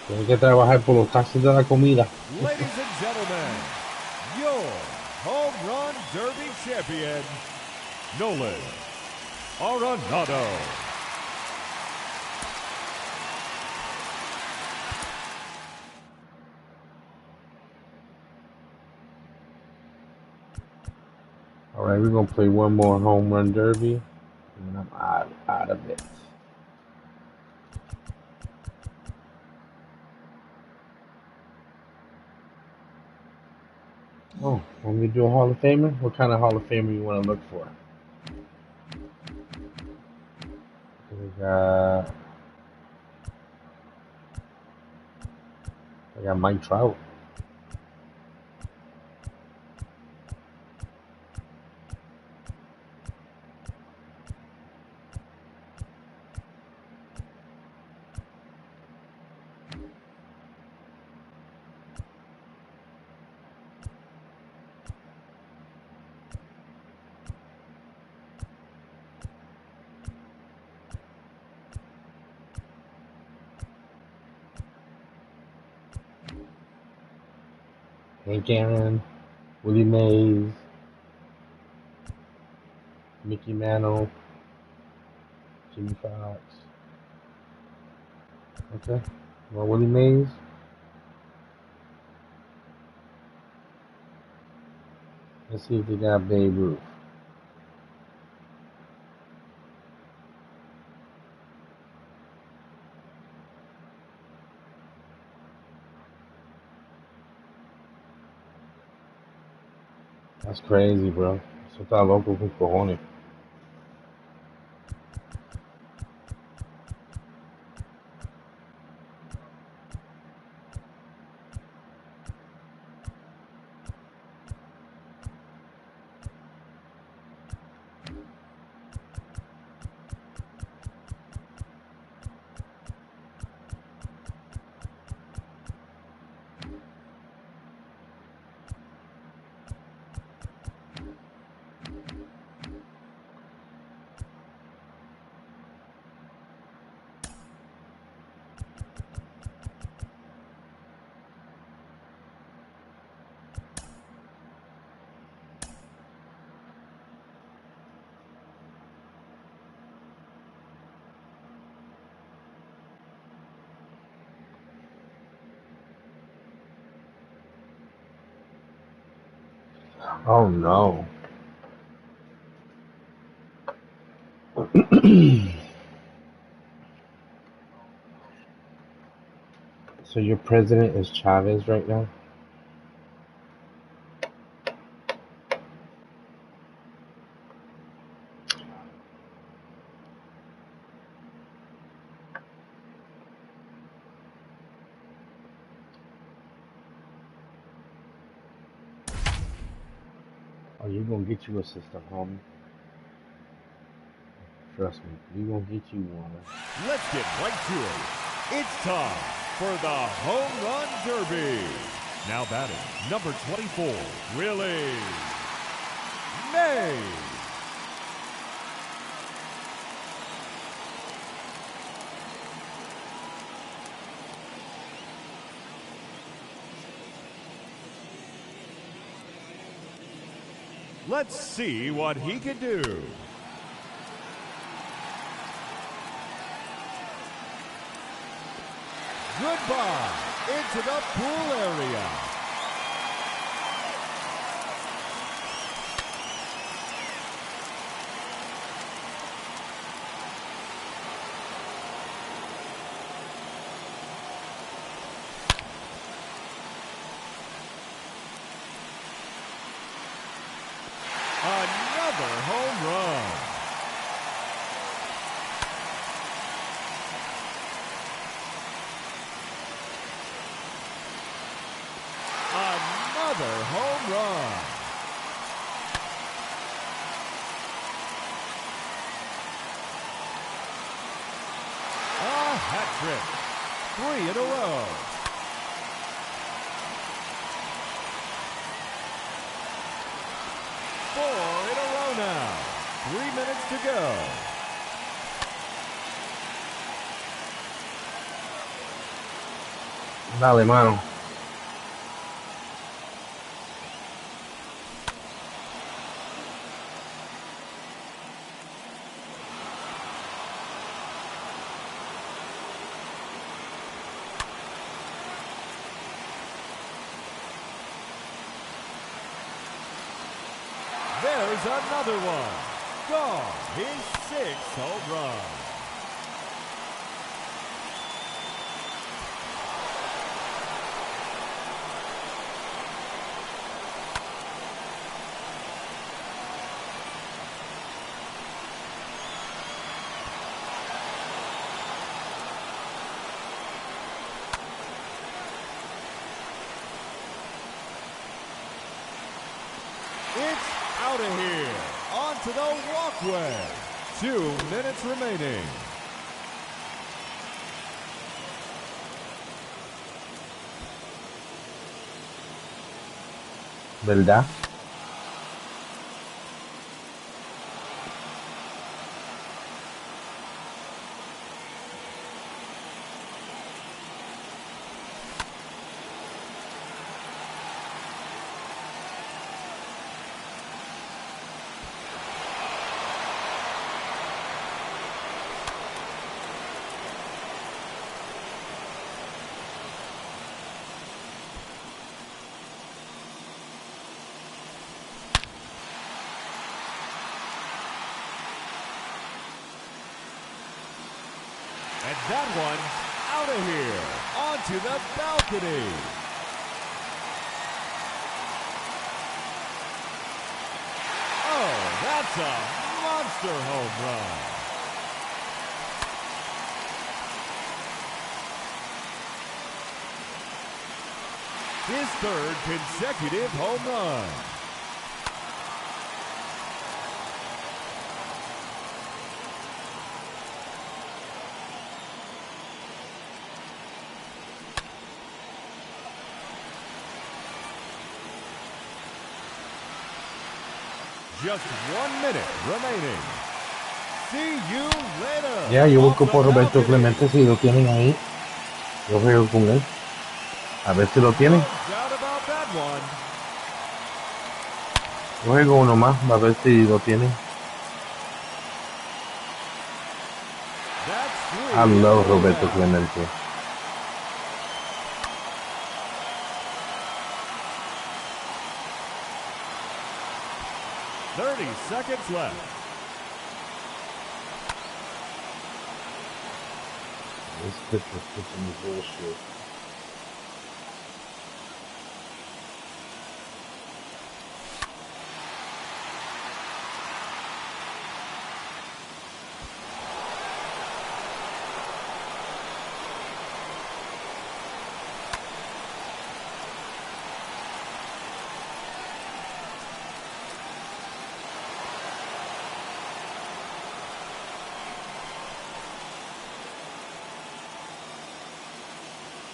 A: Tienen que trabajar por los taxes de la comida.
C: Ladies and gentlemen, your home run derby champion, Nolan Arenado.
A: All right, we're gonna play one more home run derby, and I'm out of it. Oh, want me to do a Hall of Famer? What kind of Hall of Famer you want to look for? I got Mike Trout. Hank Aaron, Willie Mays, Mickey Mantle, Jimmy Fox. Okay, well, Willie Mays. Let's see if they got Babe Ruth. That's crazy, bro. Eso está loco con cojones. Oh no. So your president is Chavez right now? Oh, you gonna get you a system, homie. Trust me, we gonna get you one.
C: Let's get right to it. It's time for the Home Run Derby. Now batting, number 24, Willie Mays. Let's see what he can do. Goodbye into the pool area. Another home run. Another home run. A hat trick. 3 in a row. Now, 3 minutes to go.
A: Dale, mano.
C: There's another one. Gone. His 6th home run. It's out of here. Onto the walkway. 2 minutes remaining.
A: ¿Verdad?
C: And that one's out of here. Onto the balcony. Oh, that's a monster home run. His 3rd consecutive home run. Just 1 minute remaining. See you later.
A: Ya, yo busco por Roberto Clemente si lo tienen ahí. Yo juego con él. A ver si lo tienen. Yo juego uno más, a ver si lo tienen. I love Roberto Clemente.
C: Seconds left.
A: This pitcher's pitching is bullshit.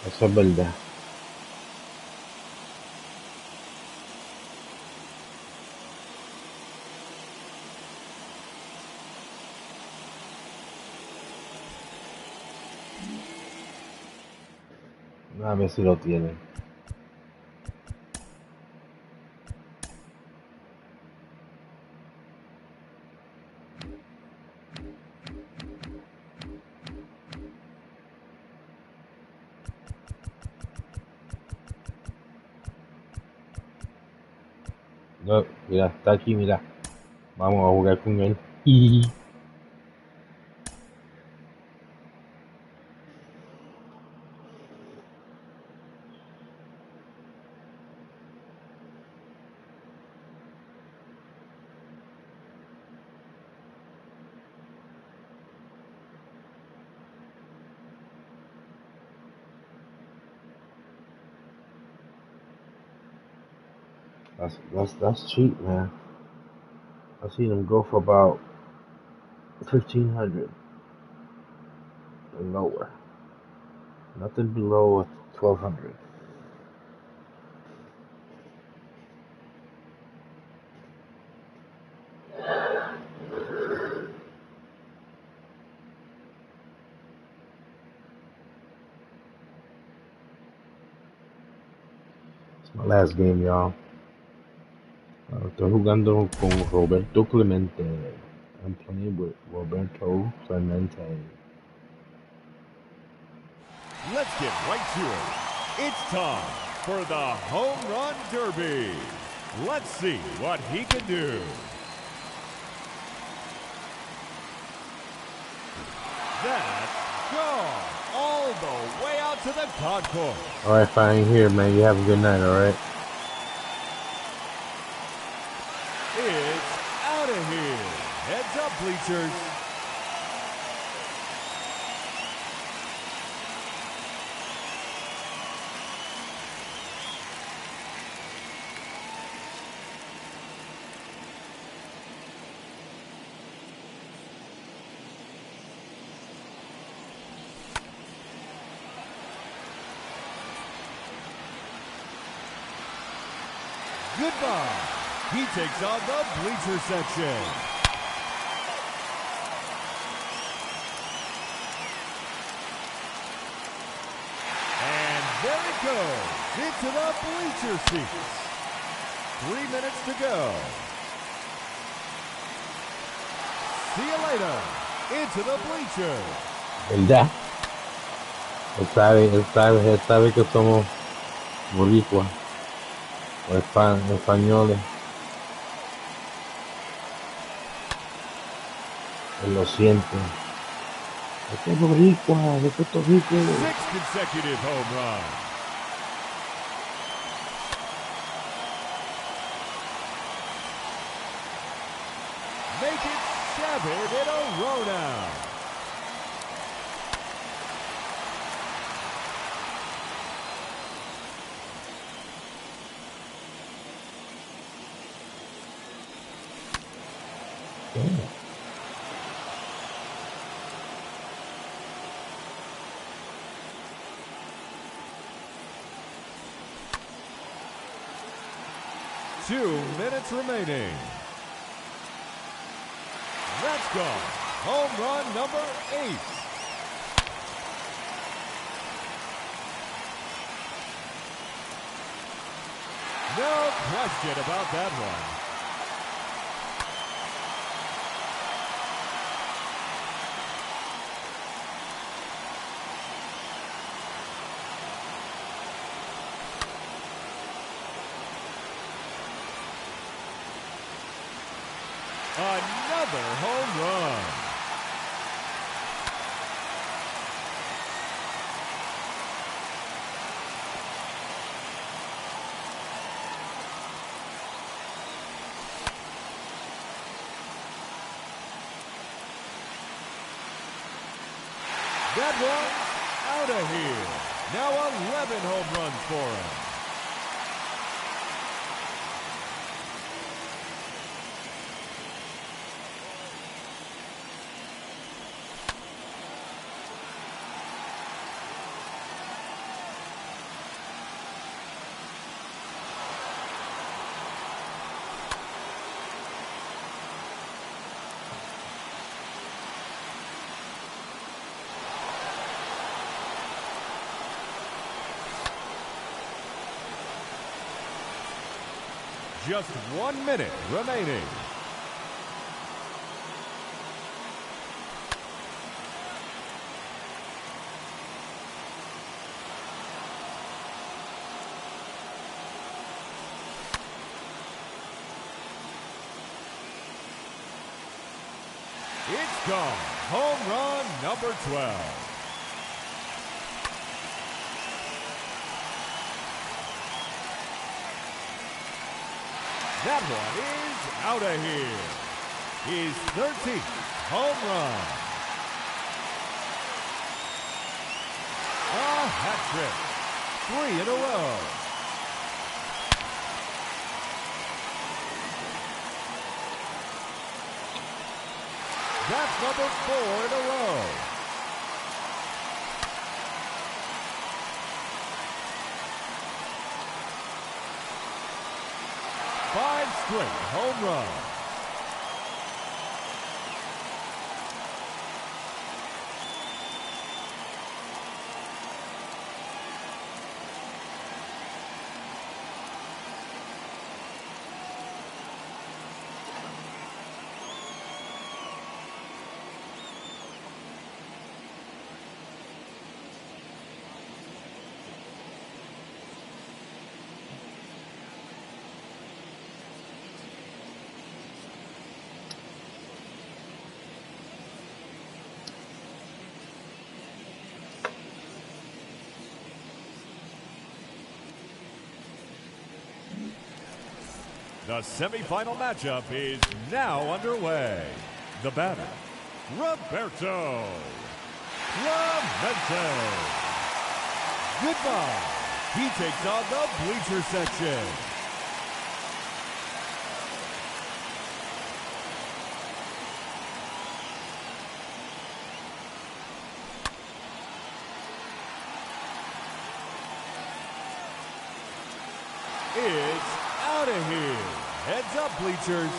A: Eso es verdad. A ver si lo tienen. Oh, mira, está aquí, mira. Vamos a jugar con él. Y that's cheap, man. I've seen them go for about 1,500 and lower. Nothing below 1,200. It's my last game, y'all. Estoy jugando con Roberto Clemente. I'm playing with Roberto Clemente.
C: Let's get right to it. It's time for the Home Run Derby. Let's see what he can do. That's gone all the way out to the concourse.
A: All right, fine here, man. You have a good night, all right?
C: It's out of here. Heads up, bleachers. Goodbye. He takes on the bleacher section. And there it goes, into the bleacher seats. 3 minutes to go. See you later, into the bleachers.
A: ¿Verdad? Él sabe que somos boricuas o españoles. Él lo siente. Este es boricua, de Puerto Rico.
C: 6 consecutive home runs. Make it 7 in a row now.
A: Yeah.
C: Two minutes remaining. That's gone. Home run number 8. No question about that one. Another home run. That one's out of here. Now 11 home runs for him. Just 1 minute remaining. It's gone. Home run number 12. That one is out of here. His 13th home run. A hat trick. 3 in a row. That's number 4 in a row. Five straight home runs. The semifinal matchup is now underway. The batter, Roberto Clemente. Goodbye. He takes on the bleacher section. It's out of here. Heads up, bleachers.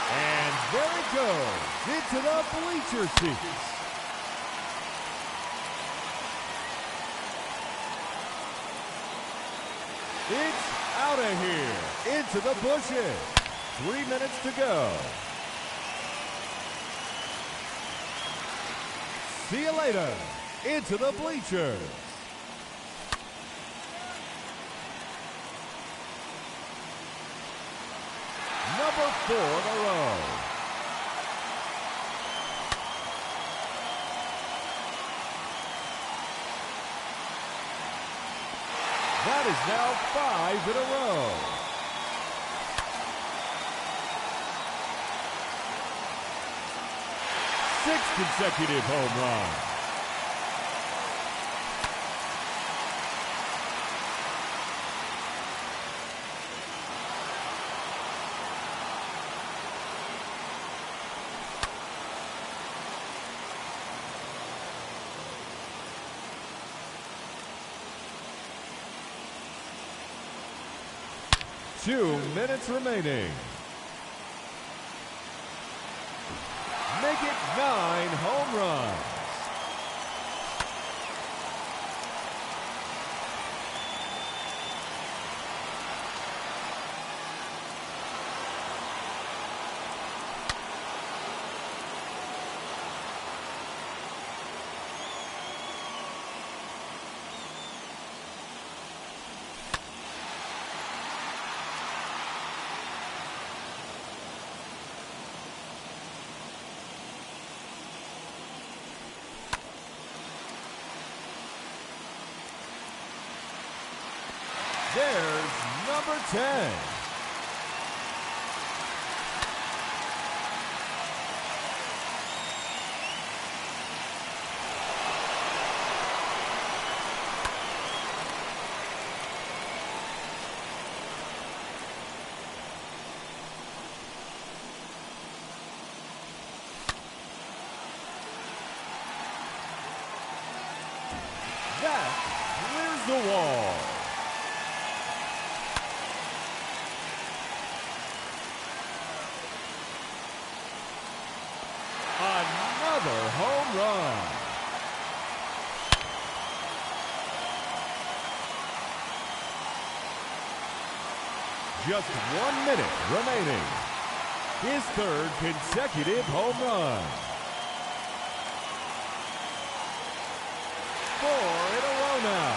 C: And there it goes into the bleacher seats. It's out of here, into the bushes. 3 minutes to go. See you later, into the bleachers. Number 4 in a row. That is now 5 in a row. Sixth consecutive home run. Two minutes remaining. Make it 9 home runs. There's number 10. That clears the wall. Another home run. Just 1 minute remaining. his third consecutive home run. 4 in a row now.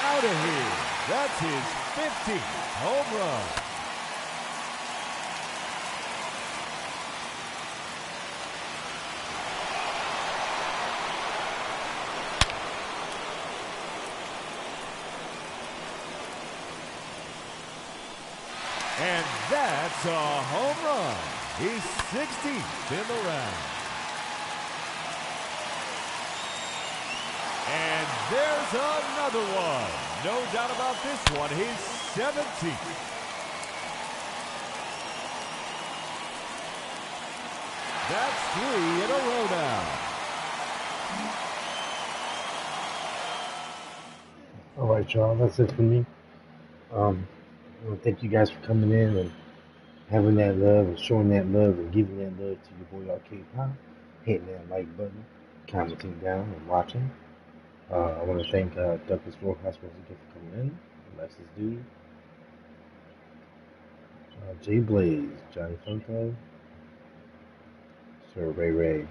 C: Out of here. That's his 15th home run. And that's a home run. He's 16th in the round. And there's another one. No doubt about this one. His 17th. That's 3 in a row now.
A: All right, y'all. That's it for me. I want to thank you guys for coming in and having that love and showing that love and giving that love to your boy Arcade Pop. Hitting that like button, commenting down, and watching. I want to thank Douglas Rojas once again for coming in. Alexis D, Jay Blaze, Johnny Funko, Sir Ray Ray,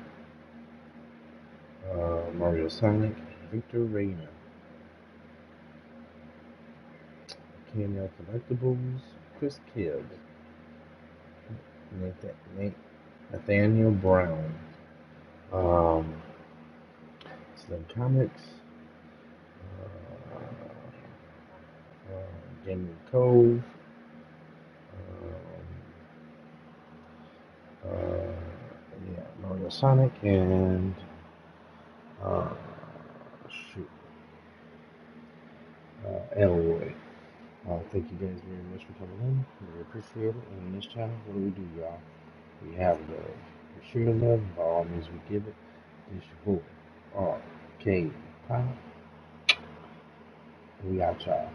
A: Mario Sonic, Victor Reyna, KML Collectibles, Chris Kidd, Nathaniel Brown, Slim Comics, Gaming Cove, Mario Sonic, and Elroy. Thank you guys very much for coming in. We appreciate it. And on this channel, what do, y'all? We have love. We share love. By all means, we give it. It's your boy, Arcade Pop. We out, y'all.